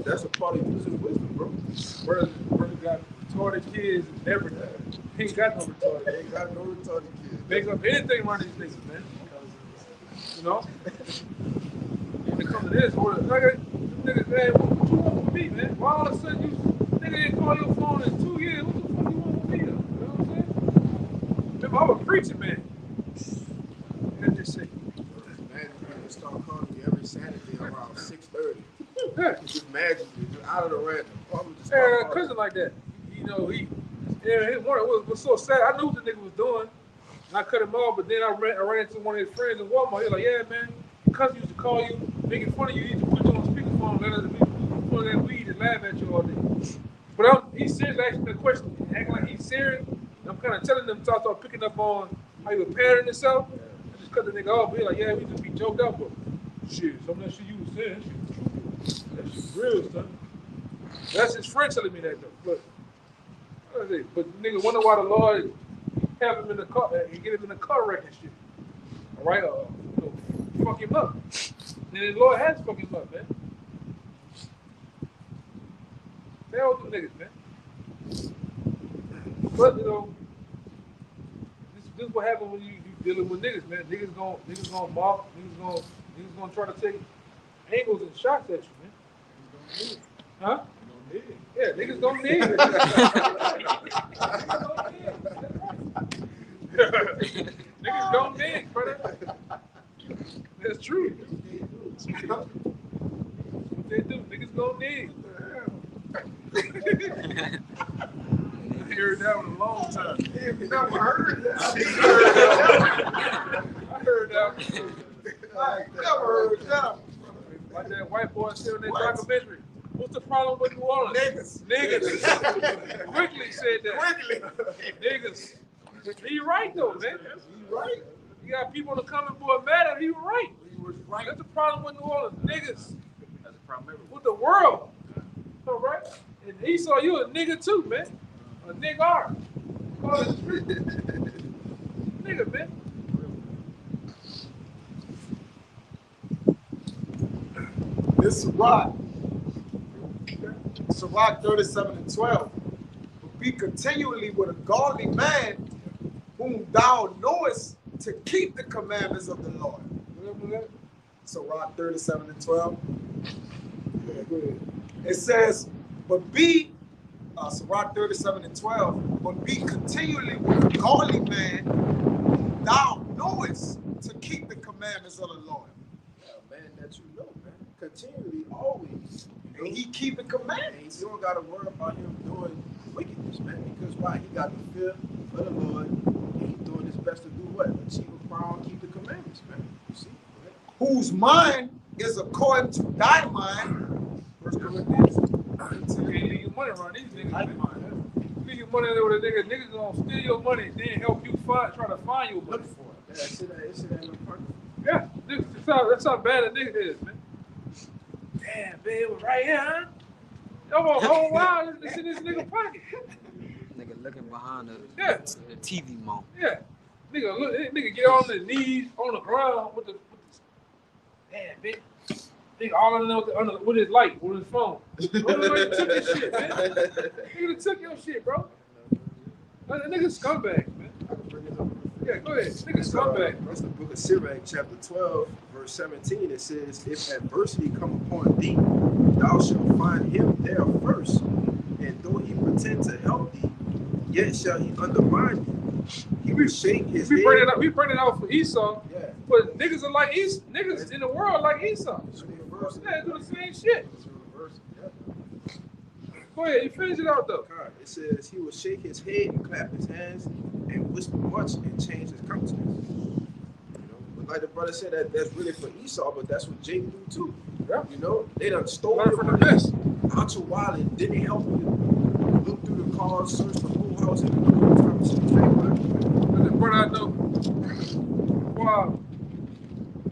That's a part of using wisdom, bro. Brother got retarded kids and everything. He ain't got no retarded. They ain't got no retarded kids. Make up anything around these niggas, man. You know? When it comes to this, niggas, man, what you want from me, man? Why all of a sudden nigga didn't call your phone in 2 years? What the fuck you want from me, though? You know what I'm saying? Remember, I'm a preacher, man. That's just it. Man, you start calling me every Saturday around 6:30. Yeah. Just magically, just out of the random. Yeah, cousin like that. You know, it was so sad. I knew what the nigga was doing. And I cut him off, but then I ran into one of his friends in Walmart. He was like, yeah, man, your cousin used to call you, making fun of you. He used to put you on speakerphone, let us pull that weed and laugh at you all day. But he's serious asking the question, acting like he's serious. I'm kind of telling them to start picking up on how he was patterning himself. I just cut the nigga off. But he's like, yeah, we just be joked out, but shit, some of that shit you was saying, that shit's real, son. That's his friend telling me that, though. But nigga wonder why the Lord have him in the car and get him in the car wreck and shit. All right, fuck him up. And the Lord has fucked him up, man. They all do niggas, man. But you know, this is what happens when you dealing with niggas, man. Niggas gonna mock, niggas gonna try to take angles and shots at you, man. Huh? Yeah, niggas don't need it. Niggas don't need, brother. That's true. What they do, niggas don't need. I heard that one a long time. You never heard that. I heard that one. I never heard that. Like that white boy still in that documentary. What's the problem with New Orleans? Niggas. Quickly said that. Quickly. Niggas. He right though, man. He right. You got people on the coming board mad at him. He was right. He was right. That's the problem with New Orleans. Niggas. That's the problem with the world. All right? And he saw you a nigga too, man. A nigga. Call it street. Nigga, man. This Sirach. Sirach 37:12. Be continually with a godly man whom thou knowest to keep the commandments of the Lord. Sirach 37 and 12. It says, but be, Sirach 37 and 12, but be continually with a godly man, thou knowest to keep the commandments of the Lord. Yeah, man, that you know, man. Continually, always. And he keeping commandments. You don't got to worry about him doing wickedness, man. Because why? He got the fear of the Lord, and he's doing his best to do what? Achieve a crown, keep the commandments, man. You see? Right? Whose mind is according to thy mind. First Corinthians. You leave your money around these niggas, man. You leave your money there with a nigga. Niggas gonna steal your money, then help you try to find your money. Look for it. Yeah, it's in the pocket. Yeah, that's how bad a nigga is, man. Damn, babe, was right here, huh? Yo, a whole while, it's in this nigga pocket. Nigga looking behind the TV mount. Yeah. Nigga get on his knees on the ground with the damn, bitch. Nigga all under with his light, with his phone. Nigga took this shit, man. Nigga took your shit, bro. That nigga scumbag, man. I can bring it up. Yeah, go ahead. Nigga scumbag, bro. That's the book of Sirach, chapter 12, verse 17. It says, if adversity come upon thee, thou shalt find him there first. And though he pretend to help thee, yet shall he undermine thee. He will shake his head. We bring it out for Esau. Yeah. But niggas are like Esau. Niggas in the world like Esau. It's reverse. Yeah, do the same shit. It's reverse. Yeah. Go ahead, you finish it out though. God, it says he will shake his head and clap his hands and whisper much and change his countenance. You know, but like the brother said, that's really for Esau, but that's what Jacob do too. Yeah. You know, they done stole Learn your from the money best. out your wallet, didn't help you look through the cars, search the whole house, and do the time to see the But the brother I know, wow,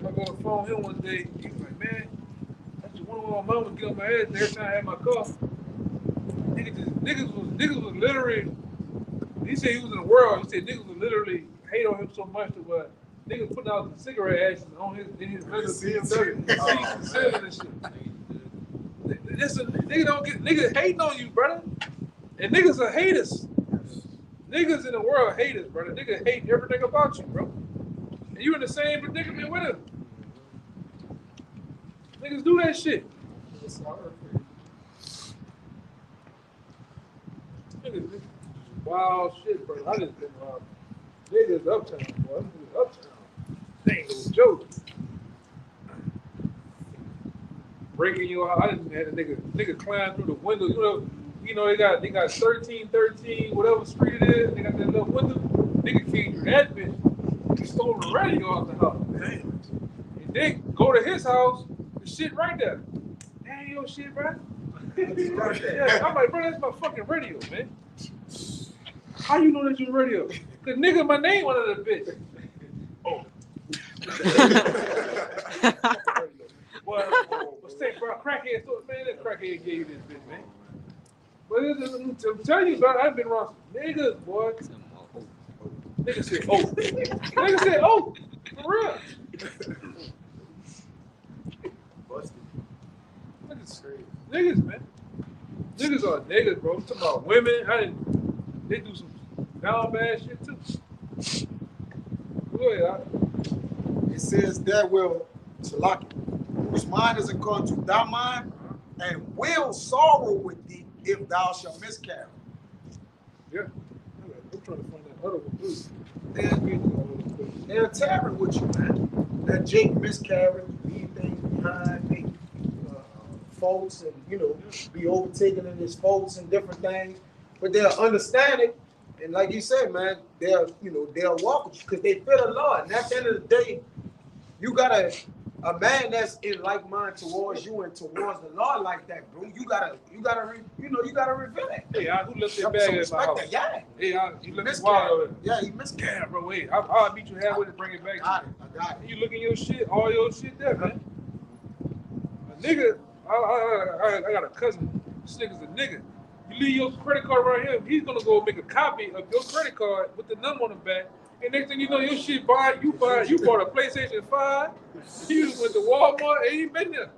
I go to phone him one day. He was like, man, I just want my mama to get on my ass every time I had my car. Niggas was literally, he said he was in the world, he said niggas would literally hate on him so much that what niggas putting out the cigarette ashes on in his BMW and selling this shit. Niggas hating on you, brother. And niggas are haters. Niggas in the world hate us, brother. Niggas hate everything about you, bro. And you in the same predicament with them. Niggas do that shit. Niggas wild shit, bro. I just been wild. Niggas uptown, boy. Niggas uptown. They ain't no joke. Breaking your house. I just had a nigga climb through the window. You know they got 1313, whatever street it is. They got that little window. Nigga came through that bitch. He stole the radio off the house. Damn. And then go to his house. The shit right there. Damn, your shit, bro. Yeah, I'm like, bro, that's my fucking radio, man. How you know that's your radio? Cause nigga, my name under the bitch. Oh. Well, say, bro, crackhead, man, that crackhead gave you this bitch, man. But I'm telling you, bro, I've been around some niggas, boy. Nigga said, oh. Nigga said, oh, for real. Niggas, man. Niggas are niggas, bro. I'm talking about women. They do some down bad shit too. Go ahead. It says there will Salaki, whose mind is according to thy mind, and will sorrow with thee if thou shalt miscarry. Yeah. I'm trying to find that other one too. They're tearing with you, man. That Jake miscarried, leave things behind, make faults and, be overtaken in his faults and different things. But they'll understand it. And like you said, man, they'll walk with you because they feel the Lord. And at the end of the day, you got a man that's in like mind towards you and towards the Lord like that, bro. You gotta reveal it. Hey, who left that bag in my house? Yeah. Hey, you left wild over there. Yeah, he miscarried. Yeah, bro, wait. I'll meet you halfway to bring it back. I got it. You look in your shit, all your shit there, man. A nigga, I got a cousin. This nigga's a nigga. You leave your credit card right here, he's gonna go make a copy of your credit card with the number on the back. And next thing you know, your shit you bought a PlayStation 5. You went to Walmart and you been there.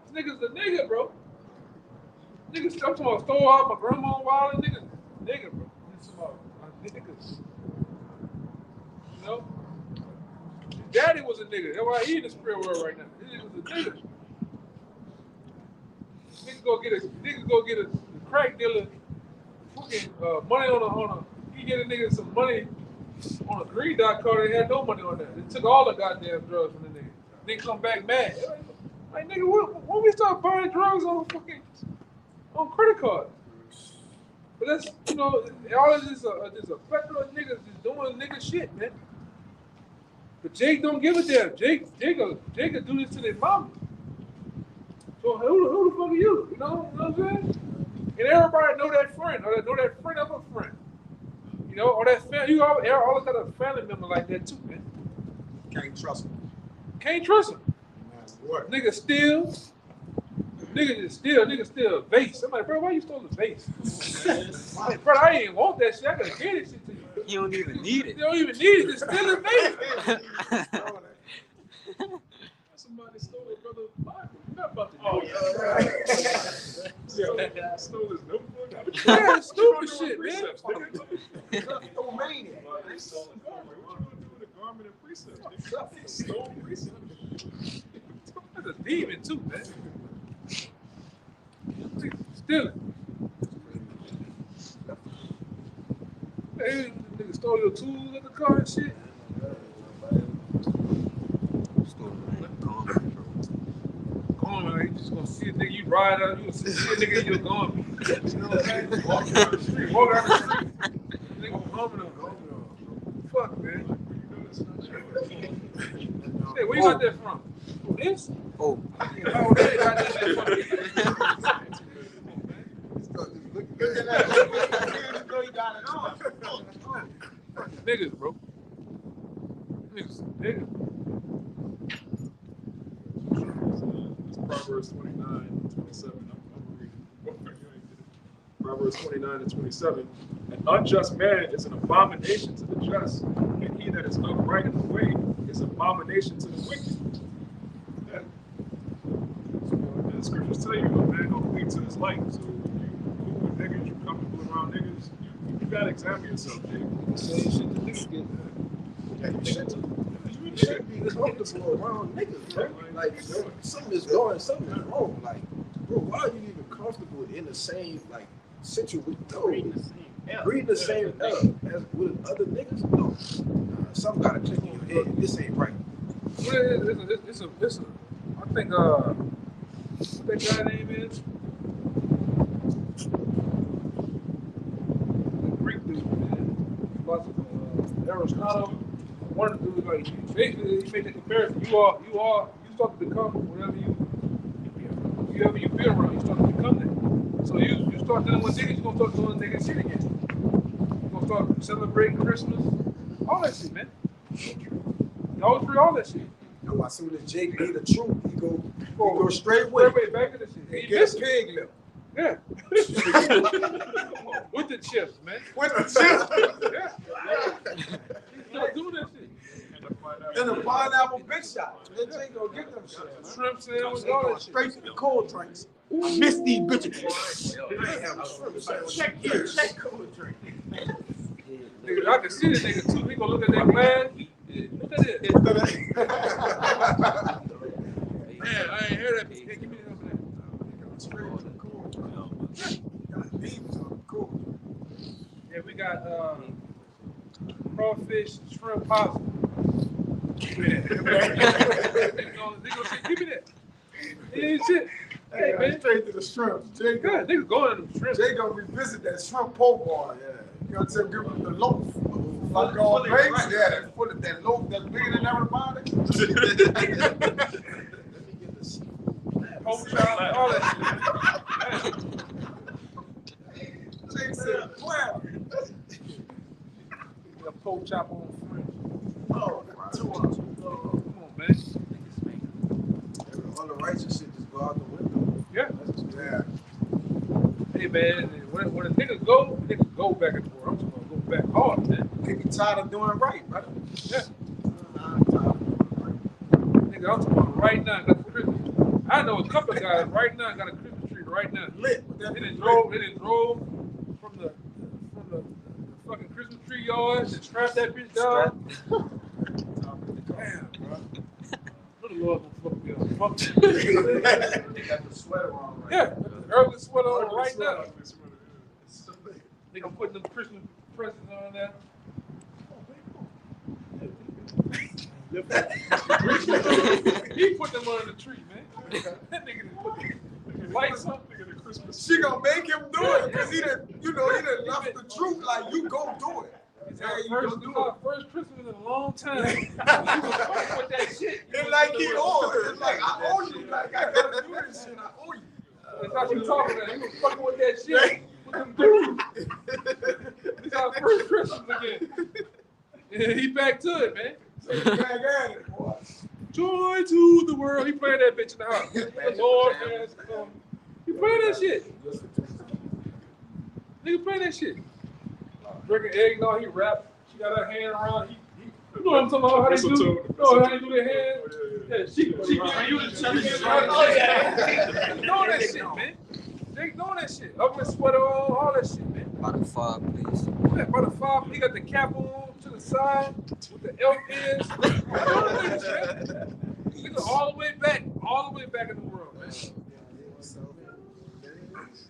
This nigga's a nigga, bro. Niggas, I'm talking about store out my grandma wallet, nigga, bro. This is about niggas. You know? daddy was a nigga. That's why he in the spirit world right now. He was a nigga. Nigga go get a crack dealer fucking money on a he get a nigga some money on a green dot card. They had no money on that. They took all the goddamn drugs from the nigga. Nigga come back mad. Like nigga, when we start buying drugs on fucking on credit cards? But that's all this is a plethora of niggas just doing nigga shit, man. But Jake don't give a damn. Jake will do this to their mama. So who the fuck are you? You know what I'm saying? And everybody know that friend, or know that friend of a friend. You know, or that family. You always got a family member like that too, man. Can't trust him. Can't trust him. What? Nigga steal. Nigga steal a vase. I'm like, bro, why you stole the vase? Bro, I ain't want that shit. I could have gave this shit to you. You don't even need it. You don't even need it. Just steal a vase. Somebody stole a brother's Bible. You're not about to yeah, stole his notebook. Yeah, stupid shit, man. Stole mania. They stole the garment. What you gonna do with the garment and precepts? They stole precepts. That's a demon too, man. Stealing. Hey, nigga stole your tools at the car and shit. You just gonna see a nigga, you ride out, you gonna see a nigga in your garment. You know what I'm saying? Walk down the street. Nigga humming on. Fuck, man. Hey, where you got that from? This? Oh. How they got that shit from? Look at that. You got it on. Niggas, bro. Niggas. Proverbs 29:27. I'm reading. Proverbs 29:27. An unjust man is an abomination to the just, and he that is upright in the way is an abomination to the wicked. The scriptures tell you a man gonna cleave to his life. So you cool with niggas, you comfortable around niggas, you gotta examine yourself, Jake. Same shit the niggas get. You should be comfortable around niggas, bro. Like something is wrong. Like, bro, why are you even comfortable in the same situation? Breathing the same air as with other niggas? No. Something gotta click in your head. This ain't right. It's a I think what that guy name is? The Greek dude, man. Philosopher, Aristotle. One dude, like, basically, he made the comparison. You start to become whatever you feel around, you start to become that. So you start dealing with niggas, you're gonna start doing nigga shit again. You're gonna start celebrating Christmas, all that shit, man. Y'all agree, all that shit. No, as soon as Jake be the truth, he go straight way back to the shit. He gets pig lip. Yeah. With the chips, man. With the chips. Yeah. Start doing that shit. And the pineapple big shot. They ain't gonna get them shit. Shrimp sandwich, all that shit. Straight to the cold drinks. I miss these bitches. Check cold drink. Nigga, I can see the nigga too. He gonna look at that glass. Look at it. Man, I ain't hear that. Hey, give me that. Straight to the cold. Yeah, we got crawfish, shrimp, pasta. They gonna say, give me that. Yeah, shit. Hey, man. Straight to the shrimp. Jay yeah, niggas going to the shrimp. Jay gonna revisit that shrimp po' boy. Yeah. You know what I'm saying? Give him the loaf. Like all grapes. Yeah, that's full of that loaf that's bigger than everybody. Let me get this. Pork chop, all that shit. Jay said, wow. A pork chop on French. Oh, come on, man. All the righteous shit just go out the window. Yeah. Yeah. Hey, man, when a nigga go back and forth. I'm just gonna go back hard, man. Nigga tired of doing right, brother. Yeah. Nigga, I'm talking about right now, got the Christmas tree. I know a couple of guys right now got a Christmas tree right now. Lit. They done drove from the fucking Christmas tree yard and strapped that bitch down. Damn, bro. Lord gonna fuck me up. Fuck They got the sweater on right yeah, now. early sweater on Ugly right sweater, now. ugly sweater, They gonna put them Christmas presents on there. He put them under the tree, man. That nigga done put the lights up. She gonna make him do it because he done left the truth like you go do it. It's Hey, our you first, gonna do it's our it. first Christmas in a long time. You was fucking with that shit. It's like he owed it. It's like I owe you. Like I gotta do this shit. I owe you. That's how she talking about. He was fucking with that shit. With them dudes. It's our first Christmas again. Yeah, he back to it, man. Back at it, boy. Joy to the world. He playing that bitch in the house. The Lord has come. He playing that shit. Nigga playing that shit. Drinking eggnog, he rap. She got her hand around. You know what I'm talking about? How they do? You know how they do their hands? Yeah, she giving you the challenge. Oh yeah. They doing that shit, man. They doing that shit. Up with sweater on, all that shit, man. By the fog, please. Yeah, by the fog, he got the cap on to the side with the elf ears. Nigga all the way back in the world, man.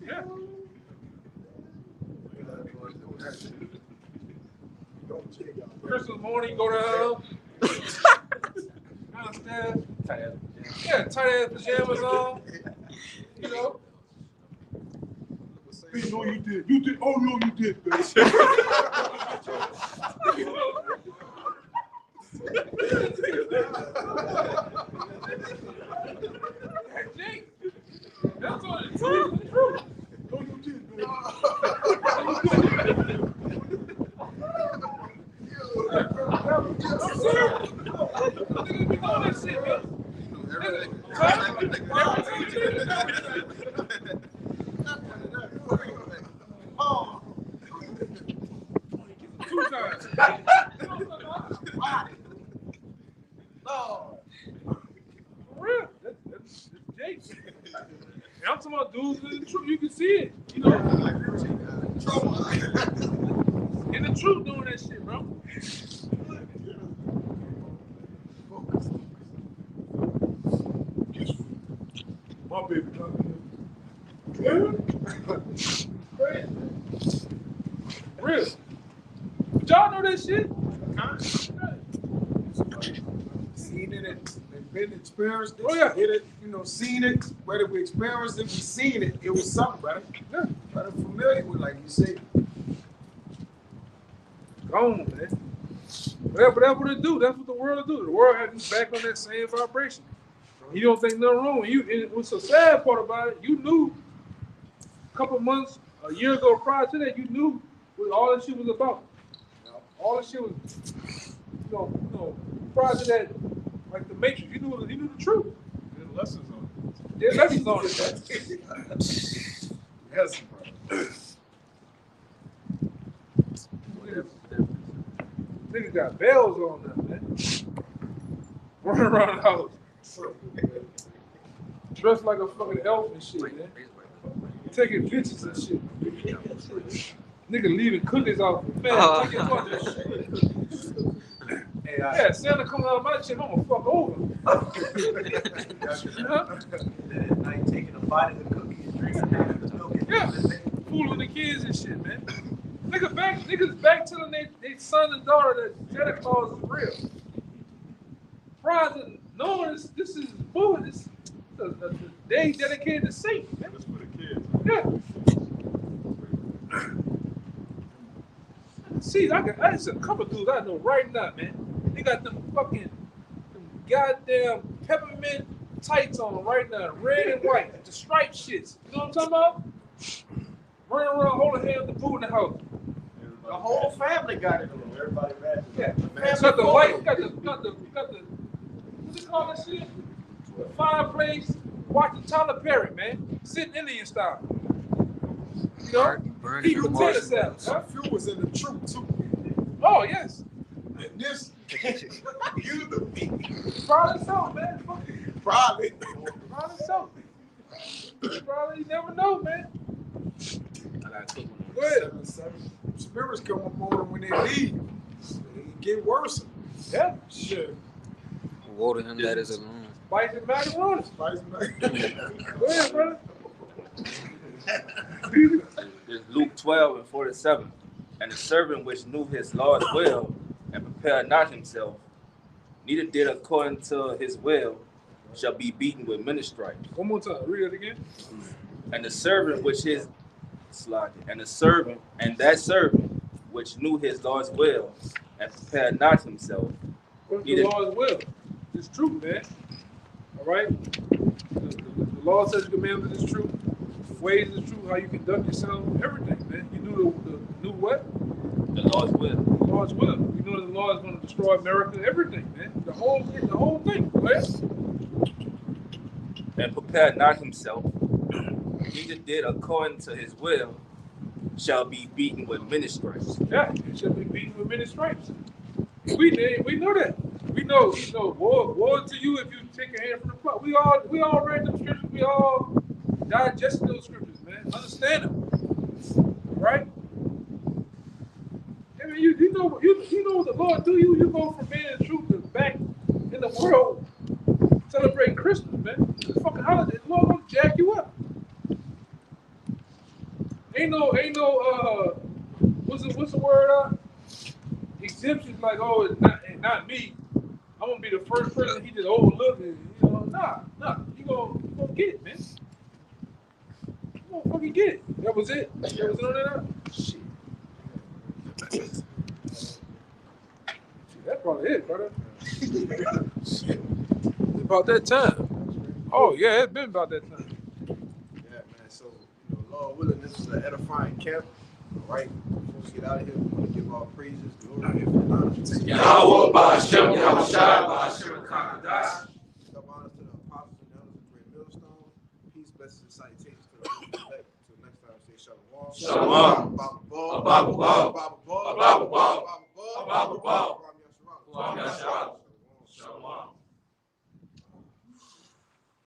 Yeah. Christmas morning, go down. Understand? Yeah, tight ass pajamas on. You know. You know you did. You did. Oh no, you did, bitch. Jake, that's what it's true. It's true. No, you did, bitch. I'm serious. Niggas be doing that shit, man. Oh. 2 times. No. For real. That's Jake. And I'm talking about dudes in the truth. You can see it. You know. In the truth doing that shit, bro. My baby. Real. But y'all know that shit? Seen it and been experienced it. Oh, yeah. Hit it, seen it. Whether we experienced it, we seen it. It was something, brother. Yeah. Brother, familiar with, like you say. Gone, man. Whatever that would do, that's what the world do. The world has you back on that same vibration. You don't think nothing wrong with you. And what's the sad part about it, you knew a couple months, a year ago prior to that, you knew what all that shit was about. All that shit was, prior to that, like the Matrix, you knew the truth. There's lessons on it. There's lessons on it. Yes, brother. Niggas got bells on them, man. Running around the house. Dressed like a fucking elf and shit, man. Taking pictures and shit. Nigga leaving cookies off. Man, take your fucking shit. Yeah, Santa coming out of my shit, I'm gonna fuck over. Night taking a bite of the cookies, drinking milk. Yeah, fooling the kids and shit, man. Niggas back telling their son and daughter that Santa Claus is real. Prior to knowing this is bull, this the day dedicated to Satan, man. That's for the kids. Yeah. See, that's a couple dudes I know right now, man. They got them goddamn peppermint tights on right now, red and white, the striped shits. You know what I'm talking about? Running around holding hands with the food in the house. The whole family got it. Everybody mad. Yeah, got the light, got the what's it called that shit? The fireplace, watching Tyler Perry, man, sitting Indian style. You know, keep your tennis out. That fuel was in the truth too. Oh yes. And this, you the weak. Probably so, man. Probably. Probably so. Probably you never know, man. Go ahead. Spirits come up on them when they leave. It get worse. Yeah. Shit. Water and that is alone. Spice and macaroni. Spice macaroni. Go ahead, brother. It's Luke 12:47. And the servant which knew his Lord's will and prepared not himself, neither did according to his will, shall be beaten with many stripes. One more time. Read it again. And the servant and that servant which knew his Lord's will and prepared not himself. What's the Lord's will? It's truth, man. All right? The law says commandments is true. The ways is true. How you conduct yourself. Everything, man. You knew what? The Lord's will. The Lord's will. You know that the Lord is going to destroy America. Everything, man. The whole thing. Right? And prepared not himself, neither did according to his will, shall be beaten with many stripes. Yeah, you shall be beaten with many stripes. We know that. We know, woe to you if you take a hand from the plow. We all read them scriptures. We all digested those scriptures, man. Understand them. Right? I mean, you know what the Lord do. You go from being in truth to back in the world celebrating Christmas, man. It's a fucking holiday. The Lord gonna jack you up. Ain't no what's the word? Exemptions like, oh, it's not me. I'm gonna be the first person he just overlooked it. You know, nah. You gonna get it, man. You gonna fucking get it. That was it. That was it on that. Shit. That's probably it, brother. It's about that time. Oh yeah, it's been about that time. Yeah, man. So, Lord willing, this is an edifying camp. All right. Before we get out of here, we want to give our praises, glory, and honor to Yahweh Ba'Shem, Yahweh Shai, Ba'Shem, Kakadash. Give honor to the apostles and elders of Great Millstone. Peace, blessings, and salutations to the elect. Until next time, say shalom. Shalom. Abba Ball. Abba Ball. Abba Ball. Abba Ball. Abba Ball.